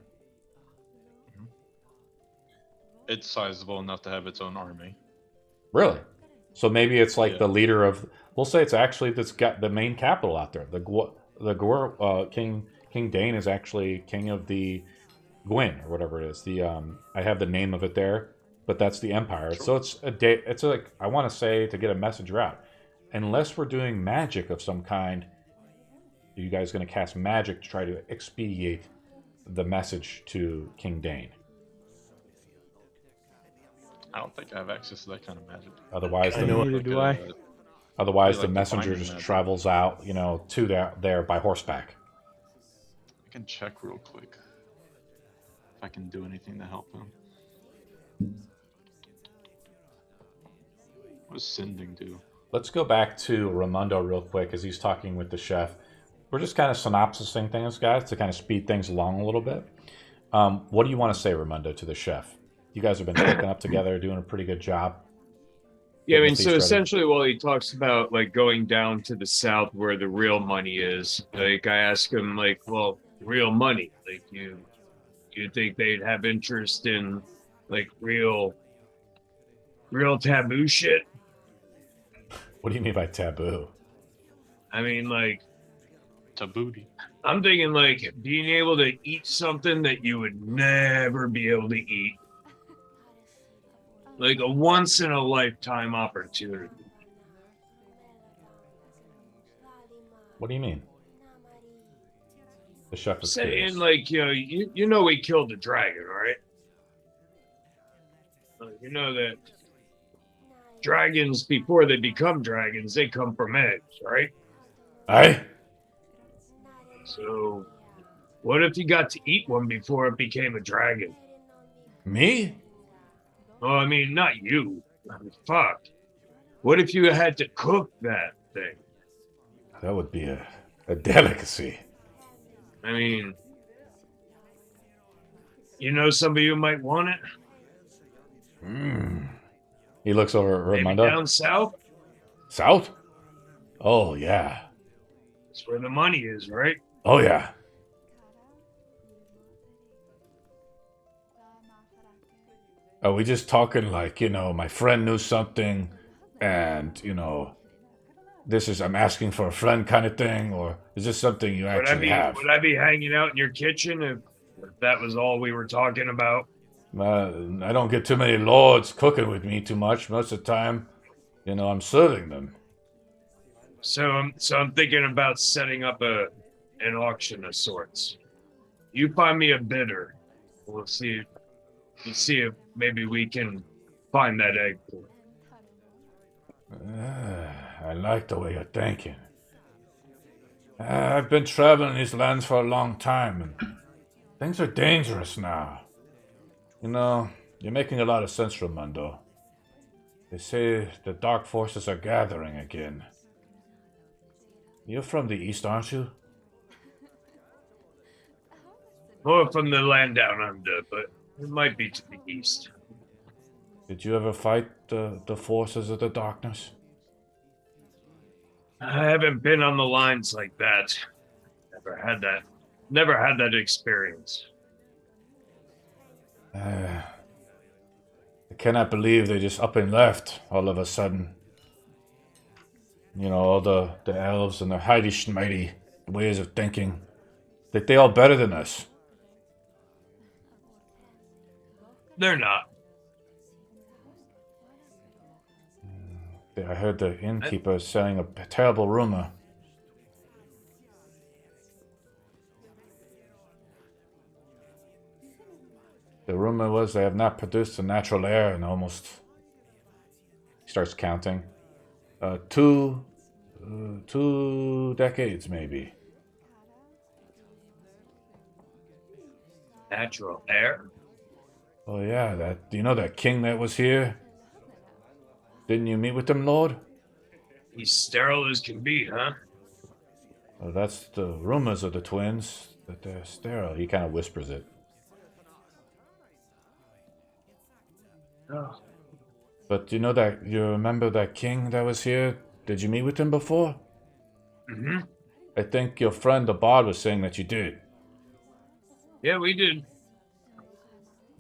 It's sizable enough to have its own army. Really? So maybe it's like the leader of. We'll say it's actually that's got the main capital out there. King Dane is actually king of the Gwyn or whatever it is. I have the name of it there, but that's the empire. Sure. So it's like I want to say to get a message out. Unless we're doing magic of some kind, are you guys going to cast magic to try to expedite the message to King Dane? I don't think I have access to that kind of magic. Otherwise, the messenger just travels out, to there by horseback. I can check real quick if I can do anything to help him. What does sending do? Let's go back to Raimundo real quick as he's talking with the chef. We're just kind of synopsising things, guys, to kind of speed things along a little bit. What do you want to say, Raimundo, to the chef? You guys have been working up together, doing a pretty good job. Yeah, I mean, so essentially, while he talks about like going down to the south where the real money is, like I ask him, like, well, real money, like you think they'd have interest in like real taboo shit? What do you mean by taboo? I mean, like tabooty. I'm thinking like being able to eat something that you would never be able to eat. Like a once-in-a-lifetime opportunity. What do you mean? The chef is saying, curious. like, you know we killed the dragon, right? You know that dragons, before they become dragons, they come from eggs, right? Aye. So, what if you got to eat one before it became a dragon? Me? Oh, I mean, not you. I mean, fuck. What if you had to cook that thing? That would be a delicacy. I mean, You know somebody who might want it? He looks over at Maybe Raimondo. down south? South? Oh, yeah. That's where the money is, right? Oh, yeah. Are we just talking like, my friend knew something and, I'm asking for a friend kind of thing? Or is this something you actually have? Would I be hanging out in your kitchen if that was all we were talking about? I don't get too many lords cooking with me too much. Most of the time, I'm serving them. So I'm thinking about setting up an auction of sorts. You find me a bidder. We'll see if maybe we can find that egg. I like the way you're thinking. I've been traveling these lands for a long time, and things are dangerous now. You're making a lot of sense, Raimondo. They say the dark forces are gathering again. You're from the east, aren't you? More from the land down under, but it might be to the east. Did you ever fight the forces of the darkness? I haven't been on the lines like that. Never had that experience. I cannot believe they just up and left all of a sudden. All the elves and their Heidi Schmighty ways of thinking. Think they all better than us. They're not. I heard the innkeeper is saying a terrible rumor. The rumor was they have not produced the natural air in almost... He starts counting. 2 decades, maybe. Natural air? Oh yeah, do you know that king that was here? Didn't you meet with him, Lord? He's sterile as can be, huh? Well, that's the rumors of the twins, that they're sterile. He kind of whispers it. Oh. But you remember that king that was here? Did you meet with him before? Mm-hmm. I think your friend the bard was saying that you did. Yeah, we did.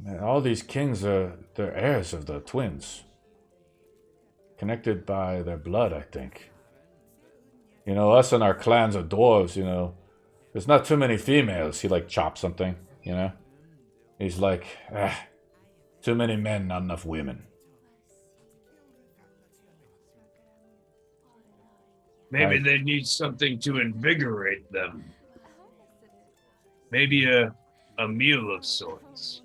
Man, all these kings they're heirs of the twins. Connected by their blood, I think. Us and our clans of dwarves, there's not too many females. He chops something, He's like, too many men, not enough women. Maybe they need something to invigorate them. Maybe a meal of sorts.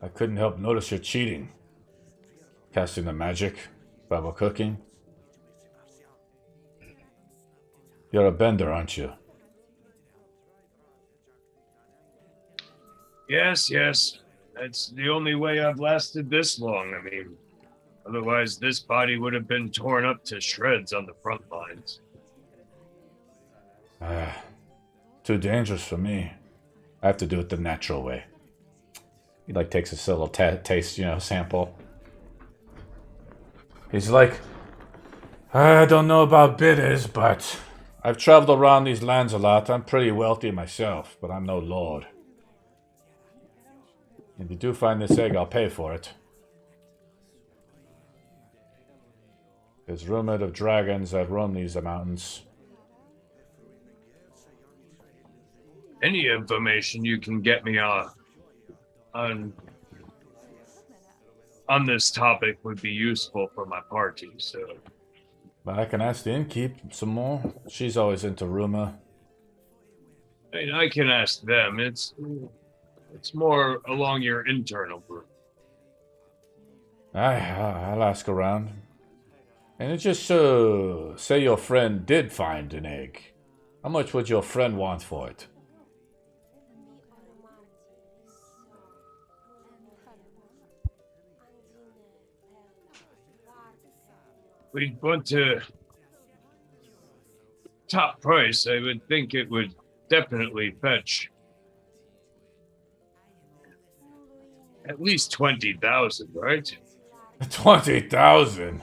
I couldn't help notice you're cheating. Casting the magic, Bible cooking. You're a bender, aren't you? Yes. That's the only way I've lasted this long. I mean, otherwise this body would have been torn up to shreds on the front lines. Too dangerous for me. I have to do it the natural way. He takes a little taste, sample. He's like, I don't know about bidders, but I've traveled around these lands a lot. I'm pretty wealthy myself, but I'm no lord. If you do find this egg, I'll pay for it. It's rumored of dragons that roam these mountains. Any information you can get me on this topic would be useful for my party, so... But I can ask the innkeep some more. She's always into rumor. I mean, I can ask them. It's more along your internal group. I'll ask around. And just say your friend did find an egg. How much would your friend want for it? We'd want to top price. I would think it would definitely fetch At least 20,000, right? 20,000.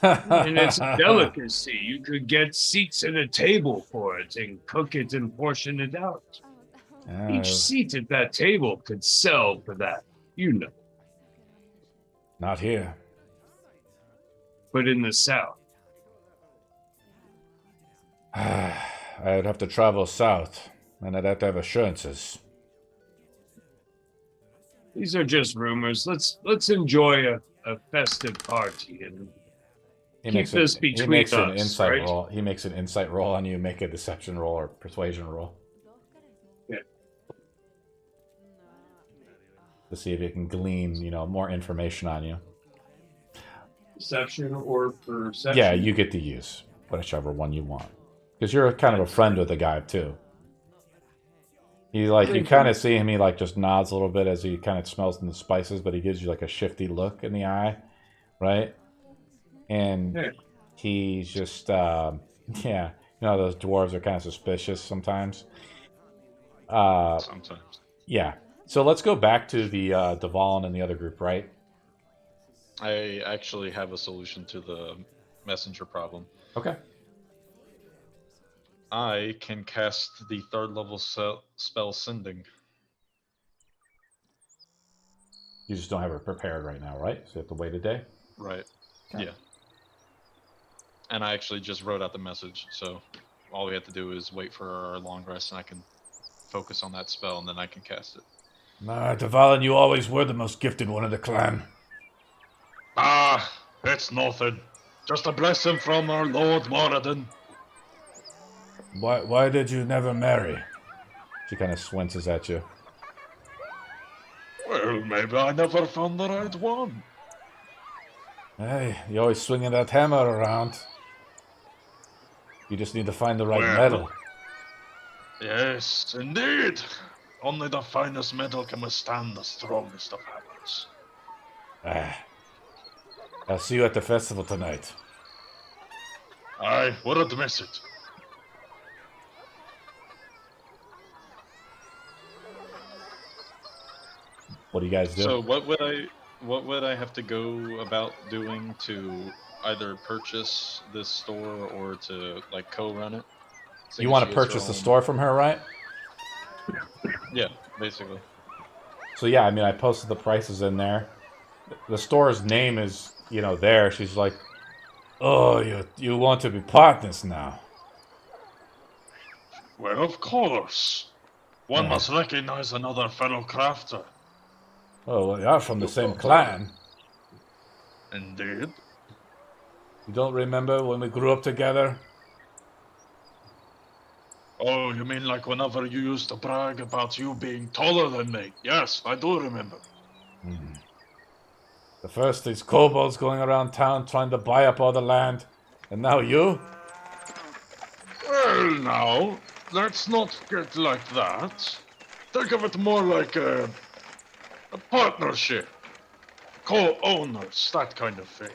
And it's a delicacy. You could get seats at a table for it and cook it and portion it out. Each seat at that table could sell for that, you know. Not here. But in the South, I'd have to travel south, and I'd have to have assurances. these are just rumors. Let's enjoy a festive party and keep this between he makes an us, insight right? roll. He makes an insight roll on you. Make a deception roll or persuasion roll. Yeah. To see if he can glean, more information on you. Deception or perception? Yeah, you get to use whichever one you want, because you're kind of a friend with the guy too. You kind of see him. He just nods a little bit as he kind of smells the spices, but he gives you a shifty look in the eye, right? And he's just, those dwarves are kind of suspicious sometimes. Sometimes. Yeah. So let's go back to the Dvalin and the other group, right? I actually have a solution to the messenger problem. Okay. I can cast the 3rd level spell Sending. You just don't have it prepared right now, right? So you have to wait a day? Right. Okay. Yeah. And I actually just wrote out the message, so all we have to do is wait for our long rest and I can focus on that spell and then I can cast it. Nah, Dvalin, you always were the most gifted one of the clan. Ah, it's nothing. Just a blessing from our Lord Moradin. Why did you never marry? She kind of squinces at you. Well, maybe I never found the right one. Hey, you're always swinging that hammer around. You just need to find the right Well, metal. Yes, indeed. Only the finest metal can withstand the strongest of hammers. I'll see you at the festival tonight. I wouldn't miss it. What do you guys do? So what would I have to go about doing to either purchase this store or to co-run it? You want to purchase the store from her, right? Yeah, basically. So yeah, I posted the prices in there. The store's name is, there. She's like, oh, you want to be partners now. Well, of course. One must recognize another fellow crafter. Oh, well, you're from the same clan. Indeed. You don't remember when we grew up together? Oh, you mean whenever you used to brag about you being taller than me? Yes, I do remember. The first these kobolds going around town trying to buy up all the land, and now you? Well, now, let's not get like that. Think of it more like a partnership. Co-owners, that kind of thing.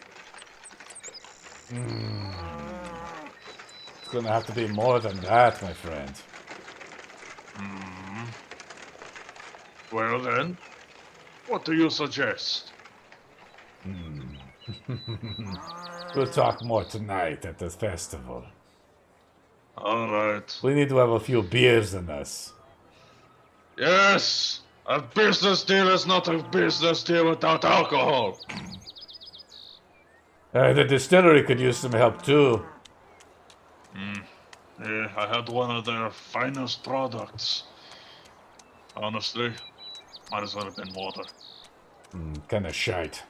It's gonna have to be more than that, my friend. Well then, what do you suggest? We'll talk more tonight at the festival. Alright. We need to have a few beers in us. Yes! A business deal is not a business deal without alcohol. The distillery could use some help too. Yeah, I had one of their finest products. Honestly, might as well have been water. Kinda shite.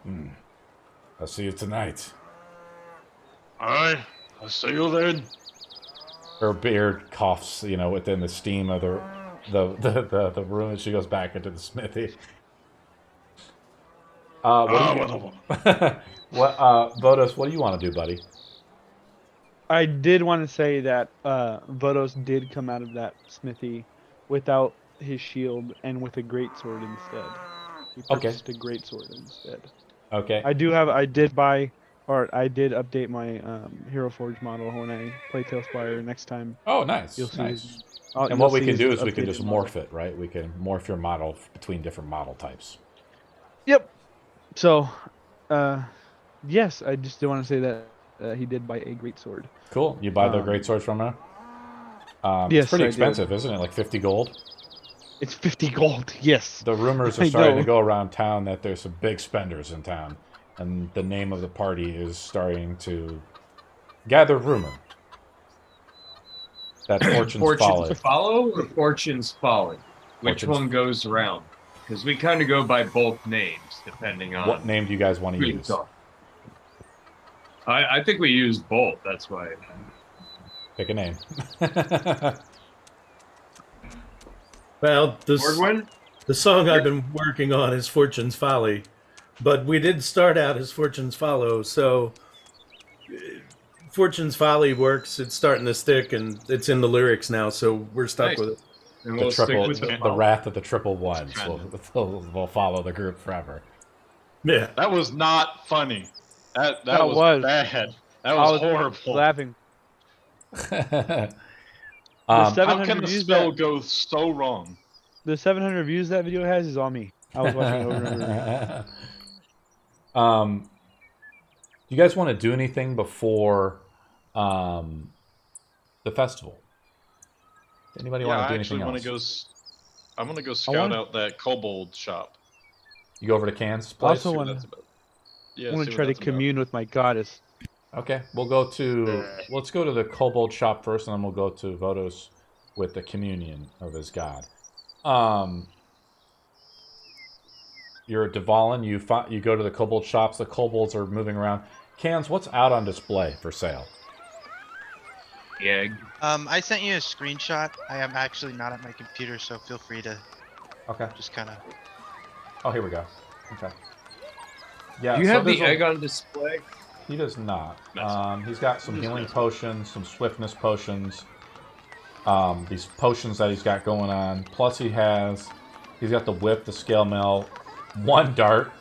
Yeah. I'll see you tonight. Aye, I'll see you then. Her beard coughs, within the steam of the room, and she goes back into the smithy. Vodos, what do you want to do, buddy? I did want to say that Vodos did come out of that smithy without his shield and with a greatsword instead. He purchased a greatsword instead. Okay. I did buy Or I did update my Hero Forge model when I play Tailspire next time. Oh, nice. You'll see. Nice. All And you'll what we see can do his is we can updated just model. morph it, right? We can morph your model between different model types. Yep. So, yes, I just do want to say that he did buy a great sword. Cool. You buy the Um, greatsword from him? yes, it's pretty I did. expensive, isn't it? Like 50 gold? It's 50 gold. Yes. The rumors are I starting know. to go around town that there's some big spenders in town. And the name of the party is starting to gather rumor. That Fortune's Fortune's Folly. Follow or Fortune's Folly? Which Fortune's- one goes around? Because we kind of go by both names, depending on What name do you guys want who to you use? talk. I think we use both. That's why. Pick a name. Well, Orgwin? the song I've been working on is Fortune's Folly, but we did start out as Fortune's Follow, so Fortune's Folly works. It's starting to stick, and it's in the lyrics now, so we're stuck Nice. with it. And The we'll stick triple, with the, the the follow. wrath of the triple ones will follow the group forever. Yeah. That was not funny. That That was was. bad. That I was horrible. laughing. um, How 700 can a views spell that go so wrong? the 700 views that video has is on me. I was watching it over and over. Do you guys want to do anything before the festival? Anybody Yeah, want to I do actually anything want to else? go. I'm gonna go scout out that kobold shop. You go over to Can's place? Also See what wanna- that's about. Yeah, I'm going see to what try to that's about. commune with my goddess. Okay, we'll go to... Let's go to the Kobold shop first, and then we'll go to Votos with the communion of his god. You're at Dvalin. You go to the Kobold shops. The Kobolds are moving around. Cans, what's out on display for sale? Yeah. I sent you a screenshot. I am actually not at my computer, so feel free to Okay. just kind of. Oh, here we go. Okay. Yeah. Do you so have the there's a- egg on display? He does not. Nice. He's got some healing potions, some swiftness potions, these potions that he's got going on. Plus he's got the whip, the scale mail, one dart,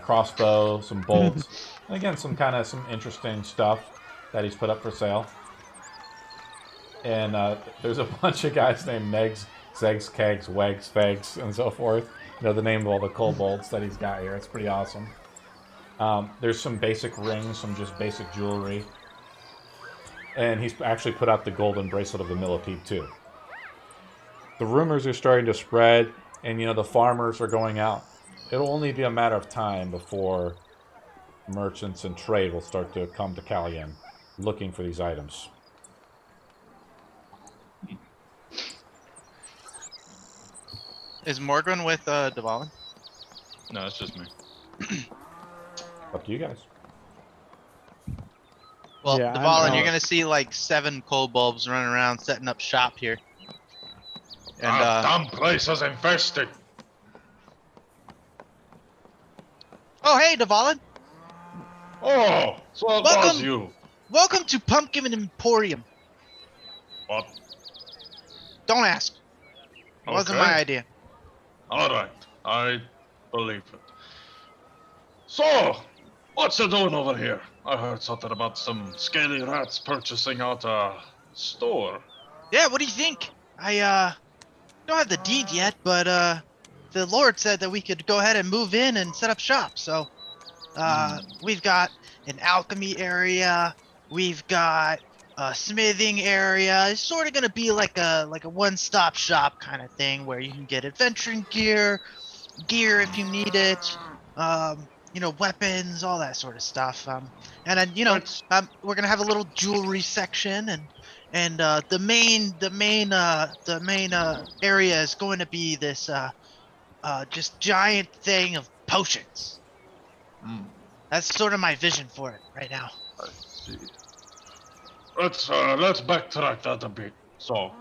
crossbow, some bolts, and again some interesting stuff that he's put up for sale. And there's a bunch of guys named Negs, Zegs, Kegs, Wegs, Fegs, and so forth. You know the name of all the kobolds that he's got here. It's pretty awesome. There's some basic rings, some just basic jewelry. And he's actually put out the golden bracelet of the millipede, too. The rumors are starting to spread, and, the farmers are going out. It'll only be a matter of time before merchants and trade will start to come to Kalion looking for these items. Is Morgan with Dvalin? No, it's just me. Up to you guys. Well, Yeah, I'm Dvalin, out. you're gonna see like 7 kobolds running around setting up shop here. And Damn place is infested. oh, hey, Dvalin, Oh, so it was Welcome. you. welcome to Pumpkin Emporium. What? Don't ask. It wasn't Okay. my idea. All right, I believe it. So, what's you doing over here? I heard something about some scaly rats purchasing out a store. Yeah, what do you think? I don't have the deed yet, but the Lord said that we could go ahead and move in and set up shop. So we've got an alchemy area, we've got a smithing area. It's sort of gonna be like a one-stop shop kind of thing where you can get adventuring gear if you need it, weapons, all that sort of stuff. And then we're gonna have a little jewelry section, and the main area is going to be this just giant thing of potions. That's sort of my vision for it right now. I see. Let's backtrack that a bit. So,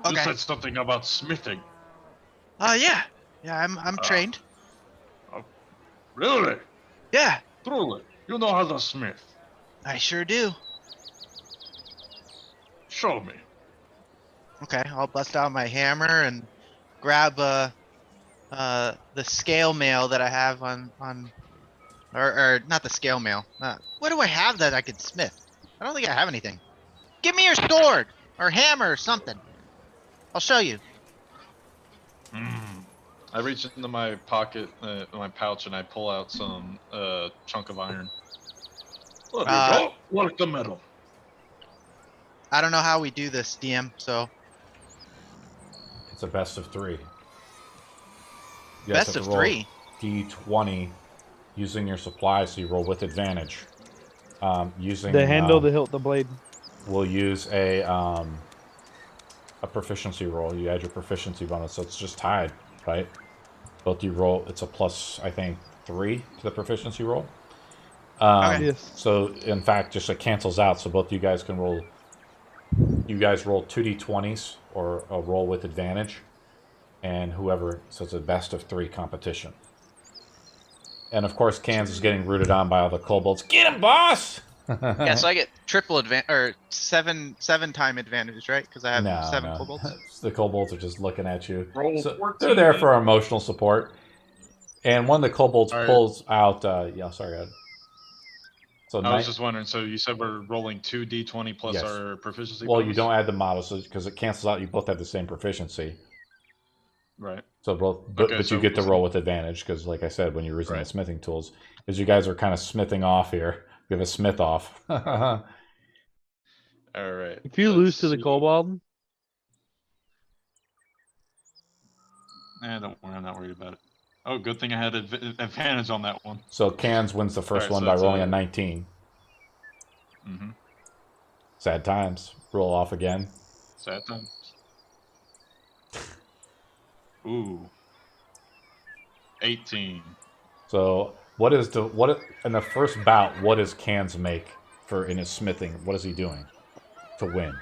you Okay. said something about smithing. Yeah, I'm trained. Really? Yeah, Truly? You know how to smith? I sure do. Show me. Okay, I'll bust out my hammer and grab the scale mail that I have on Or not the scale mail. What do I have that I could smith? I don't think I have anything. Give me your sword or hammer or something. I'll show you. I reach into my pocket, my pouch, and I pull out some chunk of iron. There you go. Work the metal. I don't know how we do this, DM. So It's a best of 3. You best have to of roll 3. D20 using your supplies, so you roll with advantage. Using The handle, the hilt, the blade. we'll use a proficiency roll. You add your proficiency bonus, so it's just tied, right? Both you roll. It's a plus, I think, 3 to the proficiency roll. Okay. Yes. So in fact, just it cancels out. So both you guys can roll. You guys roll 2d20s or a roll with advantage, and whoever. So it's a best of 3 competition. And of course, Cans is getting rooted on by all the kobolds. Get him, boss! Yeah, so I get triple advantage or seven time advantage, right? Because I have 7 kobolds. The kobolds are just looking at you. Roll So 14. they're there for emotional support. And one of the kobolds Alright. pulls out. Yeah, sorry. Ed. So I was just wondering. So you said we're rolling 2d20 plus Yes. our proficiency. well, you bonus? don't add the models because it cancels out. You both have the same proficiency. Right. So both, but Okay, you so get to listen- roll with advantage because, like I said, when you're using the Right. smithing tools, because you guys are kind of smithing off here. We have a smith off. All right. If you let's lose to the see. kobold, Don't worry, I'm not worried about it. Oh, good thing I had advantage on that one. So Cans wins the first Alright, one so by it's rolling a- a 19. Mm-hmm. Sad times. Roll off again. Sad times. Ooh. 18. So in the first bout? What does Cans make for in his smithing? What is he doing to win?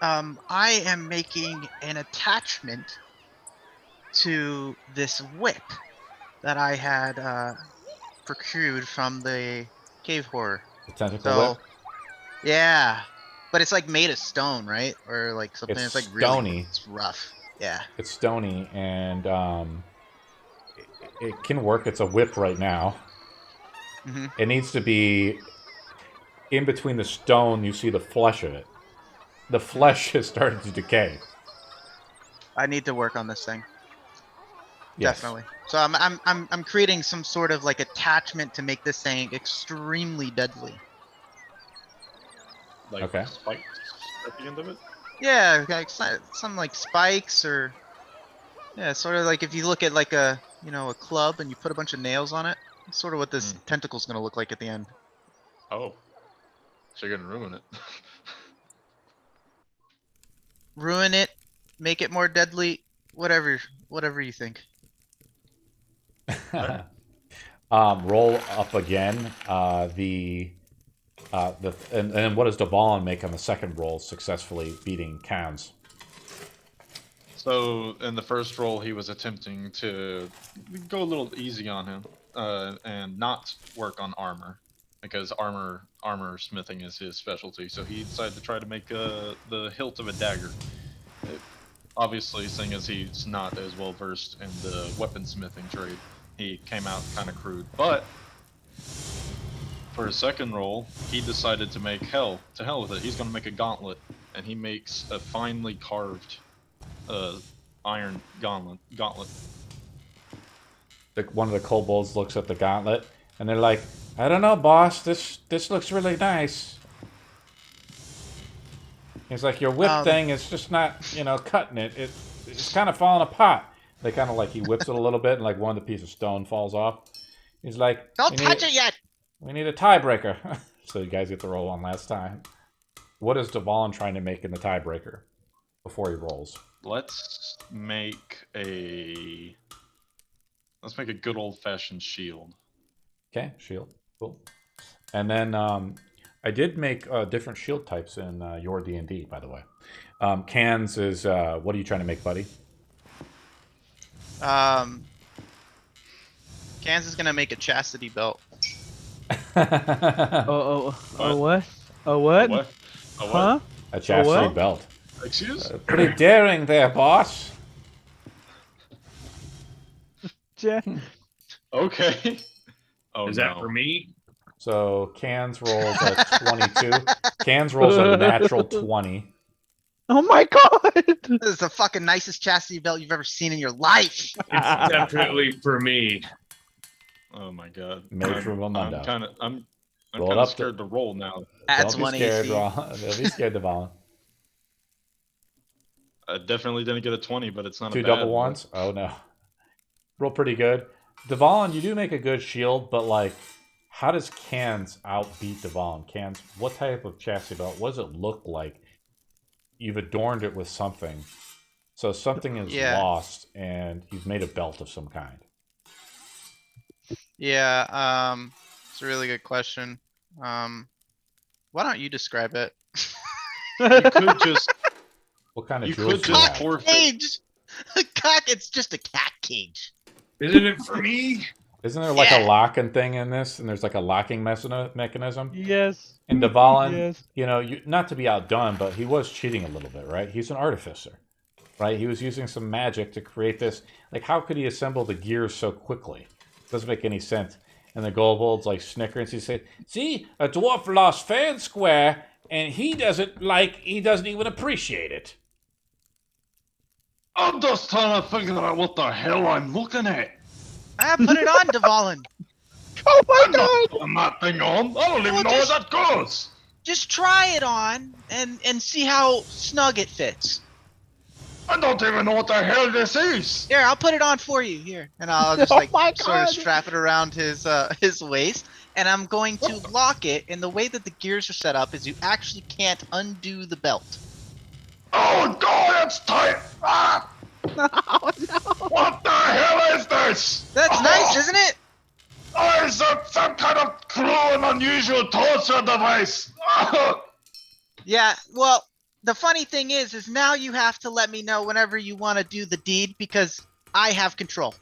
I am making an attachment to this whip that I had procured from the cave horror. The tentacle So, whip. yeah, but it's like made of stone, right? Or like something. It's It's like stony. really, it's rough. Yeah. It's stony and it can work. It's a whip right now. Mhm. It needs to be in between the stone. You see the flesh of it. The flesh has started to decay. I need to work on this thing. Yes. Definitely. So I'm creating some sort of like attachment to make this thing extremely deadly. Like Okay. spikes at the end of it? Yeah, like some like spikes or yeah, sort of like if you look at like a a club and you put a bunch of nails on it. That's sort of what this tentacle's gonna look like at the end. Oh. So you're gonna ruin it. Ruin it, make it more deadly, whatever you think. Roll up again. And what does Devalin make on the second roll, successfully beating Cans? So in the first roll, he was attempting to go a little easy on him and not work on armor because armor smithing is his specialty. So he decided to try to make the hilt of a dagger. Obviously, seeing as he's not as well versed in the weaponsmithing trade, he came out kind of crude. But for his second roll, he decided to make to hell with it. He's going to make a gauntlet, and he makes a finely carved iron gauntlet. One of the kobolds looks at the gauntlet, and they're like, "I don't know, boss. This looks really nice." He's like, "Your whip thing is just not, cutting it. It's kind of falling apart." They kind of he whips it a little bit, and like one of the pieces of stone falls off. He's like, Don't touch it yet. We need a tiebreaker. So you guys get to roll one last time. What is Devalin trying to make in the tiebreaker before he rolls? Let's make a good old-fashioned shield. Okay, shield. Cool. And then I did make different shield types in your D&D, by the way. Cans is, what are you trying to make, buddy? Cans is gonna make a chastity belt. what? Oh what? What? Huh? A chastity what? belt. Excuse? Pretty daring there, boss. Ja- Okay. Oh, Is no. that for me? So Cans rolls a 22. Cans rolls a natural 20. Oh my god! This is the fucking nicest chastity belt you've ever seen in your life. It's definitely for me. Oh my god. Made for Ramondo. I'm Roll it kind of up to- scared to roll now. That's Don't be one scared, AC. Ron. Don't be scared, Devon. I definitely didn't get a 20, but it's not Two a bad double roll. ones? Oh, no. Roll pretty good. Devon, you do make a good shield, but, like, how does Cans outbeat Devon? Cans, what type of chassis belt? What does it look like? You've adorned it with something. So something is Yeah. lost, and you've made a belt of some kind. Yeah, it's a really good question. Why don't you describe it? You could just What kind of you jewels could do you just have? forfeit. Cage! A cock, it's just a cat cage. Isn't it for me? Isn't there like Yeah. a locking thing in this? And there's like a locking mechanism? Yes. And Devon, Yes. you know, not to be outdone, but he was cheating a little bit, right? He's an artificer, right? He was using some magic to create this. Like, how could he assemble the gears so quickly? Doesn't make any sense. And the kobolds like snicker and he said, "See, a dwarf lost fair and square, and he doesn't even appreciate it." I'm just trying to figure out what the hell I'm looking at. Put it on, Devalin. Oh my I'm not god! putting that thing on. I don't even Well, know where just- that goes. Just try it on and see how snug it fits. I don't even know what the hell this is. Here, I'll put it on for you. Here, and I'll just Oh like my sort of God. strap it around his waist, and I'm going to lock it. And the way that the gears are set up is you actually can't undo the belt. Oh god, it's tight. Ah, Oh no! what the hell is this? That's nice, isn't it? Oh, is that some kind of cruel and unusual torture device? Oh, Yeah. Well, the funny thing is now you have to let me know whenever you want to do the deed because I have control.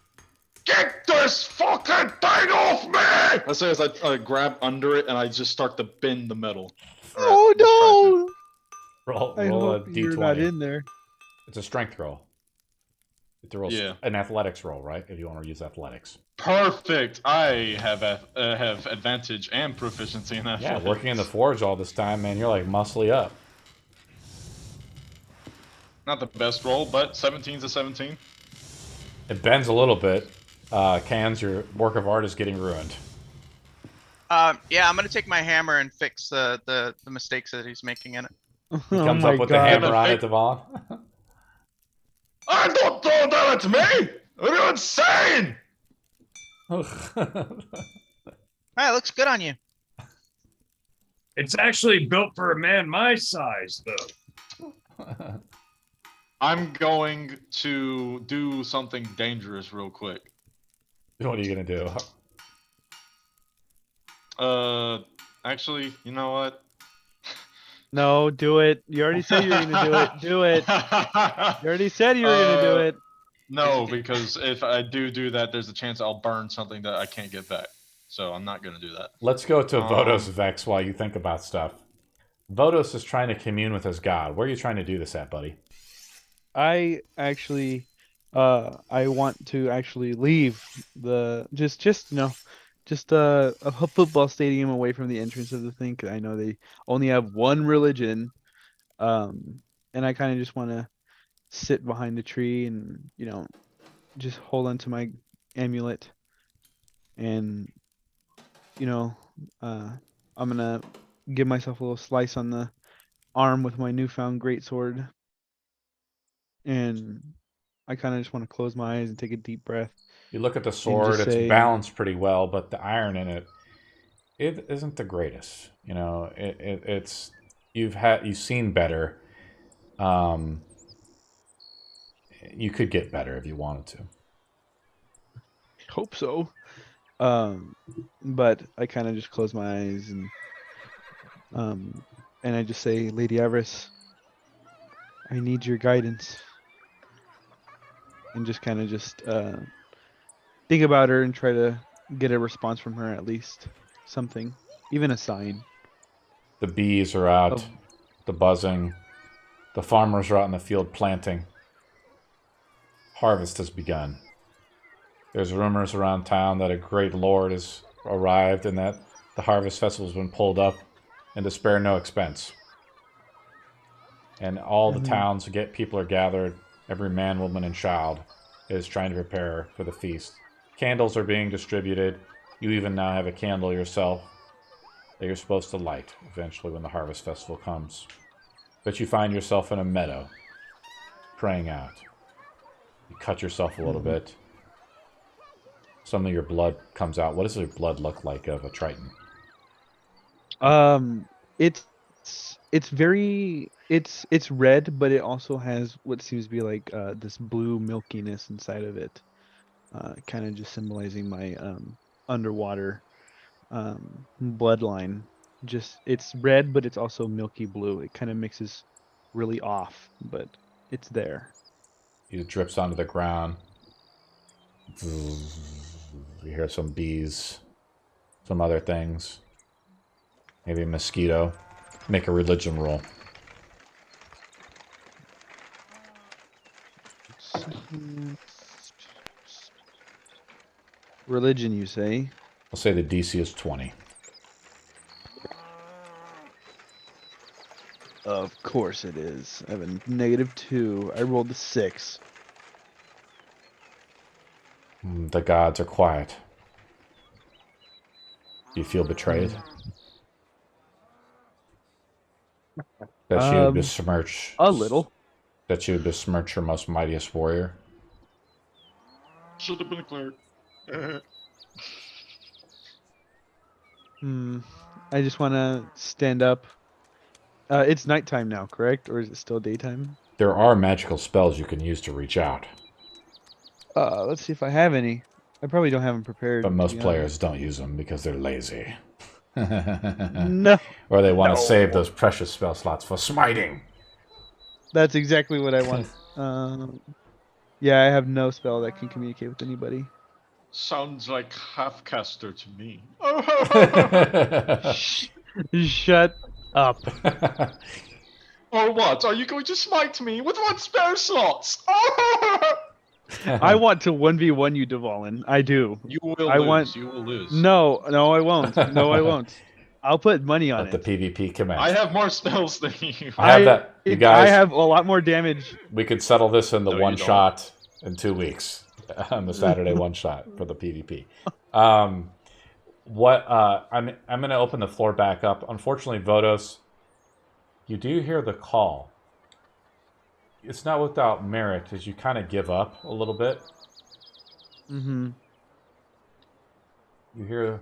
get this fucking thing off me! I say as I grab under it and I just start to bend the metal. Oh no! Roll I a hope you're not d20. in there. It's a strength roll. It's a roll, Yeah. an athletics roll, right? If you want to use athletics. Perfect. I have advantage and proficiency in that. Yeah, working in the forge all this time, man, you're like muscly up. Not the best roll, but 17's a 17. It bends a little bit. Cans, your work of art is getting ruined. Yeah, I'm gonna take my hammer and fix the mistakes that he's making in it. He Oh comes my up with the god! hammer on it, Devon. I don't throw that at me! Are you insane? Alright, looks good on you. It's actually built for a man my size, though. I'm going to do something dangerous real quick. What are you gonna do? Actually, you know what? No, do it. You already said you were gonna do it. Do it. You already said you were gonna do it. No, because if I do that, there's a chance I'll burn something that I can't get back. So I'm not going to do that. Let's go to Vodos Vex while you think about stuff. Vodos is trying to commune with his god. Where are you trying to do this at, buddy? I actually, I want to actually leave the just a football stadium away from the entrance of the thing. 'Cause I know they only have one religion, and I kind of just want to sit behind a tree and just hold on to my amulet, and I'm gonna give myself a little slice on the arm with my newfound greatsword. And I kind of just want to close my eyes and take a deep breath. You look at the sword; it's say- balanced pretty well, but the iron in it isn't the greatest. You know, it's you've seen better. You could get better if you wanted to. Hope so. But I kind of just close my eyes and I just say, Lady Avarice, I need your guidance. And just kind of think about her and try to get a response from her, at least something, even a sign. The bees are out, Oh. the buzzing. The farmers are out in the field planting. Harvest has begun. There's rumors around town that a great lord is arrived and that the harvest festival has been pulled up and to spare no expense. And all the towns people are gathered. Every man, woman, and child is trying to prepare for the feast. Candles are being distributed. You even now have a candle yourself that you're supposed to light eventually when the harvest festival comes. But you find yourself in a meadow, praying out. You cut yourself a little bit. Some of your blood comes out. What does your blood look like of a Triton? It's very it's red, but it also has what seems to be like this blue milkiness inside of it, kind of just symbolizing my underwater bloodline. Just it's red, but it's also milky blue. It kind of mixes really off, but it's there. It drips onto the ground. You hear some bees, some other things. Maybe a mosquito. Make a religion roll. Religion, you say? I'll say the DC is 20. Of course it is. I have a -2. I rolled a 6. The gods are quiet. Do you feel betrayed? That you would besmirch... A little. That you would besmirch your most mightiest warrior? Should have been a cleric. I just want to stand up. It's nighttime now, correct? Or is it still daytime? There are magical spells you can use to reach out. Let's see if I have any. I probably don't have them prepared. But most players don't use them because they're lazy. No. Or they want to save those precious spell slots for smiting. That's exactly what I want. Yeah, I have no spell that can communicate with anybody. Sounds like half-caster to me. Shut up. Or what? Are you going to smite me with what spell slots? I want to 1v1 you, Dvalin. I do. You will I lose. want... You will lose. No, I won't. No, I won't. I'll put money on Let the it. PvP commence. I have more spells than you. I have that. You guys, I have a lot more damage. we could settle this in the No, you one don't. shot in 2 weeks. On the Saturday one shot for the PvP. I'm going to open the floor back up. Unfortunately, Vodos, you do hear the call. It's not without merit, as you kind of give up a little bit. Mm-hmm. You hear...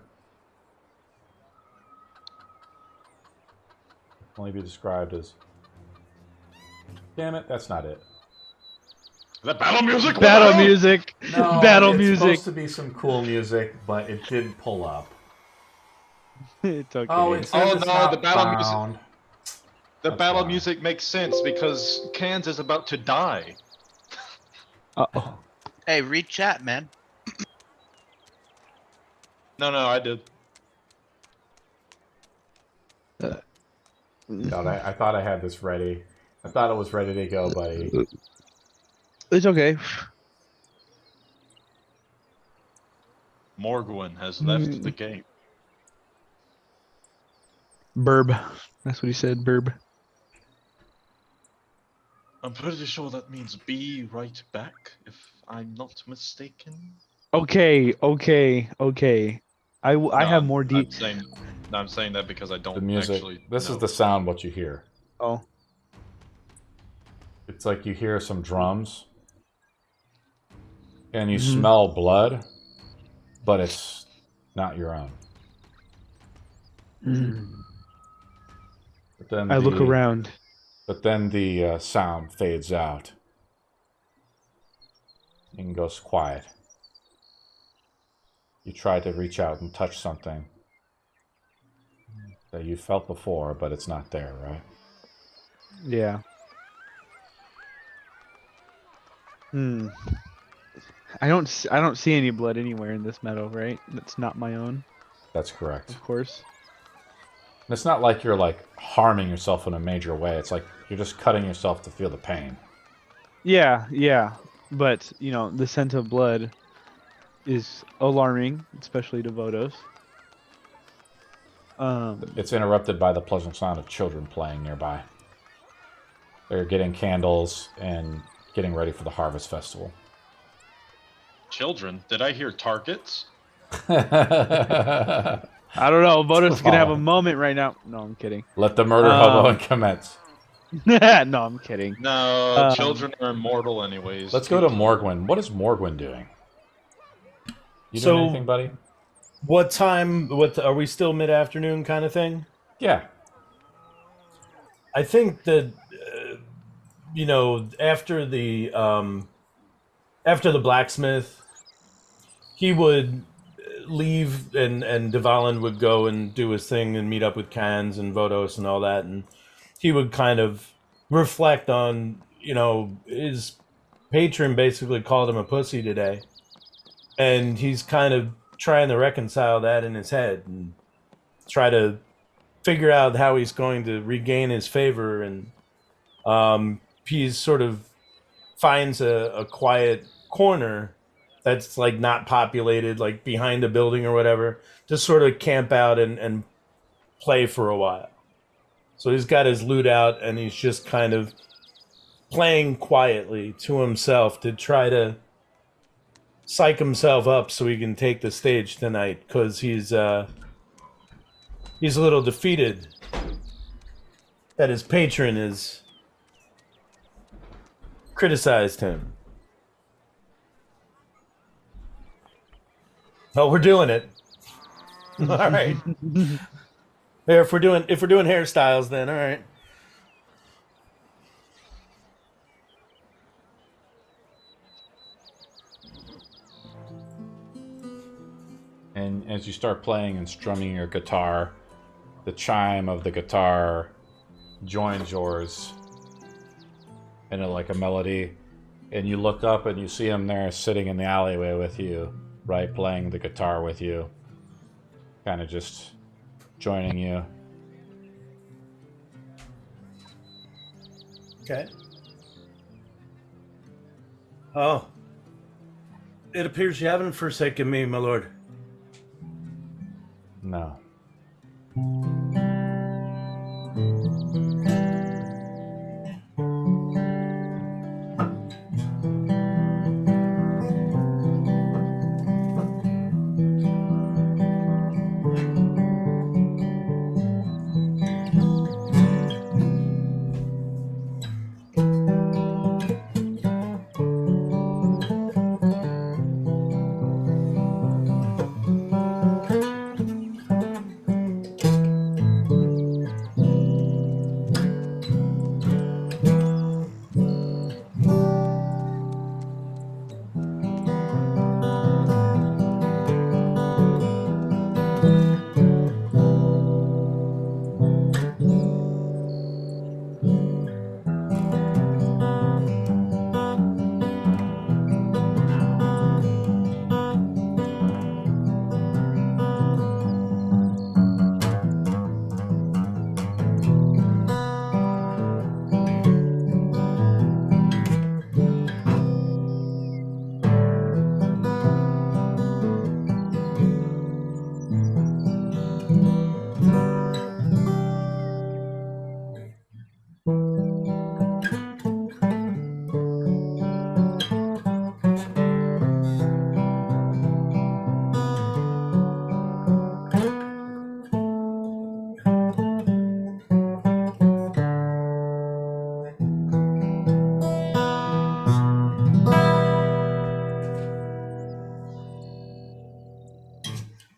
Only be described as... Damn it, that's not it. The battle music. Battle music. No, Battle it's music. supposed to be some cool music, but it didn't pull up. It's okay. Oh, it's Oh, it's no, not the battle music- found. The That's battle why. music makes sense because Cans is about to die. Uh-oh. Hey, read chat, man. No, I did. God, I thought I had this ready. I thought it was ready to go, buddy. It's okay. Morgwin has left the game. Burb. That's what he said, burb. I'm pretty sure that means be right back, if I'm not mistaken. Okay. I have more deep... I'm saying that because I don't The music. actually This know. is the sound what you hear. Oh. It's like you hear some drums. And you smell blood. But it's not your own. But then I look around. But then the sound fades out. And goes quiet. You try to reach out and touch something that you felt before, but it's not there, right? Yeah. I don't see any blood anywhere in this meadow, right? That's not my own, That's correct. of course. And it's not like you're like harming yourself in a major way. It's like you're just cutting yourself to feel the pain. Yeah. But, the scent of blood is alarming, especially to Vodos. It's interrupted by the pleasant sound of children playing nearby. They're getting candles and getting ready for the harvest festival. Children? Did I hear targets? Let I don't know. Vodos is gonna have a moment right now. No, I'm kidding. the murder hobo commence. No, I'm kidding. No, children are immortal anyways. Let's go to Morgwin. What is Morgwin doing? You So- doing anything, buddy? What time? What are we still mid-afternoon kind of thing? Yeah. I think that after the blacksmith, he would leave and Devalin would go and do his thing and meet up with Cans and Vodos and all that, and he would kind of reflect on his patron basically called him a pussy today, and he's kind of trying to reconcile that in his head and try to figure out how he's going to regain his favor, and he's sort of finds a quiet corner that's like not populated, like behind a building or whatever, to sort of camp out and play for a while. So he's got his lute out and he's just kind of playing quietly to himself to try to psych himself up so he can take the stage tonight, because he's a little defeated that his patron has criticized him. Oh, we're doing it. All right. Here, if we're doing hairstyles, then all right. And as you start playing and strumming your guitar, the chime of the guitar joins yours in like a melody, and you look up and you see him there sitting in the alleyway with you, right, playing the guitar with you, kind of just joining you. Okay. Oh. It appears you haven't forsaken me, my lord. No.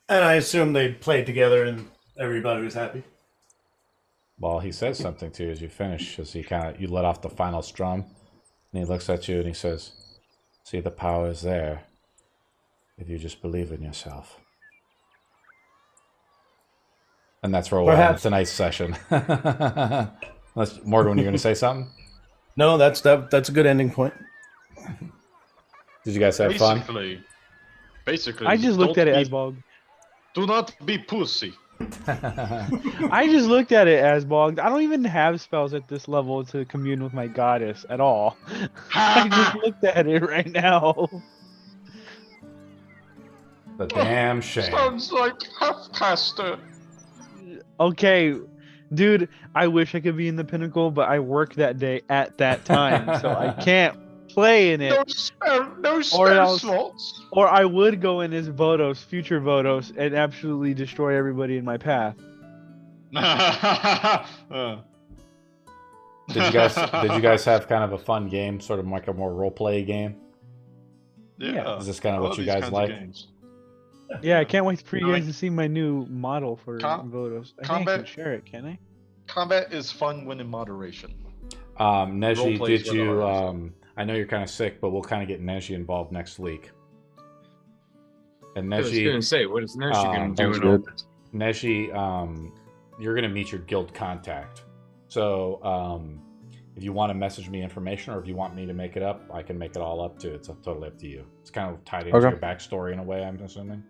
And I assume they played together and everybody was happy. Well, he says something to you as you finish, as you let off the final strum, and he looks at you and he says, "See, the power is there if you just believe in yourself." And that's where we'll end tonight's session. Unless, Morgan, you're going to say something? No, that's a good ending point. Did you guys have fun? Basically, I just looked at it as Bog. Do not be pussy. I just looked at it as Bog. I don't even have spells at this level to commune with my goddess at all. I just looked at it right now. The damn shame. Sounds like half-caster. Okay, dude, I wish I could be in the Pinnacle, but I work that day at that time, so I can't play in it. No spare else- slots. Or I would go in as Vodos, future Vodos, and absolutely destroy everybody in my path. Did you guys have kind of a fun game, sort of like a more role play game? Yeah. Is this kind of I what love you these guys kinds of like? games. Yeah, I can't wait for you No, guys to see my new model for Com- Vodos. I think I combat- can share it, can I? Combat is fun when in moderation. Neji, Roleplay's did where the you? heart is. I know you're kind of sick, but we'll kind of get Neji involved next week. And I was Neji, gonna say, what is Neji gonna do sounds in all good. this? Neji, you're gonna meet your guild contact. So, if you want to message me information, or if you want me to make it up, I can make it all up too. It's totally up to you. It's kind of tied into Okay. your backstory in a way, I'm assuming.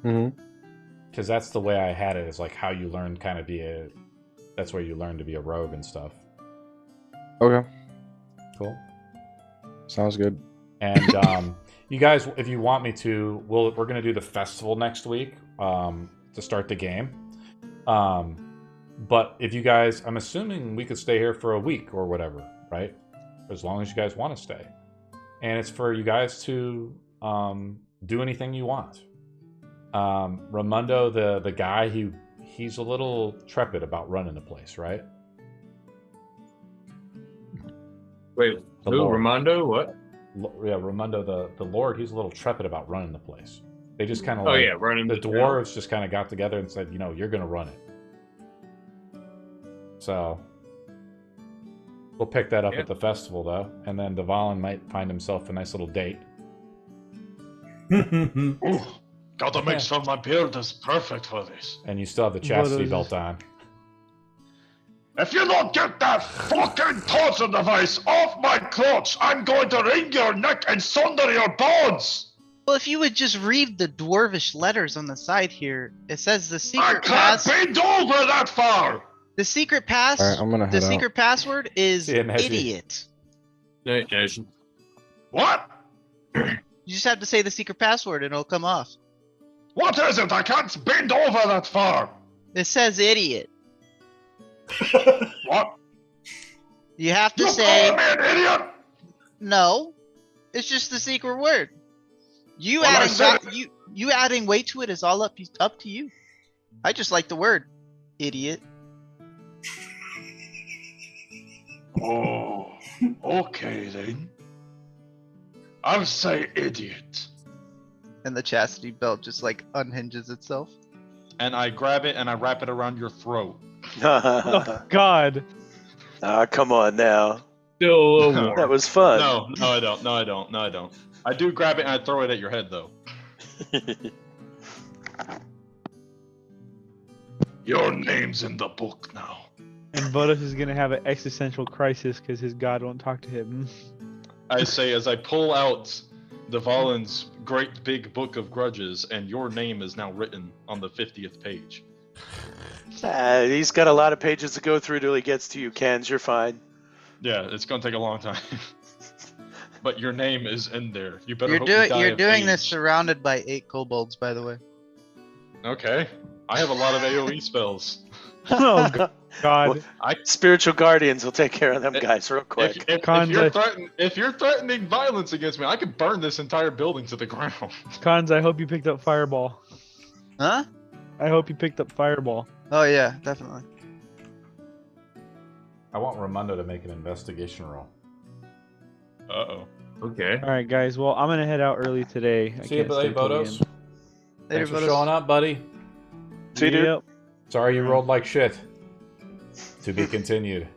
Mm-hmm. Because that's the way I had it. Is like how you learn kind of be a. That's where you learn to be a rogue and stuff. Okay. Cool. Sounds good. And you guys, if you want me to, we're going to do the festival next week to start the game. But if you guys, I'm assuming we could stay here for a week or whatever, right? As long as you guys want to stay. And it's for you guys to do anything you want. Raimundo, the guy, he's a little trepid about running the place, right? Wait, The who? Lord. Ramondo? What? Yeah, Raimundo, the Lord, he's a little trepid about running the place. They just kind of Oh yeah, running the dwarves just kind of got together and said, you're going to run it. So we'll pick that up Yeah. at the festival, though, and then Dvalin might find himself a nice little date. Gotta make sure my beard is perfect for this. And you still have the chastity is- belt on. If you don't get that fucking torture device off my crotch, I'm going to wring your neck and sunder your bones! Well, if you would just read the dwarvish letters on the side here, it says the I secret can't pass. bend over that far! The secret pass. All right, I'm gonna The head out. secret password is See ya, Neji. idiot. Night, Neji. What? You just have to say the secret password and it'll come off. What is it? I can't bend over that far! It says idiot. What? You have to You say call me an idiot? no. It's just the secret word. You Well, I adding said you adding weight to it is all up to you. I just like the word idiot. Oh, okay then. I'll say idiot. And the chastity belt just like unhinges itself. And I grab it and I wrap it around your throat. Oh, God. Ah, come on now. Still a little No. more. That was fun. No, I don't. No, I don't. No, I don't. I do grab it and I throw it at your head, though. Your name's in the book now. And Vodos is gonna have an existential crisis because his god won't talk to him. I say as I pull out Dvalin's great big book of grudges, and your name is now written on the 50th page. He's got a lot of pages to go through till he gets to you, Kens. You're fine. Yeah, it's gonna take a long time. But your name is in there. You better You're hope you doing die you're of doing this age. surrounded by 8 kobolds, by the way. Okay. I have a lot of AoE spells. Oh, God. Spiritual guardians will take care of them If- guys real quick. If you're threatening violence against me, I could burn this entire building to the ground. Cons, I hope you picked up Fireball. Huh? I hope you picked up Fireball. Oh yeah, definitely. I want Raimundo to make an investigation roll. Uh-oh. Okay. All right, guys. Well, I'm gonna head out early today. I See you, can't buddy, stay till the Vodos. end. Thanks for Vodos. showing up, buddy. See you, dude. Yep. Sorry you rolled like shit. To be continued.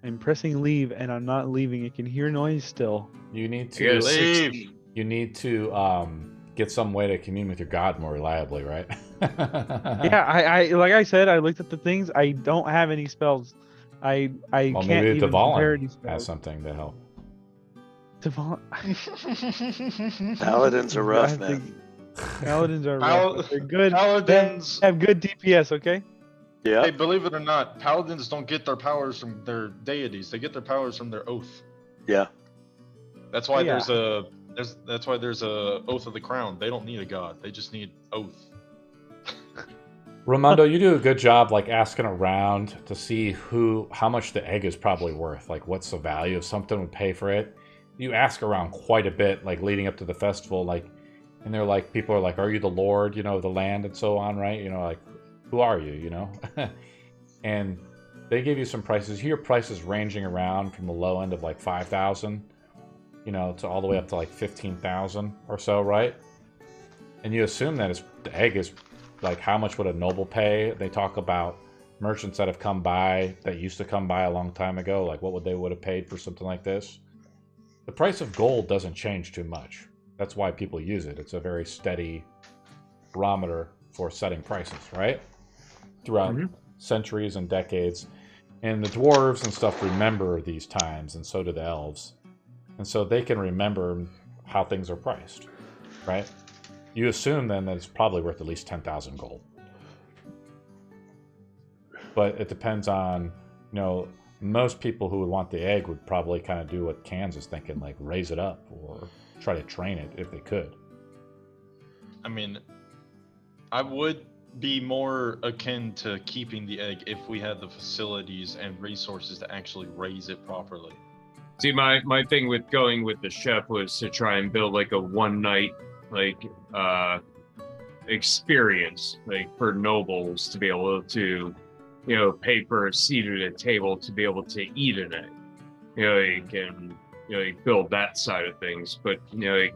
I'm pressing leave, and I'm not leaving. I can hear noise still. You need You to got 16. you need to get some way to commune with your god more reliably, right? Yeah, I like I said, I looked at the things. I don't have any spells. I Well, can't maybe even compare Dvalin any has spells. something to help. Dvalin- Paladins are I rough, think man. Paladins are Pal- rough, but they're good. Paladins. They have good DPS. Okay. Yeah. Hey, believe it or not, paladins don't get their powers from their deities. They get their powers from their oath. Yeah. That's why Yeah. there's a That's why there's a oath of the crown. They don't need a god. They just need oath. Ramondo, you do a good job like asking around to see how much the egg is probably worth. Like what's the value of something would pay for it. You ask around quite a bit, like leading up to the festival, like, and they're like, people are like, are you the lord, you know, of the land and so on, right? You know, like, who are you, you know? And they give you some prices. You hear prices ranging around from the low end of like 5,000, you know, to all the way up to like 15,000 or so, right? And you assume that the egg is like, how much would a noble pay? They talk about merchants that have come by, that used to come by a long time ago, like what would have paid for something like this. The price of gold doesn't change too much. That's why people use it. It's a very steady barometer for setting prices, right? Throughout centuries and decades. And the dwarves and stuff remember these times, and so do the elves. And so they can remember how things are priced, right? You assume then that it's probably worth at least 10,000 gold. But it depends on, you know, most people who would want the egg would probably kind of do what Cans is thinking, like raise it up or try to train it if they could. I mean, I would be more akin to keeping the egg if we had the facilities and resources to actually raise it properly. See, my thing with going with the chef was to try and build like a one night like experience, like for nobles to be able to, you know, pay for a seat at a table to be able to eat an egg. You know, you can, you know, you build that side of things, but you know,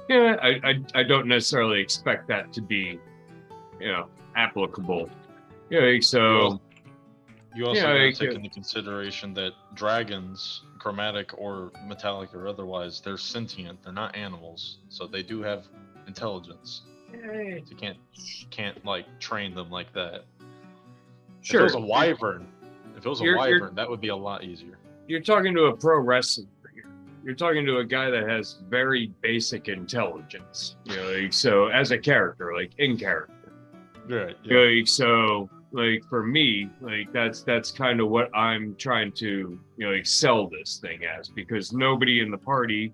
yeah, I don't necessarily expect that to be, you know, applicable. You know, so you also yeah, gotta take into consideration that dragons, chromatic or metallic or otherwise, they're sentient. They're not animals, so they do have intelligence. You can't like train them like that. Sure. If it was a wyvern, that would be a lot easier. You're talking to a pro wrestler. You're talking to a guy that has very basic intelligence. You know, like, so as a character, like in character. Right. Yeah. You know, like, so like for me, like that's kind of what I'm trying to, you know, like sell this thing as, because nobody in the party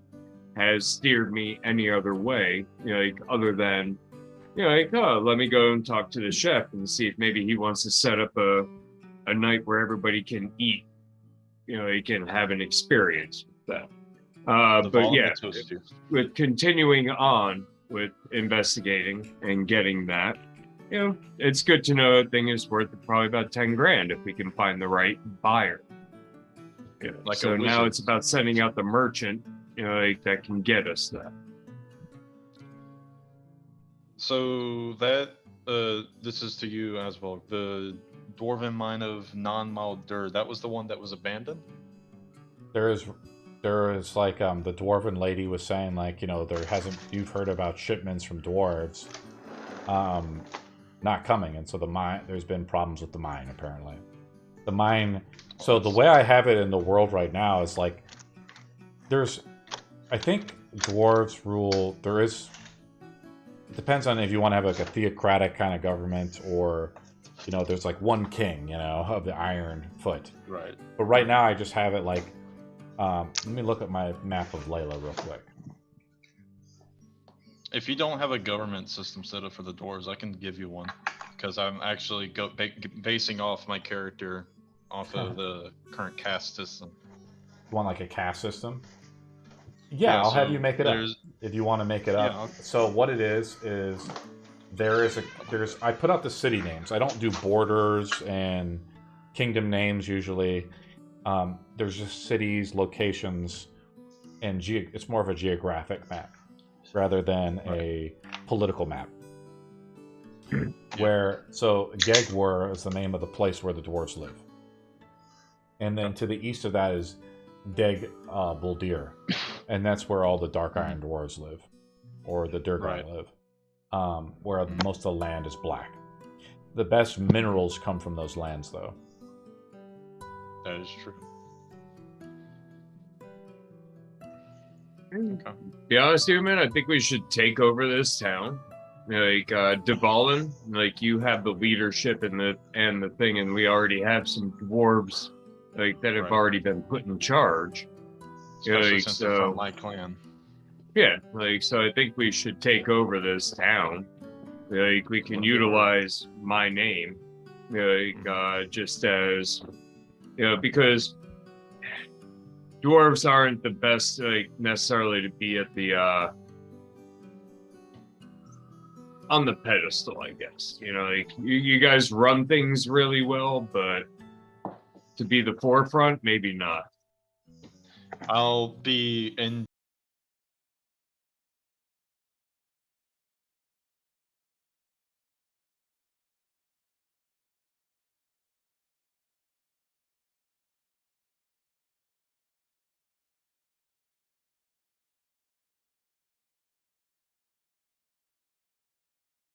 has steered me any other way, you know, like other than, you know, like, oh, let me go and talk to the chef and see if maybe he wants to set up a night where everybody can eat, you know, he can have an experience with that. But yeah, with continuing on with investigating and getting that, you know, it's good to know a thing is worth probably about 10 grand if we can find the right buyer. You know, like so now it's about sending out the merchant, you know, like, that can get us that. So that this is to you as well. The dwarven mine of Non-Maldur, that was the one that was abandoned? There is like the dwarven lady was saying, like, you know, you've heard about shipments from dwarves not coming, and so there's been problems with the mine apparently. The mine, so the way I have it in the world right now is like I think dwarves rule, it depends on if you want to have like a theocratic kind of government, or, you know, there's like one king, you know, of the Iron Foot. Right. But right now I just have it like, let me look at my map of Layla real quick. If you don't have a government system set up for the dwarves, I can give you one, because I'm actually basing off my character off of the current caste system. You want like a caste system? Yeah, I'll have you make it up if you want to make it up. So what it is I put out the city names. I don't do borders and kingdom names usually. There's just cities, locations, and it's more of a geographic map rather than a political map. So Gegwur is the name of the place where the dwarves live. And then to the east of that is Deg Buldir, and that's where all the Dark Iron dwarves live, or the Durgar live, where most of the land is black. The best minerals come from those lands, though. That is true. Okay. Be honest with you, man, I think we should take over this town. Like Devalin, like you have the leadership and the thing, and we already have some dwarves like that have already been put in charge. Especially since they're from my clan. Yeah, like, so I think we should take over this town. Like, we can utilize my name, like, just as, because dwarves aren't the best, like, necessarily to be at the, on the pedestal, I guess. Like, you guys run things really well, but to be the forefront, maybe not. I'll be in